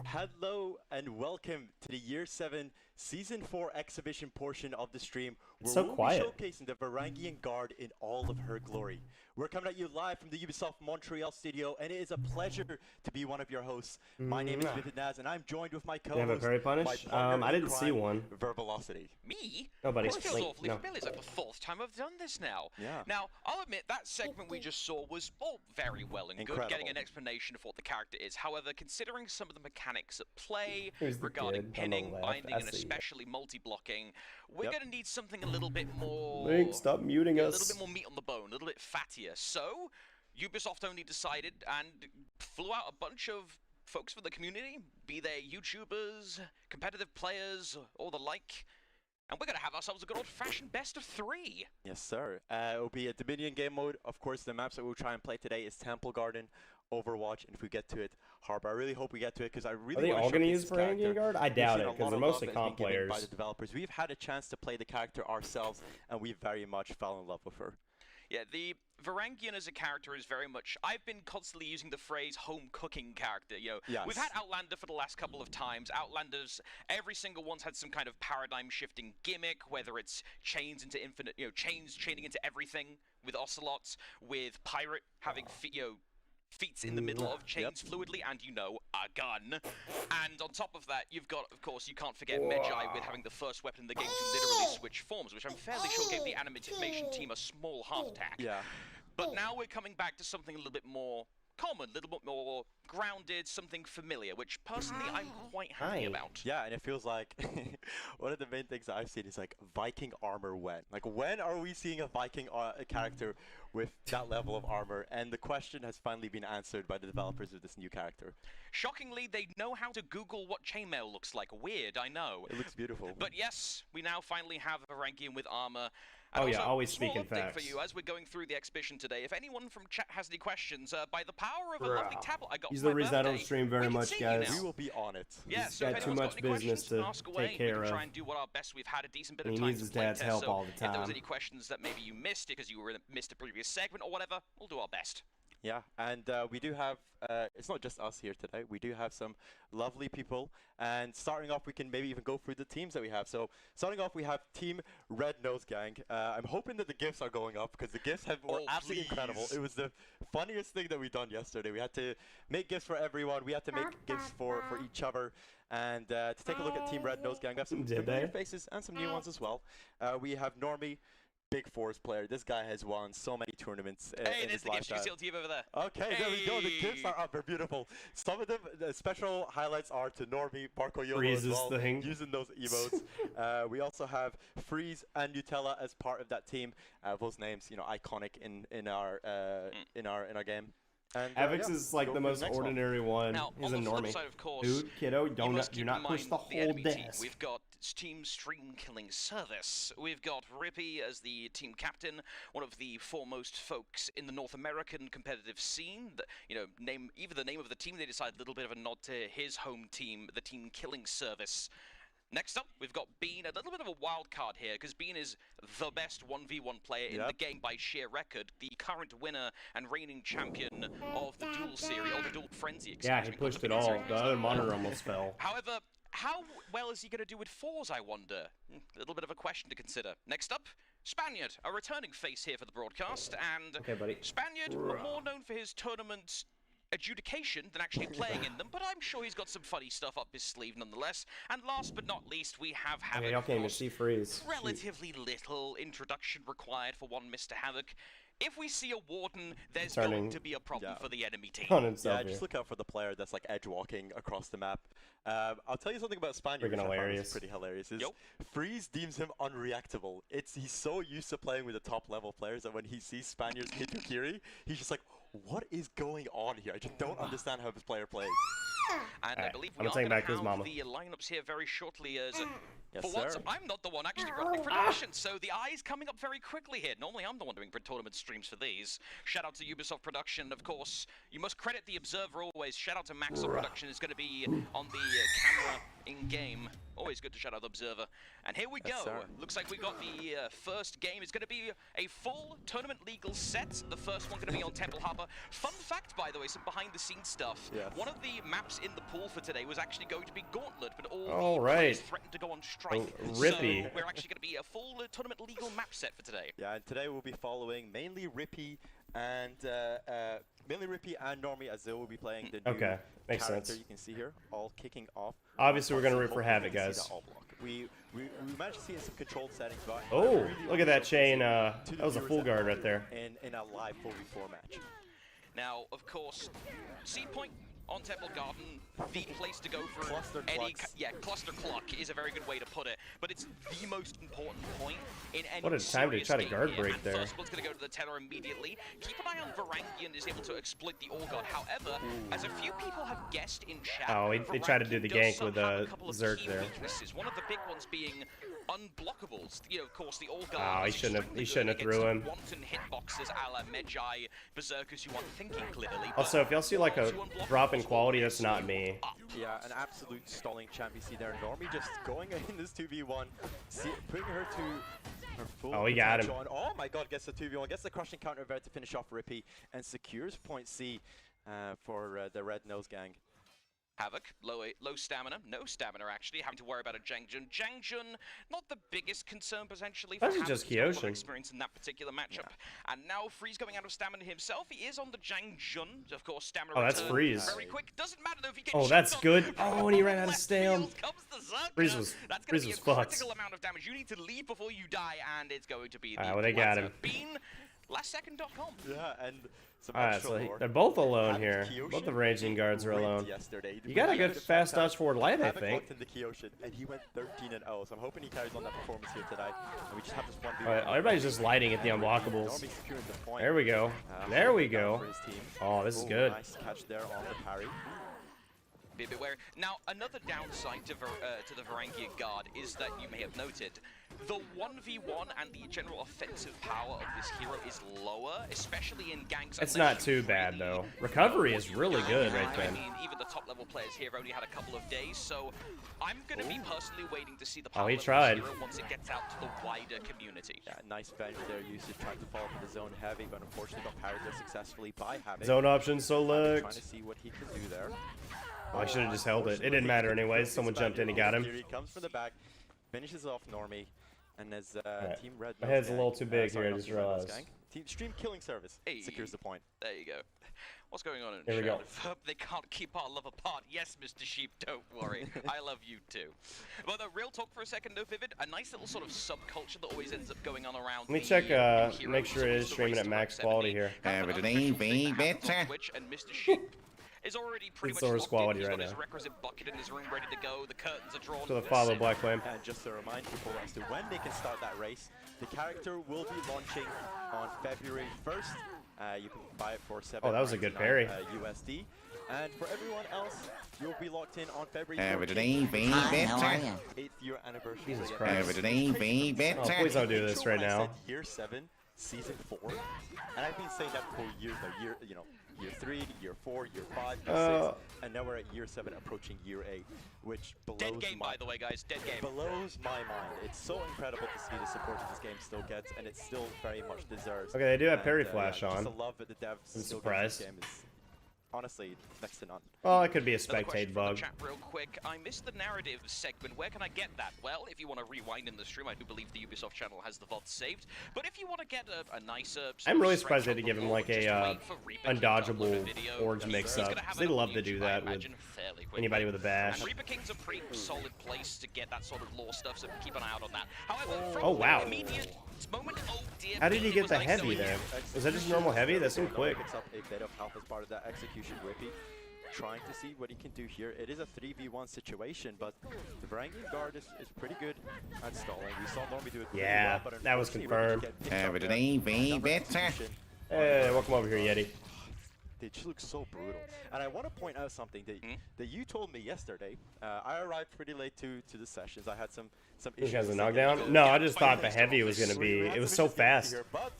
Speaker 13: Hello and welcome to the Year 7 Season 4 exhibition portion of the stream, where
Speaker 1: so
Speaker 13: we'll
Speaker 1: quiet.
Speaker 13: be showcasing the Varangian Guard in all of her glory. We're coming at you live from the Ubisoft Montreal studio, and it is a pleasure to be one of your hosts. My name is Vivid Naz, and I'm joined with my co-host,
Speaker 1: You have a Parry Punish? I didn't see one.
Speaker 13: Verbalocity.
Speaker 14: Me?
Speaker 1: Nobody.
Speaker 14: This feels awfully familiar. It's like the fourth time I've done this now.
Speaker 13: Yeah.
Speaker 14: Now, I'll admit, that segment we just saw was all very well and good, getting an explanation of what the character is. However, considering some of the mechanics at play regarding pinning, binding, and especially multi-blocking, we're going to need something a little bit more...
Speaker 1: Link, stop muting us.
Speaker 14: A little bit more meat on the bone, a little bit fattier. So, Ubisoft only decided and flew out a bunch of folks from the community, be they YouTubers, competitive players, or the like, and we're going to have ourselves a good old-fashioned best of 3.
Speaker 13: Yes, sir. It will be a Dominion game mode. Of course, the maps that we'll try and play today is Temple Garden, Overwatch, and if we get to it, Harbor. I really hope we get to it because I really
Speaker 1: Are they all going to use Varangian Guard? I doubt it because they're mostly comp players.
Speaker 13: By the developers. We've had a chance to play the character ourselves, and we very much fell in love with her.
Speaker 14: Yeah, the Varangian as a character is very much... I've been constantly using the phrase home cooking character. You know, we've had Outlander for the last couple of times. Outlanders, every single one's had some kind of paradigm-shifting gimmick, whether it's chains into infinite... You know, chains chaining into everything with Ocelots, with Pirate having, feats in the middle of chains fluidly, and a gun. And on top of that, you've got, of course, you can't forget Medjai with having the first weapon in the game to literally switch forms, which I'm fairly sure gave the animation team a small heart attack.
Speaker 13: Yeah.
Speaker 14: But now we're coming back to something a little bit more common, a little bit more grounded, something familiar, which personally I'm quite happy about.
Speaker 13: Yeah, and it feels like one of the main things that I've seen is like Viking armor when. Like, when are we seeing a Viking character with that level of armor? And the question has finally been answered by the developers of this new character.
Speaker 14: Shockingly, they know how to Google what chainmail looks like. Weird, I know.
Speaker 13: It looks beautiful.
Speaker 14: But yes, we now finally have a Varangian with armor.
Speaker 1: And always speaking facts.
Speaker 14: For you, as we're going through the exhibition today, if anyone from chat has any questions, by the power of a lovely tablet I got
Speaker 1: He's
Speaker 14: for
Speaker 1: the
Speaker 14: my
Speaker 1: reason I don't
Speaker 14: birthday,
Speaker 1: stream very much, guys.
Speaker 13: We will be on it.
Speaker 14: Yeah,
Speaker 1: He's
Speaker 14: so
Speaker 1: got
Speaker 14: if
Speaker 1: too much business to
Speaker 14: ask away.
Speaker 1: take care
Speaker 14: we
Speaker 1: of.
Speaker 14: can try and do what our best. We've had a decent bit of
Speaker 1: He
Speaker 14: time
Speaker 1: needs
Speaker 14: to
Speaker 1: his
Speaker 14: play
Speaker 1: dad's
Speaker 14: test,
Speaker 1: help
Speaker 14: so
Speaker 1: all the
Speaker 14: if there was
Speaker 1: time.
Speaker 14: any questions that maybe you missed because you missed a previous segment or whatever, we'll do our best.
Speaker 13: Yeah, and we do have, it's not just us here today, we do have some lovely people, and starting off we can maybe even go through the teams that we have. So starting off we have Team Red Nose Gang. I'm hoping that the GIFs are going up because the GIFs were absolutely incredible. It was the funniest thing that we done yesterday. We had to make GIFs for everyone, we had to make GIFs for each other, and to take a look at Team Red Nose Gang, we have some familiar faces and some new ones as well. We have Normie, Big Force player. This guy has won so many tournaments in his lifetime.
Speaker 14: Hey, there's the GIFs. You can see on TV over there.
Speaker 13: Okay, there we go. The GIFs are up. They're beautiful. Some of them, the special highlights are to Normie, Marco Yolo as well, using those emotes. We also have Freeze and Nutella as part of that team. Those names, iconic in our game. And,
Speaker 1: Avix is like the most ordinary one.
Speaker 14: Now,
Speaker 1: He's
Speaker 14: on
Speaker 1: a
Speaker 14: the flip
Speaker 1: normie.
Speaker 14: side, of course,
Speaker 1: Dude, kiddo, do not push the whole
Speaker 14: team.
Speaker 1: desk.
Speaker 14: We've got Team Stream Killing Service. We've got Rippy as the team captain, one of the foremost folks in the North American competitive scene. Even the name of the team, they decided a little bit of a nod to his home team, the Team Killing Service. Next up, we've got Bean, a little bit of a wild card here, because Bean is the best 1v1 player in the game by sheer record, the current winner and reigning champion of the Duel Series, or the Duel Frenzy.
Speaker 1: Yeah, he pushed it all. The other monitor almost fell.
Speaker 14: However, how well is he going to do with fours, I wonder? A little bit of a question to consider. Next up, Spaniard, a returning face here for the broadcast, and Spaniard, more known for his tournament adjudication than actually playing in them, but I'm sure he's got some funny stuff up his sleeve nonetheless. And last but not least, we have Havoc.
Speaker 1: Y'all can't even see Freeze.
Speaker 14: Relatively little introduction required for one Mr. Havoc. If we see a Warden, there's going to be a problem for the enemy team.
Speaker 13: Just look out for the player that's like edge walking across the map. I'll tell you something about Spaniard, which I found was pretty hilarious. Freeze deems him unreactable. He's so used to playing with the top level players that when he sees Spaniard's Kitukiri, he's just like, what is going on here? I just don't understand how this player plays.
Speaker 14: And I believe we
Speaker 1: I'm
Speaker 14: are
Speaker 1: taking
Speaker 14: going
Speaker 1: back
Speaker 14: to
Speaker 1: his
Speaker 14: have
Speaker 1: mama.
Speaker 14: the lineups here very shortly as...
Speaker 13: Yes,
Speaker 14: For once,
Speaker 13: sir.
Speaker 14: I'm not the one actually running production, so the eye's coming up very quickly here. Normally, I'm the one doing tournament streams for these. Shout out to Ubisoft Production, of course. You must credit the Observer always. Shout out to Maxwell Production, is going to be on the camera in-game. Always good to shout out the Observer. And here we go. Looks like we got the first game. It's going to be a full tournament legal set. The first one going to be on Temple Harbor. Fun fact, by the way, some behind-the-scenes stuff.
Speaker 13: Yes.
Speaker 14: One of the maps in the pool for today was actually going to be Gauntlet, but
Speaker 1: All
Speaker 14: the
Speaker 1: right.
Speaker 14: players threatened to go on strike.
Speaker 1: Rippy.
Speaker 14: So we're actually going to be a full tournament legal map set for today.
Speaker 13: Yeah, and today we'll be following mainly Rippy and Normie, as they will be playing the new
Speaker 1: makes
Speaker 13: character
Speaker 1: sense.
Speaker 13: you can see here, all kicking off.
Speaker 1: Obviously, we're gonna root for Havoc, guys.
Speaker 13: We managed to see some controlled settings. But
Speaker 1: Oh,
Speaker 13: really
Speaker 1: look at that chain.
Speaker 13: to
Speaker 1: That
Speaker 13: the
Speaker 1: was a
Speaker 13: viewers
Speaker 1: full
Speaker 13: at
Speaker 1: guard
Speaker 13: home
Speaker 1: right there.
Speaker 13: in a live 4v4 match.
Speaker 14: Now, of course, Seed Point on Temple Garden, the place to go for
Speaker 13: Cluster
Speaker 14: any...
Speaker 13: clucks.
Speaker 14: Yeah, cluster cluck is a very good way to put it, but it's the most important point in any
Speaker 1: What a time to
Speaker 14: serious
Speaker 1: try to
Speaker 14: game
Speaker 1: guard
Speaker 14: here.
Speaker 1: break
Speaker 14: And
Speaker 1: there.
Speaker 14: First one's going to go to the tether immediately. Keep an eye on Varangian is able to exploit the All God. However, as a few people have guessed in chat,
Speaker 1: Oh, they tried to do the
Speaker 14: Varangian
Speaker 1: gank
Speaker 14: does
Speaker 1: with
Speaker 14: have a couple of
Speaker 1: Zerg
Speaker 14: key
Speaker 1: there.
Speaker 14: weaknesses. One of the big ones being unblockables. You know, of course, the All God.
Speaker 1: Oh, he
Speaker 14: is
Speaker 1: shouldn't have.
Speaker 14: extremely
Speaker 1: He shouldn't have
Speaker 14: good
Speaker 1: threw
Speaker 14: against
Speaker 1: him.
Speaker 14: wanton hitboxes a la Medjai, Berserkers who aren't thinking clearly.
Speaker 1: Also, if y'all see like a drop in quality, that's not me.
Speaker 13: Yeah, an absolute stalling champ you see there. Normie just going in this 2v1, putting her to her full
Speaker 1: Oh, he got him.
Speaker 13: potential. And oh my god, gets the 2v1, gets the crushing counter there to finish off Rippy, and secures point C for the Red Nose Gang.
Speaker 14: Havoc, low stamina, no stamina actually, having to worry about a Jangjun. Jangjun, not the biggest concern potentially for
Speaker 1: That's
Speaker 14: Havoc.
Speaker 1: just
Speaker 14: He's got a lot of
Speaker 1: Kyoshin.
Speaker 14: experience in that particular matchup. And now Freeze going out of stamina himself. He is on the Jangjun, of course. Stamina.
Speaker 1: Oh, that's
Speaker 14: return
Speaker 1: Freeze.
Speaker 14: Very quick. Doesn't matter though if he gets.
Speaker 1: Oh, that's
Speaker 14: shot
Speaker 1: good.
Speaker 14: on.
Speaker 1: Oh, and he ran out of stam.
Speaker 14: Left field comes the Zerg.
Speaker 1: Freeze was
Speaker 14: That's going
Speaker 1: Freeze
Speaker 14: to be
Speaker 1: was
Speaker 14: a
Speaker 1: fucked.
Speaker 14: critical amount of damage. You need to leave before you die, and it's going to be the
Speaker 1: Alright, well, they got him.
Speaker 14: Bean. LastSecond.com.
Speaker 13: Yeah, and some
Speaker 1: Alright,
Speaker 13: extra
Speaker 1: so
Speaker 13: lore.
Speaker 1: they're both alone
Speaker 13: Havoc
Speaker 1: here.
Speaker 13: Kyoshin
Speaker 1: Both the Varangian guards are
Speaker 13: ripped
Speaker 1: alone.
Speaker 13: Yesterday.
Speaker 1: You got a good fast dodge forward light, I
Speaker 13: Havoc
Speaker 1: think.
Speaker 13: walked into Kyoshin, and he went 13-0. So I'm hoping he carries on that performance here today. And we just have this 1v1.
Speaker 1: Alright, everybody's just lighting at the unblockables.
Speaker 13: Normie securing the point.
Speaker 1: There we go. There we
Speaker 13: down
Speaker 1: go.
Speaker 13: for his team.
Speaker 1: Oh, this is
Speaker 13: Ooh,
Speaker 1: good.
Speaker 13: Nice catch there on the parry.
Speaker 14: Be a bit wary. Now, another downside to the Varangian Guard is that you may have noted the 1v1 and the general offensive power of this hero is lower, especially in ganks.
Speaker 1: It's
Speaker 14: unless
Speaker 1: not
Speaker 14: you
Speaker 1: too bad
Speaker 14: really
Speaker 1: though. Recovery is really good right
Speaker 14: I
Speaker 1: then.
Speaker 14: mean, even the top level players here have only had a couple of days, so I'm going to be personally waiting to see the
Speaker 1: Oh,
Speaker 14: power
Speaker 1: he
Speaker 14: of this
Speaker 1: tried.
Speaker 14: hero once it gets out to the wider community.
Speaker 13: Yeah, nice bench there. Usage trying to follow for the zone heavy, but unfortunately got parried there successfully by Havoc.
Speaker 1: Zone option select.
Speaker 13: Trying to see what he can do there.
Speaker 1: Oh, I should have just held it. It didn't matter anyways. Someone jumped in and got him.
Speaker 13: Here he comes from the back, finishes off Normie, and as Team Red
Speaker 1: My
Speaker 13: Nose
Speaker 1: head's a
Speaker 13: Gang-
Speaker 1: little too big
Speaker 13: sorry,
Speaker 1: here, I
Speaker 13: not
Speaker 1: just
Speaker 13: Team Red Nose
Speaker 1: realized.
Speaker 13: Gang. Team Stream Killing Service secures the point.
Speaker 14: There you go. What's going on in
Speaker 1: Here we go.
Speaker 14: chat? They can't keep our love apart. Yes, Mr. Sheep, don't worry. I love you too. But the real talk for a second, though, Vivid, a nice little sort of subculture that always ends up going on around.
Speaker 1: Let me
Speaker 14: the
Speaker 1: check,
Speaker 14: new
Speaker 1: make
Speaker 14: heroes,
Speaker 1: sure it is
Speaker 14: the
Speaker 1: streaming
Speaker 14: race
Speaker 1: at
Speaker 14: to
Speaker 1: max
Speaker 14: Rep
Speaker 1: quality
Speaker 14: 70.
Speaker 1: here.
Speaker 14: Kind of an unofficial thing that happens on Twitch, and Mr. Sheep is already pretty
Speaker 1: It's
Speaker 14: much
Speaker 1: source
Speaker 14: locked
Speaker 1: quality
Speaker 14: in. He's
Speaker 1: right
Speaker 14: got his
Speaker 1: now.
Speaker 14: requisite bucket in his room ready to go. The curtains are drawn.
Speaker 1: So the
Speaker 14: That's
Speaker 1: follow
Speaker 14: it.
Speaker 1: Black Flame.
Speaker 13: And just to remind people as to when they can start that race, the character will be launching on February 1st. You can buy it for $7.99
Speaker 1: Oh, that was a good parry.
Speaker 13: USD. And for everyone else, you'll be locked in on February 8th year anniversary.
Speaker 1: Jesus
Speaker 13: Again,
Speaker 1: Christ.
Speaker 13: it's
Speaker 1: Oh, please don't do this right
Speaker 13: I
Speaker 1: now.
Speaker 13: said year 7, season 4, and I've been saying that for years now. Year 3, year 4, year 5, year 6, and now we're at year 7, approaching year 8, which blows
Speaker 14: Dead game, by the way, guys. Dead game.
Speaker 13: blows my mind. It's so incredible to see the support that this game still gets, and it still very much deserves.
Speaker 1: Okay, they do have
Speaker 13: And,
Speaker 1: parry flash
Speaker 13: yeah,
Speaker 1: on.
Speaker 13: Just the love that the devs
Speaker 1: I'm
Speaker 13: still give
Speaker 1: surprised.
Speaker 13: this game is honestly next to none.
Speaker 1: Well, it could be a
Speaker 14: Another question
Speaker 1: spectate
Speaker 14: from
Speaker 1: bug.
Speaker 14: the chat real quick. I missed the narrative segment. Where can I get that? Well, if you want to rewind in the stream, I do believe the Ubisoft channel has the VOD saved. But if you want to get a nicer...
Speaker 1: I'm really
Speaker 14: stretch
Speaker 1: surprised they
Speaker 14: of
Speaker 1: didn't
Speaker 14: the
Speaker 1: give him
Speaker 14: lore,
Speaker 1: like
Speaker 14: just
Speaker 1: a
Speaker 14: wait for Reaper King to upload a
Speaker 1: undodgeable
Speaker 14: video.
Speaker 1: orange
Speaker 14: He's
Speaker 1: mix-up.
Speaker 14: gonna have
Speaker 1: They
Speaker 14: it up
Speaker 1: love
Speaker 14: on
Speaker 1: to do
Speaker 14: YouTube, I
Speaker 1: that with
Speaker 14: imagine, fairly quickly.
Speaker 1: anybody with a bash.
Speaker 14: And Reaper King's a pretty solid place to get that sort of lore stuff, so keep an eye out on that. However, from
Speaker 1: Oh, wow.
Speaker 14: the immediate moment, oh dear,
Speaker 1: How did he
Speaker 14: it
Speaker 1: get
Speaker 14: was
Speaker 1: the
Speaker 14: nice
Speaker 1: heavy
Speaker 14: knowing
Speaker 1: there?
Speaker 14: you.
Speaker 1: Was that just normal heavy? That seemed quick.
Speaker 13: Picks up a bit of health as part of that execution. Rippy trying to see what he can do here. It is a 3v1 situation, but the Varangian guard is pretty good at stalling. We saw Normie do it pretty
Speaker 1: Yeah,
Speaker 13: well, but
Speaker 1: that was
Speaker 13: unfortunately, Rippy
Speaker 1: confirmed.
Speaker 13: get picked up there. Another execution.
Speaker 1: Hey, welcome over here, Yeti.
Speaker 13: they just look so brutal. And I want to point out something that you told me yesterday. I arrived pretty late to the sessions. I had some issues.
Speaker 1: He has a knockdown? No, I just thought the heavy was going to be... It was so fast.
Speaker 13: Here, but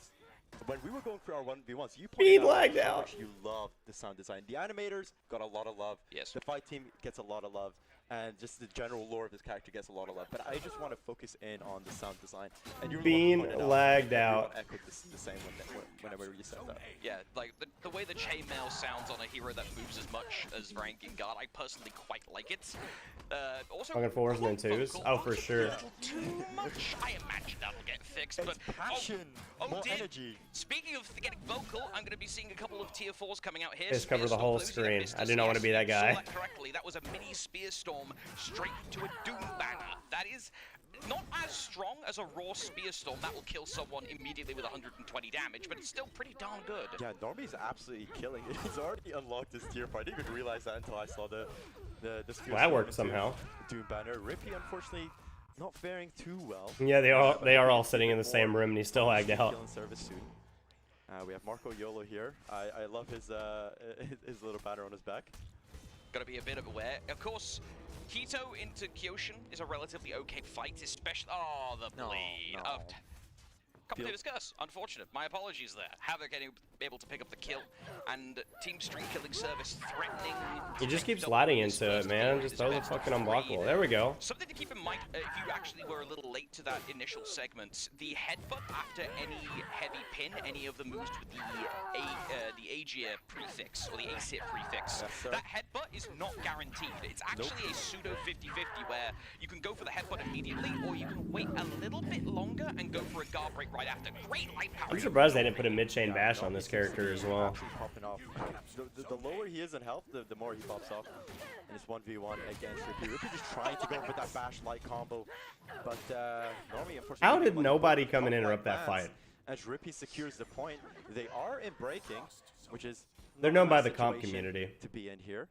Speaker 13: when we were going through our 1v1s, you
Speaker 1: Speed
Speaker 13: pointed
Speaker 1: lagged
Speaker 13: out how
Speaker 1: out.
Speaker 13: much you love the sound design. The animators got a lot of love.
Speaker 14: Yes.
Speaker 13: The fight team gets a lot of love. And just the general lore of this character gets a lot of love. But I just want to focus in on the sound design. And you
Speaker 1: Being lagged out.
Speaker 13: Echoed the same whenever you said that.
Speaker 14: Yeah, like the way the chainmail sounds on a hero that moves as much as Varangian Guard, I personally quite like it. Also,
Speaker 1: Fucking fours and then twos? Oh, for sure.
Speaker 14: Too much. I imagine that'll get fixed.
Speaker 13: It's
Speaker 14: but
Speaker 13: passion, more energy.
Speaker 14: Speaking of getting vocal, I'm going to be seeing a couple of tier 4s coming out here.
Speaker 1: Just cover the whole screen. I do not want to be that guy.
Speaker 14: Saw that correctly. That was a mini spear storm straight to a Doom banner. That is not as strong as a raw spear storm that will kill someone immediately with 120 damage, but it's still pretty darn good.
Speaker 13: Yeah, Normie's absolutely killing it. He's already unlocked his tier 4. I didn't even realize that until I saw the spear
Speaker 1: Well, that
Speaker 13: storm
Speaker 1: worked
Speaker 13: into
Speaker 1: somehow.
Speaker 13: Doom banner. Rippy, unfortunately, not faring too well.
Speaker 1: Yeah, they are all sitting in the same room, and he's still lagged out.
Speaker 13: Killing service soon. We have Marco Yolo here. I love his little banner on his back.
Speaker 14: Gotta be a bit aware. Of course, Keto into Kyoshin is a relatively okay fight, especially... Oh, the bleed.
Speaker 13: No.
Speaker 14: Commentator's curse. Unfortunate. My apologies there. Havoc able to pick up the kill, and Team Street killing service threatening...
Speaker 1: He just keeps sliding into it, man. Just throw the fucking unblockable. There we go.
Speaker 14: Something to keep in mind, if you actually were a little late to that initial segment, the headbutt after any heavy pin, any of the moves with the Aegir prefix, or the ASIT prefix, that headbutt is not guaranteed. It's actually a pseudo 50-50 where you can go for the headbutt immediately, or you can wait a little bit longer and go for a guard break right after. Great light power.
Speaker 1: I'm surprised they didn't put a mid-chain bash on this character as well.
Speaker 13: Popping off. The lower he is in health, the more he pops off. And it's 1v1 against Rippy. Rippy just trying to go for that bash light combo. But Normie, unfortunately...
Speaker 1: How did nobody come and interrupt that fight?
Speaker 13: As Rippy secures the point, they are in breaking, which is...
Speaker 1: They're known by the comp community.
Speaker 13: To be in here.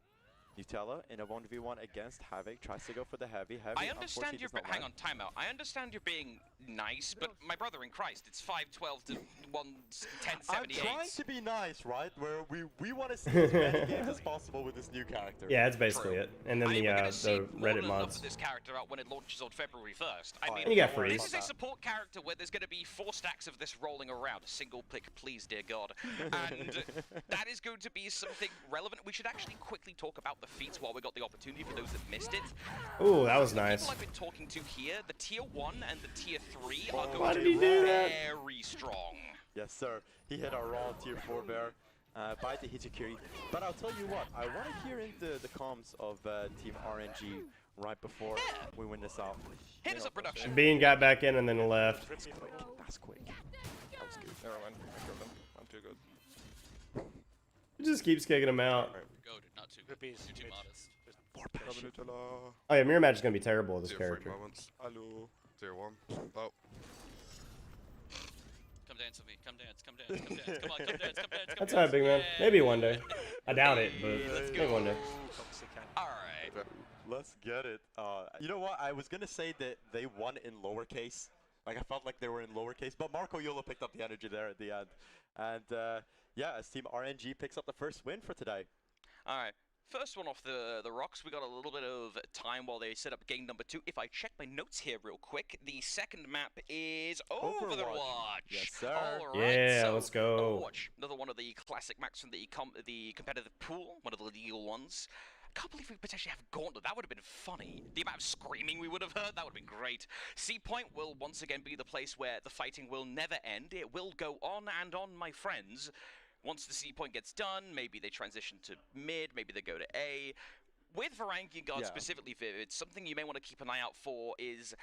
Speaker 13: Nutella in a 1v1 against Havoc, tries to go for the heavy.
Speaker 14: I understand you're... Hang on, timeout. I understand you're being nice, but my brother in Christ, it's 512 to 1078.
Speaker 13: I'm trying to be nice, right? Where we want to see as many games as possible with this new character.
Speaker 1: Yeah, that's basically it. And then the Reddit mods.
Speaker 14: This character out when it launches on February 1st. I mean,
Speaker 1: and you got freeze.
Speaker 14: This is a support character where there's going to be 4 stacks of this rolling around. A single pick, please, dear God. And that is going to be something relevant. We should actually quickly talk about the feats while we got the opportunity for those that missed it.
Speaker 1: Ooh, that was nice.
Speaker 14: The people I've been talking to here, the tier 1 and the tier 3 are
Speaker 1: Why
Speaker 14: going
Speaker 1: did he
Speaker 14: to
Speaker 1: do
Speaker 14: be
Speaker 1: that?
Speaker 14: very strong.
Speaker 13: Yes, sir. He hit our raw tier 4 bear by the Hichikiri. But I'll tell you what, I want to hear into the comms of Team RNG right before we win this off.
Speaker 14: Hit us up, production.
Speaker 1: Bean got back in and then left.
Speaker 13: That's quick. That's quick. That was good.
Speaker 15: Never mind. I killed him. I'm too good.
Speaker 1: He just keeps kicking him out.
Speaker 14: Goated, not too good. You're too modest.
Speaker 13: More passion.
Speaker 1: Oh yeah, mirror match is gonna be terrible with this character.
Speaker 15: Hello. Tier 1. Oh.
Speaker 14: Come dance with me. Come dance. Come dance. Come dance. Come on. Come dance. Come dance. Come
Speaker 1: That's
Speaker 14: dance.
Speaker 1: alright, big man. Maybe one day. I doubt it, but
Speaker 14: Let's
Speaker 1: maybe
Speaker 14: go.
Speaker 1: one day.
Speaker 14: All right.
Speaker 13: Let's get it. You know what? I was gonna say that they won in lowercase. Like I felt like they were in lowercase, but Marco Yolo picked up the energy there at the end. And yeah, as Team RNG picks up the first win for today.
Speaker 14: All right. First one off the rocks, we got a little bit of time while they set up game number 2. If I check my notes here real quick, the second map is Overwatch.
Speaker 13: Yes, sir.
Speaker 14: All right,
Speaker 1: Yeah,
Speaker 14: so
Speaker 1: let's go.
Speaker 14: Overwatch, another one of the classic maps from the competitive pool, one of the legal ones. I can't believe we potentially have Gauntlet. That would have been funny. The amount of screaming we would have heard, that would have been great. C Point will once again be the place where the fighting will never end. It will go on and on, my friends. Once the C point gets done, maybe they transition to mid, maybe they go to A. With Varangian Guard specifically, Vivid, something you may want to keep an eye out for is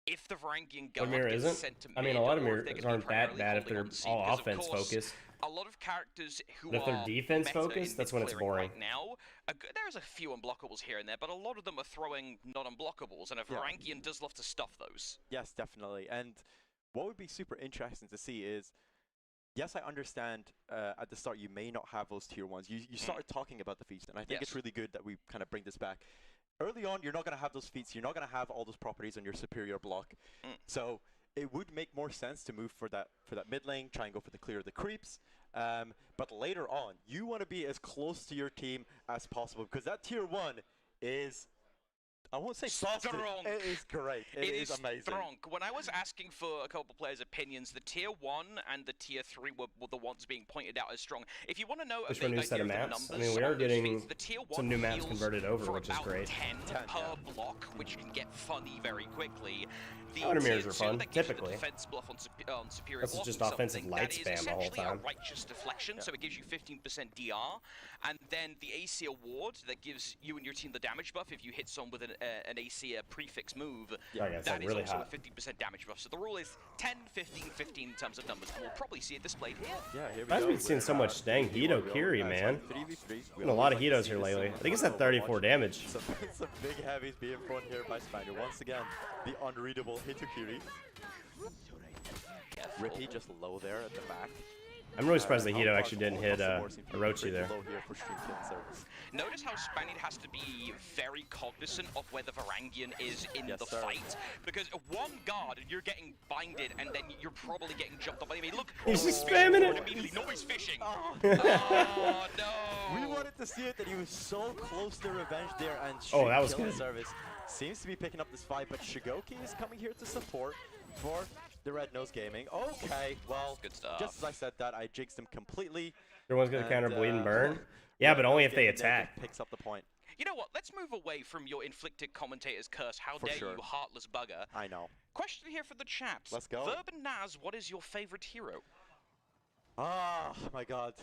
Speaker 14: if the Varangian Guard gets sent to mid,
Speaker 1: I mean, a lot of
Speaker 14: or if
Speaker 1: mirrors
Speaker 14: they're gonna
Speaker 1: aren't
Speaker 14: be
Speaker 1: that
Speaker 14: primarily
Speaker 1: bad if
Speaker 14: holding
Speaker 1: they're
Speaker 14: on C,
Speaker 1: all
Speaker 14: because, of
Speaker 1: offense
Speaker 14: course,
Speaker 1: focused.
Speaker 14: A lot of characters who
Speaker 1: But if they're
Speaker 14: are
Speaker 1: defense
Speaker 14: meta
Speaker 1: focused,
Speaker 14: in
Speaker 1: that's when it's
Speaker 14: mid-clearing
Speaker 1: boring.
Speaker 14: Right now, there's a few unblockables here and there, but a lot of them are throwing non-unblockables, and a Varangian does love to stuff those.
Speaker 13: Yes, definitely. And what would be super interesting to see is, yes, I understand at the start you may not have those tier 1s. You started talking about the feats, and I think it's really good that we kind of bring this back. Early on, you're not going to have those feats. You're not going to have all those properties on your superior block. So it would make more sense to move for that mid lane, try and go for the clear of the creeps, But later on, you want to be as close to your team as possible because that tier 1 is, I won't say busted. It is great. It is amazing.
Speaker 14: Strong. When I was asking for a couple players' opinions, the tier 1 and the tier 3 were the ones being pointed out as strong. If you want to know
Speaker 1: Just for a new set of maps. I mean, we are getting some new maps converted over, which is great.
Speaker 14: 10 per block, which can get funny very quickly. The
Speaker 1: Outer mirrors
Speaker 14: tier
Speaker 1: are fun,
Speaker 14: 2 that gives you
Speaker 1: typically.
Speaker 14: the defense bluff on superior
Speaker 1: This is
Speaker 14: blocking
Speaker 1: just offensive
Speaker 14: something,
Speaker 1: light
Speaker 14: that is
Speaker 1: spam the whole
Speaker 14: essentially
Speaker 1: time.
Speaker 14: a righteous deflection, so it gives you 15% DR. And then the AC award that gives you and your team the damage buff if you hit someone with an AC prefix move. That is
Speaker 1: really
Speaker 14: also
Speaker 1: hot.
Speaker 14: a 50% damage buff. So the rule is 10, 15, 15 in terms of numbers. We'll probably see it displayed here.
Speaker 13: Yeah, here we
Speaker 1: I've
Speaker 13: go.
Speaker 1: been seeing so much dang Hito Kiri, man. Been a lot of Hitos here lately. I think it's at 34 damage.
Speaker 13: Some big heavies being thrown here by Spaniard. Once again, the unreadable Hitukiri. Rippy just low there at the back.
Speaker 1: I'm really surprised the Hito actually didn't hit Orochi there.
Speaker 14: Notice how Spaniard has to be very cognizant of where the Varangian is in the fight. Because one guard, and you're getting binded, and then you're probably getting jumped up. I mean, look,
Speaker 1: he's just spamming it.
Speaker 14: Immediately. No, he's fishing.
Speaker 13: Oh,
Speaker 14: no.
Speaker 13: We wanted to see it that he was so close to revenge there, and
Speaker 1: that was good.
Speaker 13: Service seems to be picking up this fight, but Shigoki is coming here to support for the Red Nose Gaming. Okay, well,
Speaker 14: good stuff.
Speaker 13: Just as I said that, I jinxed him completely.
Speaker 1: Everyone's gonna counter bleed and burn. Yeah, but only if they attack.
Speaker 13: Picks up the point.
Speaker 14: You know what? Let's move away from your inflicted commentator's curse. How dare you, heartless bugger?
Speaker 13: I know.
Speaker 14: Question here for the chat.
Speaker 13: Let's go.
Speaker 14: Verb and Naz, what is your favorite hero?
Speaker 13: Oh my god.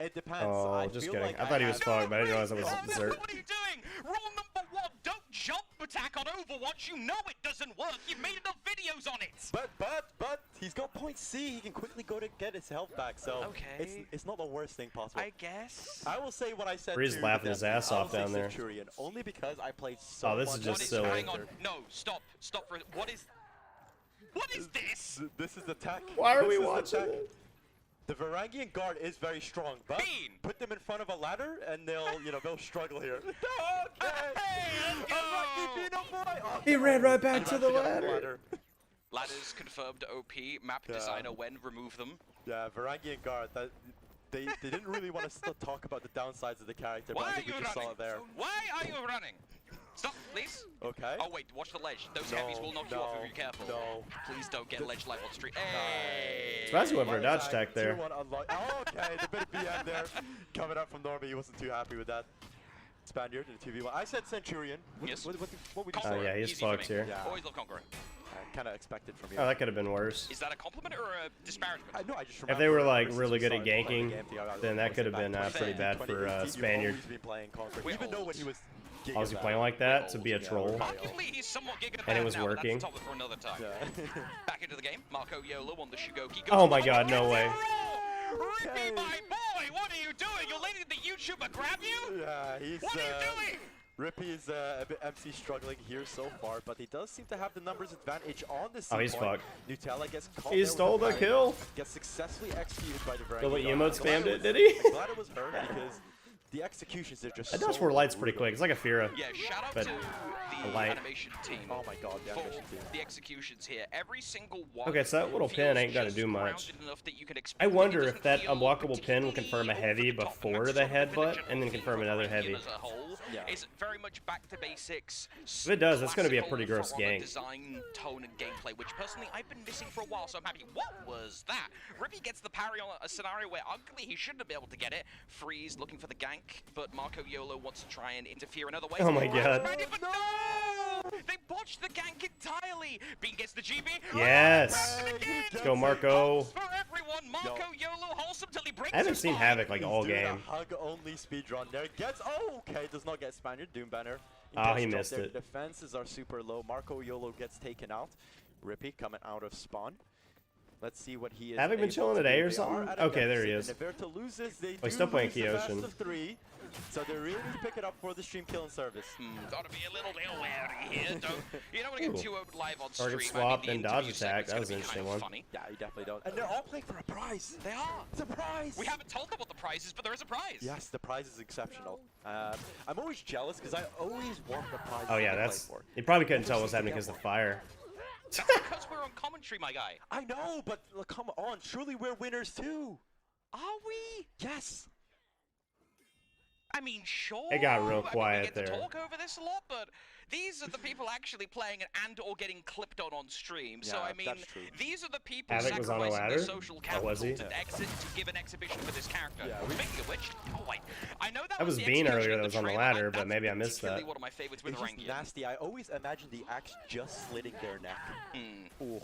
Speaker 13: It depends.
Speaker 1: Oh, just kidding. I thought he was Fog, but I didn't realize it was Berserk.
Speaker 14: What are you doing? Rule number 1, don't jump attack on Overwatch. You know it doesn't work. You've made enough videos on it.
Speaker 13: But he's got point C. He can quickly go to get his health back. So it's not the worst thing possible.
Speaker 14: I guess.
Speaker 13: I will say what I said.
Speaker 1: Bree's laughing his ass off down there.
Speaker 13: Centurion, only because I played so
Speaker 1: this is just silly.
Speaker 14: Hang on. No, stop for what is this?
Speaker 13: This is the tech.
Speaker 1: Why are we watching it?
Speaker 13: The Varangian guard is very strong, but put them in front of a ladder and they'll, they'll struggle here.
Speaker 1: He ran right back to the ladder.
Speaker 14: Ladders confirmed OP. Map designer when remove them.
Speaker 13: Yeah, Varangian guard. They didn't really want to talk about the downsides of the character, but I think we just saw it there.
Speaker 14: Why are you running? Stop, please.
Speaker 13: Okay.
Speaker 14: Oh wait, watch the ledge. Those heavies will knock you off if you're careful.
Speaker 13: No.
Speaker 14: Please don't get ledge live on street. Hey.
Speaker 1: Surprised you went for a dodge attack there.
Speaker 13: Okay, the bit of BM there coming up from Norby. He wasn't too happy with that. Spaniard in 2v1. I said Centurion.
Speaker 14: Yes.
Speaker 13: What would you
Speaker 1: Oh
Speaker 13: say?
Speaker 1: yeah, he's Fox here.
Speaker 13: Yeah.
Speaker 14: Always love Conqueror.
Speaker 13: Kind of expected from you.
Speaker 1: Oh, that could have been worse.
Speaker 14: Is that a compliment or a disparagement?
Speaker 13: No, I just
Speaker 1: If they were like really good at ganking, then that could have been pretty bad for Spaniard.
Speaker 13: Even though when he was
Speaker 1: I was playing like that to be a troll,
Speaker 14: Arguably, he's somewhat
Speaker 1: and it was working.
Speaker 14: That's a topic for another time. Back into the game. Marco Yolo on the Shigoki.
Speaker 1: Oh my god, no way.
Speaker 14: Rippy, my boy, what are you doing? You're letting the YouTuber grab you?
Speaker 13: Yeah, he's.
Speaker 14: What are you doing?
Speaker 13: Rippy is a bit MC struggling here so far, but he does seem to have the numbers advantage on this.
Speaker 1: Oh, he's fucked.
Speaker 13: Nutella gets caught.
Speaker 1: He stole the kill.
Speaker 13: Gets successfully executed by the Varangian.
Speaker 1: The little emote spammed it, did he?
Speaker 13: I'm glad it was her because the executions are just.
Speaker 1: I dodged 4 lights pretty quick. It's like a Fira.
Speaker 14: Yeah, shout out
Speaker 1: but
Speaker 14: to the
Speaker 1: light.
Speaker 14: animation team.
Speaker 13: Oh my god, the animation team.
Speaker 14: The executions here. Every single one.
Speaker 1: Okay, so that little pin ain't gonna do much. I
Speaker 14: I
Speaker 1: wonder if that unblockable pin will confirm a heavy before the headbutt, and then confirm another heavy.
Speaker 14: Is very much back to basics.
Speaker 1: If it does, that's going to be a pretty gross gank.
Speaker 14: Design, tone, and gameplay, which personally I've been missing for a while, so I'm happy. What was that? Rippy gets the parry on a scenario where arguably he shouldn't be able to get it. Freeze looking for the gank, but Marco Yolo wants to try and interfere in other ways.
Speaker 1: Oh my god.
Speaker 14: But no! They botched the gank entirely. Bean gets the GB.
Speaker 1: Yes. Let's go, Marco.
Speaker 14: For everyone, Marco Yolo wholesome till he breaks.
Speaker 1: I haven't seen Havoc like all
Speaker 13: doing
Speaker 1: game.
Speaker 13: A hug only speedrun there. Gets okay, does not get Spaniard. Doom banner.
Speaker 1: Oh, he missed it.
Speaker 13: Defenses are super low. Marco Yolo gets taken out. Rippy coming out of spawn. Let's see what he is.
Speaker 1: Haven't been chilling at A or something? Okay, there he is.
Speaker 13: Naberto loses. They
Speaker 1: he's still playing
Speaker 13: Kyoshin.
Speaker 1: Kyoshin.
Speaker 13: So they really need to pick it up for the stream kill and service.
Speaker 14: Gotta be a little bit wary here. You don't want to get too open live on stream.
Speaker 1: Target swap, then dodge attack. That was an interesting one.
Speaker 13: Yeah, you definitely don't. And they're all playing for a prize.
Speaker 14: They are.
Speaker 13: It's a prize.
Speaker 14: We haven't told them what the prize is, but there is a prize.
Speaker 13: Yes, the prize is exceptional. I'm always jealous because I always want the prize.
Speaker 1: Oh yeah, that's. You probably couldn't tell what was happening because of the fire.
Speaker 14: That's because we're on commentary, my guy.
Speaker 13: I know, but come on. Surely we're winners too.
Speaker 14: Are we?
Speaker 13: Yes.
Speaker 14: I mean, sure.
Speaker 1: It got real
Speaker 14: I mean,
Speaker 1: quiet
Speaker 14: we get
Speaker 1: there.
Speaker 14: to talk over this a lot, but these are the people actually playing and or getting clipped on stream.
Speaker 13: Yeah,
Speaker 14: so I mean,
Speaker 13: that's true.
Speaker 14: these are the people
Speaker 1: Havoc was on a
Speaker 14: sacrificing
Speaker 1: ladder?
Speaker 14: their social
Speaker 1: Oh,
Speaker 14: capital
Speaker 1: was he?
Speaker 14: to give an exhibition for this character.
Speaker 13: Yeah,
Speaker 14: Speaking of which, I know
Speaker 1: That was
Speaker 14: the
Speaker 1: Bean
Speaker 14: execution
Speaker 1: earlier
Speaker 14: of
Speaker 1: that
Speaker 14: the
Speaker 1: was on the
Speaker 14: trailer.
Speaker 1: ladder, but
Speaker 14: That's
Speaker 1: maybe I missed
Speaker 14: particularly
Speaker 1: that.
Speaker 14: one of my favorites with
Speaker 13: It's just
Speaker 14: Varangian.
Speaker 13: nasty. I always imagine the axe just slitting their neck. Oh,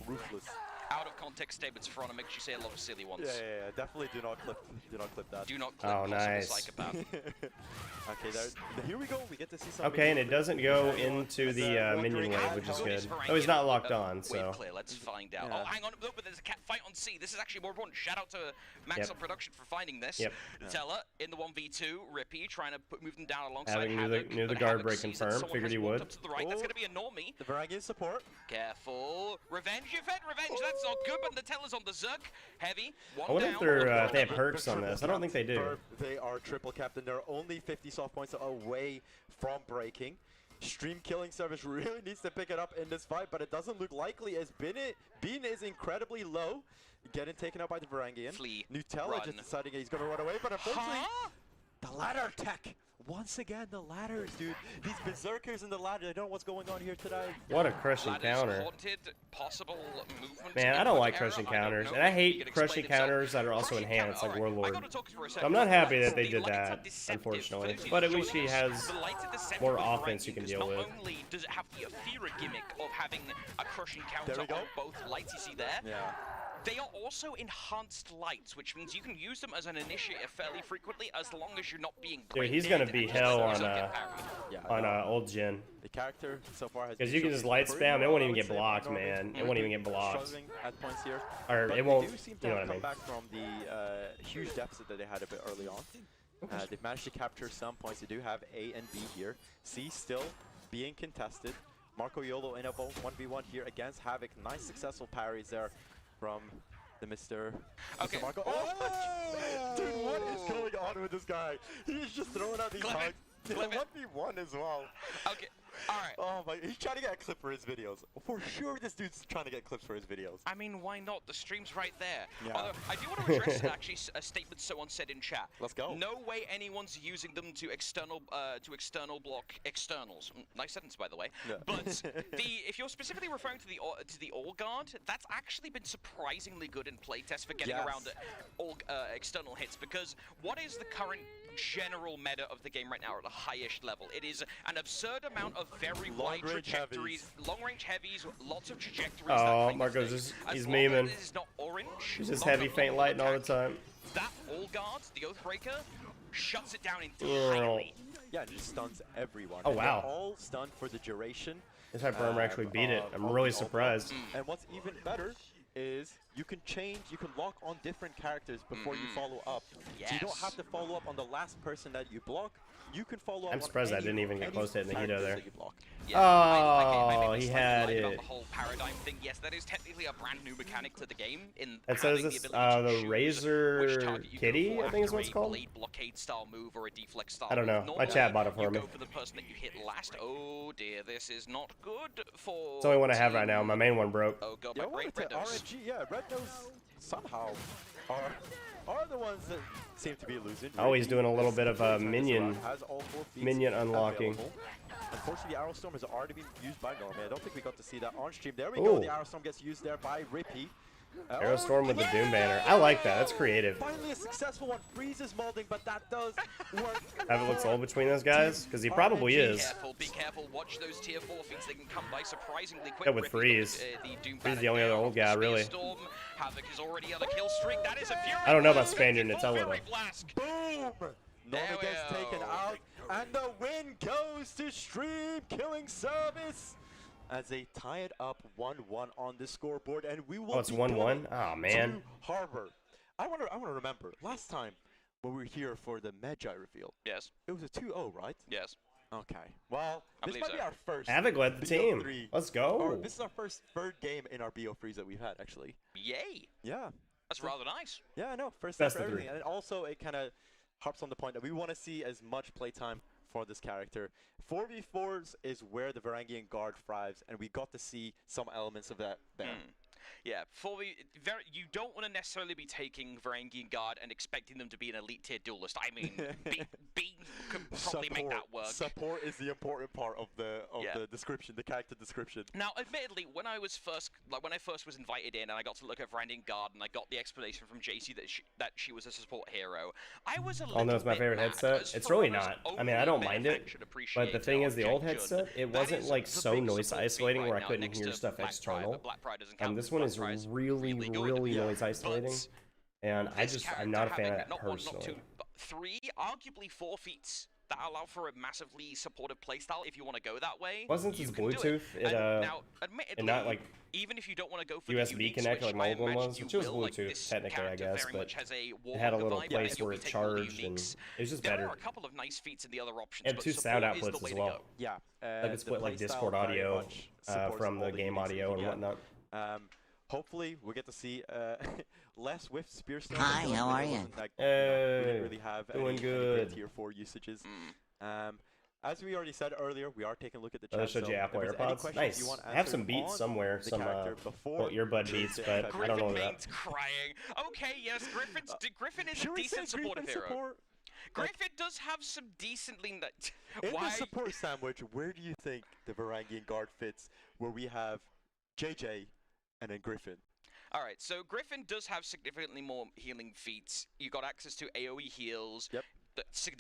Speaker 13: ruthless.
Speaker 14: Out of context statements for honor makes you say a lot of silly ones.
Speaker 13: Yeah. Definitely do not clip that.
Speaker 14: Do not clip
Speaker 1: Oh,
Speaker 14: possible
Speaker 1: nice.
Speaker 14: psychopath.
Speaker 13: Okay, here we go. We get to see some.
Speaker 1: Okay, and it doesn't go into the minion wave, which is good. Oh, he's not locked on, so.
Speaker 14: Wave clear, let's find out.
Speaker 13: Yeah.
Speaker 14: Oh, hang on, look, but there's a cat fight on C. This is actually more important. Shout out to Max on production for finding this.
Speaker 1: Yep.
Speaker 14: Teller in the 1v2, Rippy trying to move them down alongside
Speaker 1: Having
Speaker 14: Havoc.
Speaker 1: knew the
Speaker 14: but
Speaker 1: guard
Speaker 14: Havoc
Speaker 1: break
Speaker 14: sees that
Speaker 1: confirmed.
Speaker 14: someone
Speaker 1: Figured
Speaker 14: has
Speaker 1: he
Speaker 14: walked
Speaker 1: would.
Speaker 14: up to the right. That's going to be a normie.
Speaker 13: The Varangian support.
Speaker 14: Careful. Revenge, you fed revenge. That's not good, but the Teller's on the Zerk. Heavy.
Speaker 1: I wonder if they're if they have perks on this. I don't think they do.
Speaker 13: They are triple captain. They're only 50 soft points away from breaking. Stream killing service really needs to pick it up in this fight, but it doesn't look likely as Bean is incredibly low. Getting taken out by the Varangian.
Speaker 14: Flee.
Speaker 13: Nutella just deciding he's going to run away, but unfortunately, the ladder tech. Once again, the ladders, dude. These berserkers in the ladder, I don't know what's going on here today.
Speaker 1: What a crushing counter.
Speaker 14: Haunted, possible movement.
Speaker 1: Man, I don't like crushing counters, and I hate crushing counters that are also enhanced, like Warlord. So I'm not happy that they did that, unfortunately. But at least he has more offense you can deal with.
Speaker 14: Not only does it have the Aethera gimmick of having a crushing counter on both lights you see there, they are also enhanced lights, which means you can use them as an initiator fairly frequently as long as you're not being
Speaker 1: Dude, he's gonna be hell on old gen.
Speaker 13: The character so far has
Speaker 1: because you can just light spam, it won't even get blocked, man. It won't even get blocked.
Speaker 13: At points here,
Speaker 1: or
Speaker 13: but
Speaker 1: it won't.
Speaker 13: They do seem to
Speaker 1: You know
Speaker 13: have
Speaker 1: what I
Speaker 13: come
Speaker 1: mean?
Speaker 13: back from the huge deficit that they had a bit early on. They've managed to capture some points. They do have A and B here. C still being contested. Marco Yolo in a 1v1 here against Havoc. Nice successful parries there from the Mr. Marco. Oh, dude, what is going on with this guy? He's just throwing out these hugs. 1v1 as well.
Speaker 14: Okay, alright.
Speaker 13: Oh my, he's trying to get a clip for his videos. For sure this dude's trying to get clips for his videos.
Speaker 14: I mean, why not? The stream's right there.
Speaker 13: Yeah.
Speaker 14: Although, I do want to address actually a statement someone said in chat.
Speaker 13: Let's go.
Speaker 14: No way anyone's using them to external block externals. Nice sentence, by the way.
Speaker 13: Yeah.
Speaker 14: But if you're specifically referring to the All Guard, that's actually been surprisingly good in playtest for getting around external hits. Because what is the current general meta of the game right now at the highest level? It is an absurd amount of very wide trajectories, long-range heavies, lots of trajectories.
Speaker 1: Oh, Marco's he's memeing. He's just heavy faint lighting all the time.
Speaker 14: That All Guard, the Oathbreaker, shuts it down entirely.
Speaker 13: Yeah, it just stuns everyone.
Speaker 1: Oh,
Speaker 13: and
Speaker 1: wow.
Speaker 13: They're all stunned for the duration.
Speaker 1: This Hyper actually beat it. I'm really surprised.
Speaker 13: And what's even better is you can lock on different characters before you follow up. So you don't have to follow up on the last person that you block. You can follow up
Speaker 1: I'm surprised I didn't even get close to hitting the Hito there.
Speaker 14: Yeah,
Speaker 1: he had it.
Speaker 14: The whole paradigm thing. Yes, that is technically a brand new mechanic to the game.
Speaker 1: It says this, the Razor Kitty, I think is what it's called.
Speaker 14: Blade blockade style move or a deflect style
Speaker 1: I don't know. My chat bought it for me.
Speaker 14: Go for the person that you hit last. Oh dear, this is not good for.
Speaker 1: It's the only one I have right now. My main one broke.
Speaker 14: Oh god,
Speaker 13: yeah,
Speaker 14: my great Red Nose.
Speaker 13: RNG, yeah, Red Nose somehow are the ones that seem to be losing.
Speaker 1: Oh, he's doing a little bit of a minion unlocking.
Speaker 13: Available. Unfortunately, the Arrow Storm has already been used by Normie. I don't think we got to see that on stream. There we go. The Arrow Storm gets used there by Rippy.
Speaker 1: Arrow Storm with the Doom banner. I like that. That's creative.
Speaker 13: Finally a successful one. Freezes molding, but that does work.
Speaker 1: Have it look old between those guys? Because he probably is.
Speaker 14: Be careful. Watch those tier 4 feats. They can come by surprisingly quick.
Speaker 1: Yeah, with Freeze. He's the only other old guy, really.
Speaker 14: Havoc is already on a kill streak. That is a Fury.
Speaker 1: I don't know about Spaniard Nutella, though.
Speaker 13: Boom! Normie gets taken out, and the win goes to Stream Killing Service as they tie it up 1-1 on the scoreboard, and we will.
Speaker 1: Oh, it's 1-1. Oh man.
Speaker 13: Harbor. I want to remember last time when we were here for the Magi reveal.
Speaker 14: Yes.
Speaker 13: It was a 2-0, right?
Speaker 14: Yes.
Speaker 13: Okay. Well, this might be our first.
Speaker 1: Havoc led the team. Let's go.
Speaker 13: This is our third game in our BO3s that we've had, actually.
Speaker 14: Yay.
Speaker 13: Yeah.
Speaker 14: That's rather nice.
Speaker 13: Yeah, I know. First
Speaker 1: Best
Speaker 13: time for
Speaker 1: of
Speaker 13: everything. And also, it kind of harps on the point that we want to see as much playtime for this character. 4v4s is where the Varangian Guard thrives, and we got to see some elements of that there.
Speaker 14: Yeah, you don't want to necessarily be taking Varangian Guard and expecting them to be an elite tier duelist. I mean, Bean could probably make that work.
Speaker 13: Support is the important part of the description, the character description.
Speaker 14: Now, admittedly, when I first was invited in and I got to look at Varangian Guard and I got the explanation from JC that she was a support hero, I was a little
Speaker 1: no, it's my favorite headset. It's really not. I mean, I don't mind it, but the thing is, the old headset, it wasn't like so noise isolating where I couldn't hear stuff external. This one is really noise isolating, and I'm not a fan of that personally.
Speaker 14: 3, arguably 4 feats that allow for a massively supportive playstyle if you want to go that way.
Speaker 1: Wasn't this Bluetooth?
Speaker 14: Now, admittedly,
Speaker 1: and not like
Speaker 14: even if you don't want to go for
Speaker 1: USB connect like my old one was, which was Bluetooth technically, I guess, but it had a little place where it charged, and it was just better.
Speaker 14: There are a couple of nice feats in the other options,
Speaker 1: and 2 sound outputs as well.
Speaker 13: Yeah,
Speaker 1: like it's split like Discord audio from the game audio and whatnot.
Speaker 13: Hopefully, we'll get to see less Swift Spear Stone.
Speaker 16: Hi, how are you?
Speaker 13: We didn't really have any
Speaker 1: good.
Speaker 13: tier 4 usages. As we already said earlier, we are taking a look at the chat.
Speaker 1: I showed you Apple AirPods. Nice. I have some beats somewhere, some earbud beats, but I don't know that.
Speaker 14: Crying. Okay, yes, Griffin is a decent supportive hero. Griffin does have some decently...
Speaker 13: In the support sandwich, where do you think the Varangian Guard fits, where we have JJ and then Griffin?
Speaker 14: Alright, so Griffin does have significantly more healing feats. You got access to AoE heals.
Speaker 13: Yep.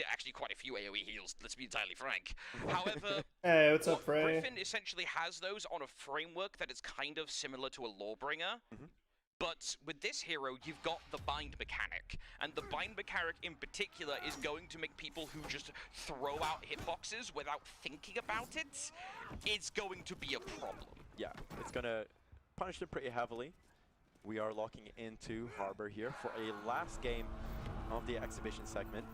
Speaker 14: Actually quite a few AoE heals, let's be entirely frank. However,
Speaker 1: hey, what's up, Frey?
Speaker 14: Griffin essentially has those on a framework that is kind of similar to a Lawbringer. But with this hero, you've got the bind mechanic, and the bind mechanic in particular is going to make people who just throw out hitboxes without thinking about it, it's going to be a problem.
Speaker 13: Yeah, it's going to punish them pretty heavily. We are locking into Harbor here for a last game of the exhibition segment.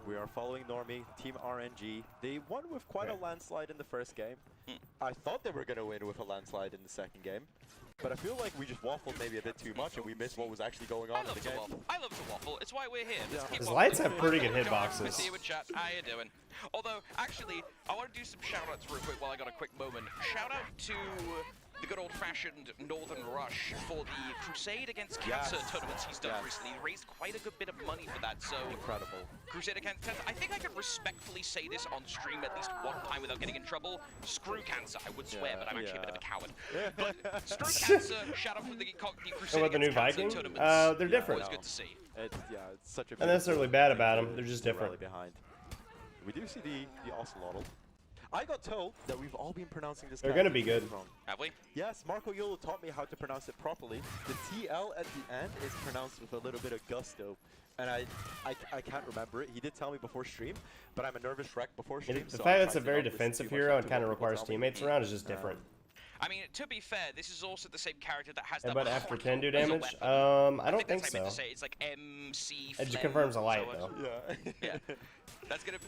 Speaker 13: We are following Normie, Team RNG. They won with quite a landslide in the first game. I thought they were going to win with a landslide in the second game. But I feel like we just waffled maybe a bit too much and we missed what was actually going on in the game.
Speaker 14: I love to waffle. It's why we're here.
Speaker 1: His lights have pretty good hitboxes.
Speaker 14: See you in chat. How you doing? Although, actually, I want to do some shout-outs real quick while I got a quick moment. Shout-out to the good old-fashioned Northern Rush for the Crusade Against Cancer tournaments he's done recently. He raised quite a good bit of money for that, so...
Speaker 13: Incredible.
Speaker 14: Crusade Against Cancer. I think I can respectfully say this on stream at least one time without getting in trouble. Screw Cancer, I would swear, but I'm actually a bit of a coward. But screw Cancer, shout out for the Crusade
Speaker 1: about the new Viking? They're different.
Speaker 14: Always good to see.
Speaker 13: It's such a...
Speaker 1: Not necessarily bad about them, they're just different.
Speaker 13: Behind. We do see the Ocelotl. I got told that we've all been pronouncing this.
Speaker 1: They're gonna be good.
Speaker 13: Wrong.
Speaker 14: Have we?
Speaker 13: Yes, Marco Yolo taught me how to pronounce it properly. The TL at the end is pronounced with a little bit of gusto, and I can't remember it. He did tell me before stream, but I'm a nervous wreck before stream.
Speaker 1: The fact that it's a very defensive hero and kind of requires teammates around is just different.
Speaker 14: I mean, to be fair, this is also the same character that has
Speaker 1: but after 10 do damage? I don't think so.
Speaker 14: It's like MC.
Speaker 1: It confirms a light, though.
Speaker 14: Yeah. That's gonna...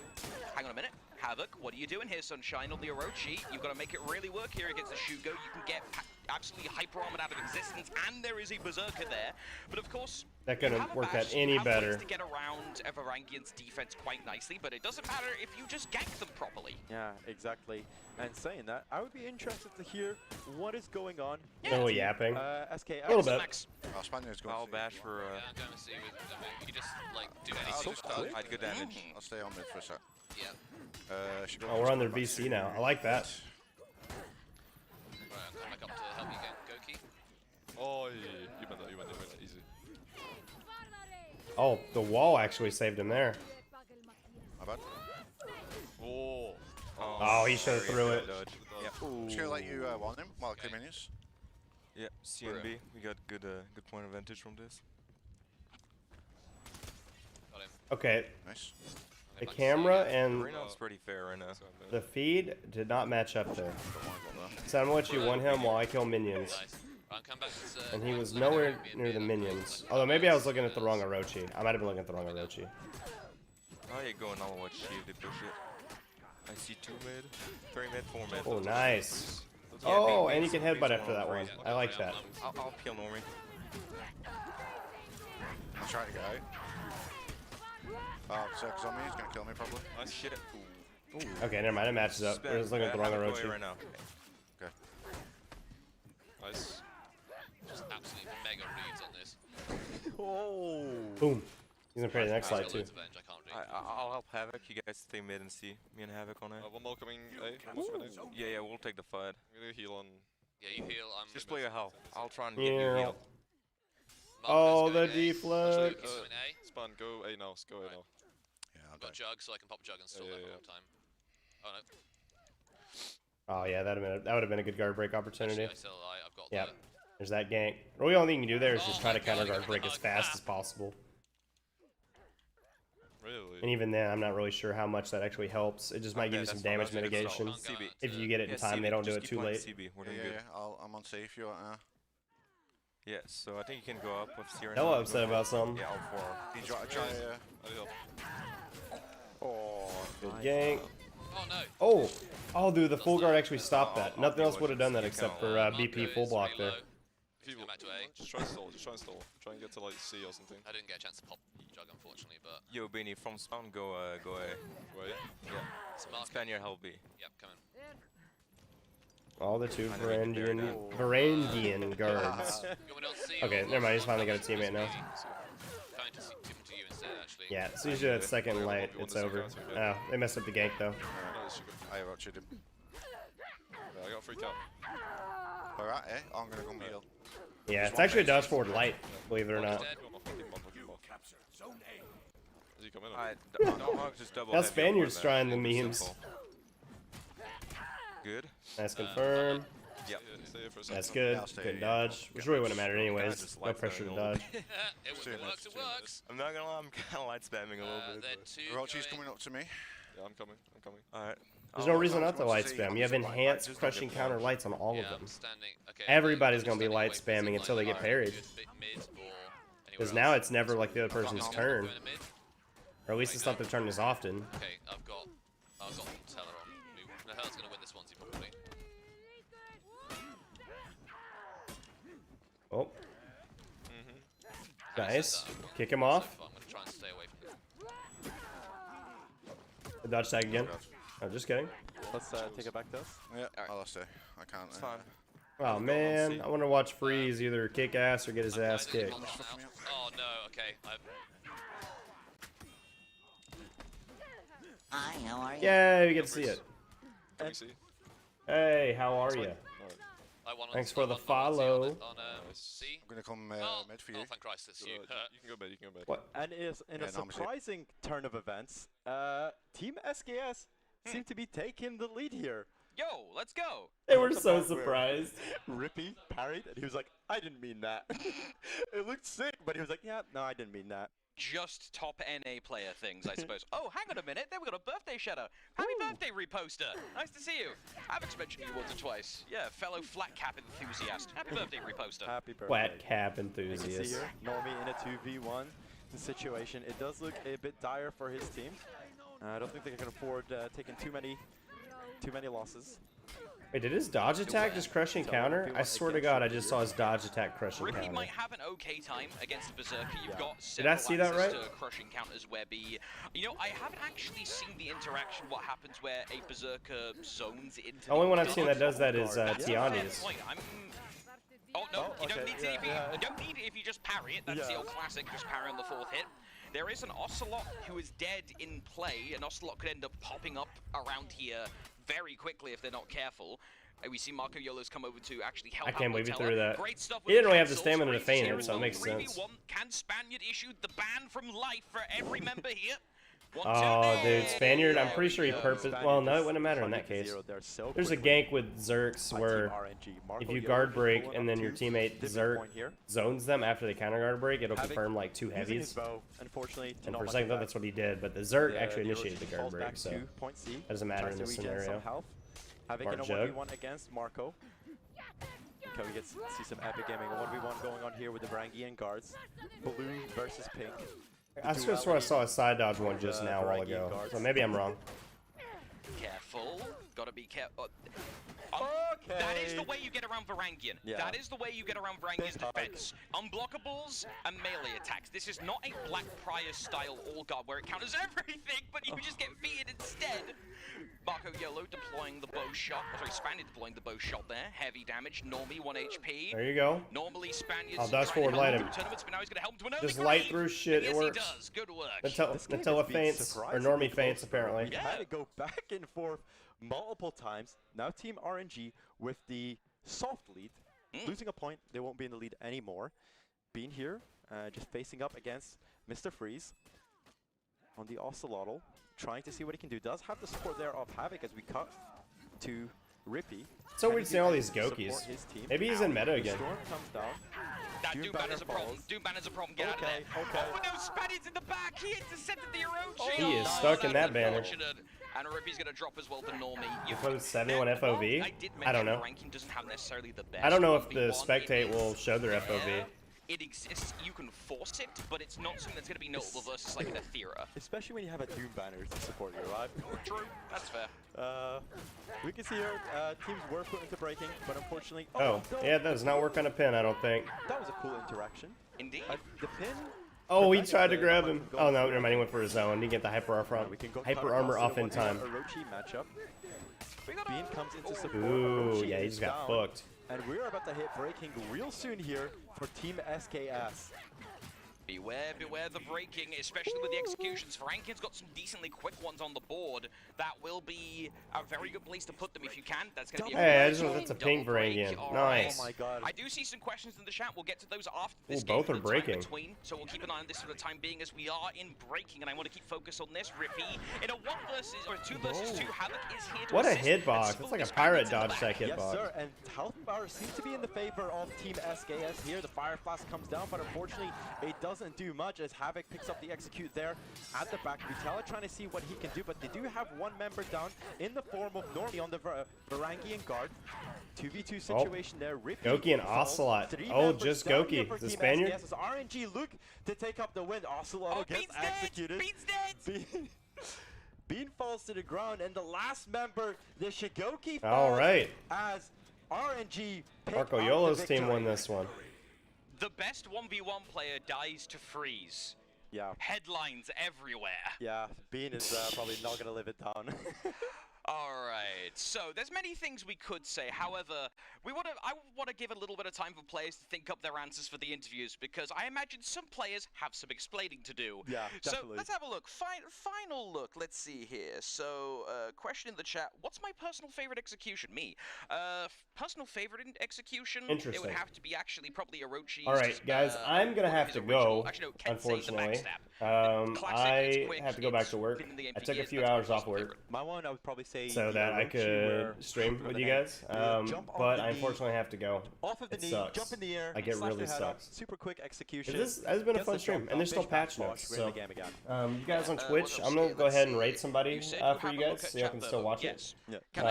Speaker 14: Hang on a minute. Havoc, what are you doing here, Sunshine, on the Orochi? You've got to make it really work here against the Shugo. You can get absolutely hyper-armored out of existence, and there is a Berserker there. But of course...
Speaker 1: That couldn't work out any better.
Speaker 14: You have ways to get around Varangian's defense quite nicely, but it doesn't matter if you just gank them properly.
Speaker 13: Yeah, exactly. And saying that, I would be interested to hear what is going on.
Speaker 1: No yapping.
Speaker 13: SK,
Speaker 1: a little bit.
Speaker 15: I'll bash for...
Speaker 17: Yeah, I'm going to see you just, like, do anything.
Speaker 15: I'd good damage. I'll stay on mid for a sec.
Speaker 17: Yeah.
Speaker 1: Oh, we're on their VC now. I like that.
Speaker 17: Right, I'm coming back up to help you get Goki.
Speaker 15: Oh, yeah. You went that easy.
Speaker 1: Oh, the wall actually saved him there.
Speaker 15: My bad.
Speaker 1: Oh, he should have threw it.
Speaker 15: Yeah. I'm just gonna let you warn him while I kill minions.
Speaker 18: Yeah, CNB. We got good point of vantage from this.
Speaker 17: Got him.
Speaker 1: Okay.
Speaker 15: Nice.
Speaker 1: The camera and
Speaker 18: pretty fair right now.
Speaker 1: the feed did not match up there. So I'm gonna let you one him while I kill minions. And he was nowhere near the minions. Although maybe I was looking at the wrong Orochi. I might have been looking at the wrong Orochi.
Speaker 18: Oh, you're going all watch you to push it. I see 2 mid, 3 mid, 4 mid.
Speaker 1: Oh, nice. Oh, and you can headbutt after that one. I like that.
Speaker 18: I'll kill Normie.
Speaker 15: I'm trying to get out. Oh, Circus on me, he's gonna kill me probably.
Speaker 18: Oh shit.
Speaker 1: Okay, never mind, it matches up. I was looking at the wrong Orochi.
Speaker 15: Okay.
Speaker 18: Nice. Just
Speaker 17: absolutely mega reads on this.
Speaker 13: Oh.
Speaker 1: Boom. He's gonna parry the next slide too.
Speaker 18: I'll help Havoc. You guys stay mid and see. Me and Havoc on it.
Speaker 16: One more coming A.
Speaker 18: Yeah, we'll take the fight.
Speaker 16: I'm gonna heal on.
Speaker 17: Yeah, you heal.
Speaker 18: Just play your health. I'll try and get you healed.
Speaker 1: Oh, the deflect.
Speaker 16: Spawn, go A now. Go A now.
Speaker 17: Yeah, I've got Jug, so I can pop Jug and stall that for a long time. Oh no.
Speaker 1: Oh yeah, that would have been a good guard break opportunity.
Speaker 17: Actually, I still I've got
Speaker 1: Yep. There's that gank. The only thing you can do there is just try to counter guard break as fast as possible.
Speaker 16: Really?
Speaker 1: And even then, I'm not really sure how much that actually helps. It just might give you some damage mitigation. If you get it in time, they don't do it too late.
Speaker 15: I'm on safe. You are.
Speaker 18: Yeah, so I think you can go up with Siren.
Speaker 1: Hello, upset about something.
Speaker 18: Yeah, all 4.
Speaker 1: Oh, good gank.
Speaker 17: Oh no.
Speaker 1: Oh, oh, dude, the full guard actually stopped that. Nothing else would have done that except for BP full block there.
Speaker 17: Go back to A.
Speaker 16: Just try and stall. Try and get to like C or something.
Speaker 17: I didn't get a chance to pop Jug, unfortunately, but.
Speaker 18: Yo, Beanie, from spawn, go A.
Speaker 16: Wait.
Speaker 18: Yeah. Expand your health B.
Speaker 17: Yep, coming.
Speaker 1: All the two Varangian guards. Okay, never mind. He's finally got a teammate now. Yeah, as soon as you do that second light, it's over. Oh, they messed up the gank though.
Speaker 15: I rotated him.
Speaker 16: Yeah, I got free count.
Speaker 15: Alright, I'm gonna go middle.
Speaker 1: Yeah, it's actually a dodge forward light, believe it or not.
Speaker 16: Is he coming up?
Speaker 1: Now Spaniards trying the memes.
Speaker 18: Good.
Speaker 1: Nice confirm.
Speaker 18: Yep.
Speaker 1: That's good. Good dodge. Which really wouldn't matter anyways. No pressure to dodge.
Speaker 17: It works.
Speaker 18: I'm not gonna lie, I'm kind of light spamming a little bit.
Speaker 15: Rochi's coming up to me.
Speaker 16: Yeah, I'm coming.
Speaker 18: Alright.
Speaker 1: There's no reason not to light spam. You have enhanced crushing counter lights on all of them. Everybody's gonna be light spamming until they get parried. Because now it's never like the other person's turn. Or at least it's not their turn as often.
Speaker 17: Okay, I've got Teller on. Nahel's gonna win this one, probably.
Speaker 1: Oh. Nice. Kick him off.
Speaker 17: I'm gonna try and stay away from him.
Speaker 1: The dodge tag again. Oh, just kidding.
Speaker 13: Let's take it back to us.
Speaker 15: Yeah, I'll stay. I can't.
Speaker 18: It's fine.
Speaker 1: Oh man, I want to watch Freeze either kick ass or get his ass kicked.
Speaker 17: Oh no, okay.
Speaker 19: Hi, how are you?
Speaker 1: Yay, we get to see it.
Speaker 16: Can we see?
Speaker 1: Hey, how are you? Thanks for the follow.
Speaker 17: C.
Speaker 15: I'm gonna come mid for you.
Speaker 17: Oh, thank Christ, it's you.
Speaker 16: You can go bed.
Speaker 1: What?
Speaker 13: And in a surprising turn of events, Team SKS seem to be taking the lead here.
Speaker 14: Yo, let's go.
Speaker 1: They were so surprised.
Speaker 13: Rippy parried, and he was like, I didn't mean that. It looked sick, but he was like, yeah, no, I didn't mean that.
Speaker 14: Just top NA player things, I suppose. Oh, hang on a minute. There we got a birthday shadow. Happy birthday, reposter. Nice to see you. I've mentioned you once or twice. Yeah, fellow flat cap enthusiast. Happy birthday, reposter.
Speaker 13: Happy birthday.
Speaker 1: Flat cap
Speaker 13: You can see
Speaker 1: enthusiast.
Speaker 13: here, Normie in a 2v1 situation. It does look a bit dire for his team. I don't think they can afford taking too many losses.
Speaker 1: Wait, did his dodge attack just crushing counter? I swear to God, I just saw his dodge attack crushing
Speaker 14: Rippy
Speaker 1: counter.
Speaker 14: might have an okay time against the Berserker. You've got
Speaker 1: Did I see that
Speaker 14: several
Speaker 1: right?
Speaker 14: access to crushing counters where you know, I haven't actually seen the interaction, what happens where a Berserker zones into
Speaker 1: The only one I've
Speaker 14: dodge.
Speaker 1: seen that does that is
Speaker 14: That's a fair
Speaker 1: Tiani's.
Speaker 14: point. Oh no, you don't need to you don't need it if you just parry it. That's the old classic, just parry on the 4th hit. There is an Ocelot who is dead in play. An Ocelot could end up popping up around here very quickly if they're not careful. We see Marco Yolos come over to actually help out.
Speaker 1: I can't believe he
Speaker 14: Teller.
Speaker 1: threw that.
Speaker 14: Great stuff
Speaker 1: He
Speaker 14: with
Speaker 1: didn't really have the
Speaker 14: cancels.
Speaker 1: stamina to feint it,
Speaker 14: Great
Speaker 1: so it makes
Speaker 14: 3v1.
Speaker 1: sense.
Speaker 14: Can Spaniard issued the ban from life for every member here?
Speaker 1: Oh, dude, Spaniard, I'm pretty sure he purposed. Well, no, it wouldn't matter in that case. There's a gank with Zerks where if you guard break and then your teammate Zerk zones them after they counter guard break, it'll confirm like 2 heavies. And for a second, I thought that's what he did, but the Zerk actually initiated the guard break, so that doesn't matter in this scenario.
Speaker 13: Having a
Speaker 1: Smart Jug.
Speaker 13: 1v1 against Marco. Okay, we get to see some epic gaming. A 1v1 going on here with the Varangian guards. Blue versus pink.
Speaker 1: I swear I saw a side dodge one just now a while ago, so maybe I'm wrong.
Speaker 14: Careful. Gotta be careful. That is the way you get around Varangian.
Speaker 13: Yeah.
Speaker 14: That is the way you get around Varangian's defense. Unblockables and melee attacks. This is not a Black Prior style all guard where it counters everything, but you just get feared instead. Marco Yolo deploying the bow shot. Sorry, Spaniard deploying the bow shot there. Heavy damage. Normie 1 HP.
Speaker 1: There you go.
Speaker 14: Normally Spaniards.
Speaker 1: I'll dash forward, light him.
Speaker 14: Tournaments, but now he's gonna help him to an early
Speaker 1: Just light
Speaker 14: grave.
Speaker 1: through shit.
Speaker 14: Yes,
Speaker 1: It works.
Speaker 14: he does. Good work.
Speaker 1: Nutella faints, or Normie faints apparently.
Speaker 13: We had to go back and forth multiple times. Now Team RNG with the soft lead. Losing a point, they won't be in the lead anymore. Being here, just facing up against Mr. Freeze on the Ocelotl, trying to see what he can do. Does have the support there of Havoc as we cut to Rippy.
Speaker 1: So weird seeing all these Gokis. Maybe he's in meta again.
Speaker 13: Storm comes down.
Speaker 14: That Doom Banner's a problem. Doom Banner's a problem. Get out of there. Oh no, Spaniard's in the back. He intercepted the Orochi.
Speaker 1: He is stuck in that banner.
Speaker 14: And Rippy's gonna drop as well to Normie.
Speaker 1: You put 71 FOV? I don't know.
Speaker 14: Ranking doesn't have necessarily the best.
Speaker 1: I don't know if the spectate will show their FOV.
Speaker 14: It exists, you can force it, but it's not something that's going to be notable versus like an Aethera.
Speaker 13: Especially when you have a Doom Banner to support you, right?
Speaker 14: True, that's fair.
Speaker 13: We can see here, teams were put into breaking, but unfortunately...
Speaker 1: Oh, yeah, that does not work on a pin, I don't think.
Speaker 13: That was a cool interaction.
Speaker 14: Indeed.
Speaker 13: The pin...
Speaker 1: Oh, he tried to grab him. Oh, no, never mind, he went for his zone. He didn't get the hyper armor off in time.
Speaker 13: Orochi matchup. Bean comes into support.
Speaker 1: Ooh, yeah, he just got fucked.
Speaker 13: And we're about to hit breaking real soon here for Team SKS.
Speaker 14: Beware the breaking, especially with the executions. Varangian's got some decently quick ones on the board. That will be a very good place to put them if you can. That's going to be a
Speaker 1: Hey, I just know that's a pink Varangian. Nice.
Speaker 14: Oh my god. I do see some questions in the chat. We'll get to those after this.
Speaker 1: Ooh, both are breaking.
Speaker 14: Between, so we'll keep an eye on this for the time being as we are in breaking, and I want to keep focus on this. Rippy in a 1 versus or 2 versus 2. Havoc is here to
Speaker 1: What a
Speaker 14: assist
Speaker 1: hitbox. That's like a pirate dodge tech hitbox.
Speaker 13: Yes, sir, and health power seems to be in the favor of Team SKS here. The Fire Flask comes down, but unfortunately, it doesn't do much as Havoc picks up the execute there at the back. Vitaly trying to see what he can do, but they do have one member down in the form of Normie on the Varangian guard. 2v2 situation there. Rippy
Speaker 1: Goki and Ocelot. Oh, just Goki. The Spaniard?
Speaker 13: Yes, RNG look to take up the win. Ocelot gets executed.
Speaker 14: Bean's dead.
Speaker 13: Bean falls to the ground, and the last member, the Shigoki, falls
Speaker 1: All right.
Speaker 13: as RNG
Speaker 1: Marco Yolo's team won this one.
Speaker 14: The best 1v1 player dies to Freeze.
Speaker 13: Yeah.
Speaker 14: Headlines everywhere.
Speaker 13: Yeah, Bean is probably not going to live it down.
Speaker 14: All right, so there's many things we could say. However, I want to give a little bit of time for players to think up their answers for the interviews, because I imagine some players have some explaining to do.
Speaker 13: Yeah, definitely.
Speaker 14: So let's have a look. Final look. Let's see here. So, question in the chat: what's my personal favorite execution? Me. Personal favorite execution?
Speaker 1: Interesting.
Speaker 14: It would have to be actually probably Orochi's.
Speaker 1: All right, guys, I'm gonna have to go.
Speaker 14: Actually, no,
Speaker 1: Unfortunately, I have to go back to work. I took a few hours off work.
Speaker 13: My one, I would probably say
Speaker 1: so that I could stream with you guys. But I unfortunately have to go.
Speaker 13: Off of the knee,
Speaker 1: sucks.
Speaker 13: jump in the air.
Speaker 1: I get really stuck.
Speaker 13: Super quick execution.
Speaker 1: This has been a fun stream, and there's still patch notes. So, you guys on Twitch, I'm gonna go ahead and rate somebody for you guys, so y'all can still watch it. But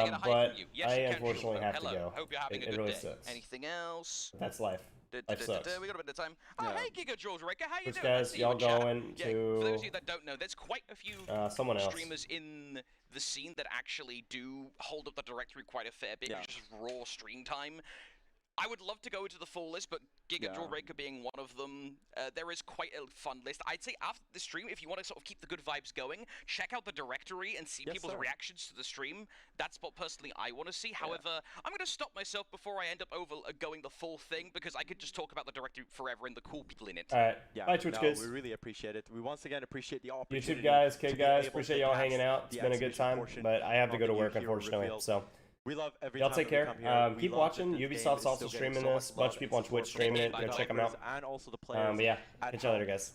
Speaker 1: I unfortunately have to go. It really sucks.
Speaker 14: Anything else?
Speaker 1: That's life. Life sucks.
Speaker 14: We got a bit of time. Oh, hey, Giga George Raker, how you doing?
Speaker 1: Guys, y'all going to...
Speaker 14: For those of you that don't know, there's quite a few streamers in the scene that actually do hold up the directory quite a fair bit, just raw stream time. I would love to go into the full list, but Giga Draw Raker being one of them, there is quite a fun list. I'd say after the stream, if you want to sort of keep the good vibes going, check out the directory and see people's reactions to the stream. That's what personally I want to see. However, I'm going to stop myself before I end up going the full thing, because I could just talk about the directory forever and the cool people in it.
Speaker 1: All right. Bye, Twitch guys.
Speaker 13: We really appreciate it. We once again appreciate the opportunity.
Speaker 1: YouTube guys, kid guys, appreciate y'all hanging out. It's been a good time, but I have to go to work, unfortunately, so...
Speaker 13: We love every
Speaker 1: y'all take care. Keep watching. Ubisoft's also streaming this. A bunch of people on Twitch streaming it. Go check them out.
Speaker 13: And also the players.
Speaker 1: But yeah, catch y'all later, guys.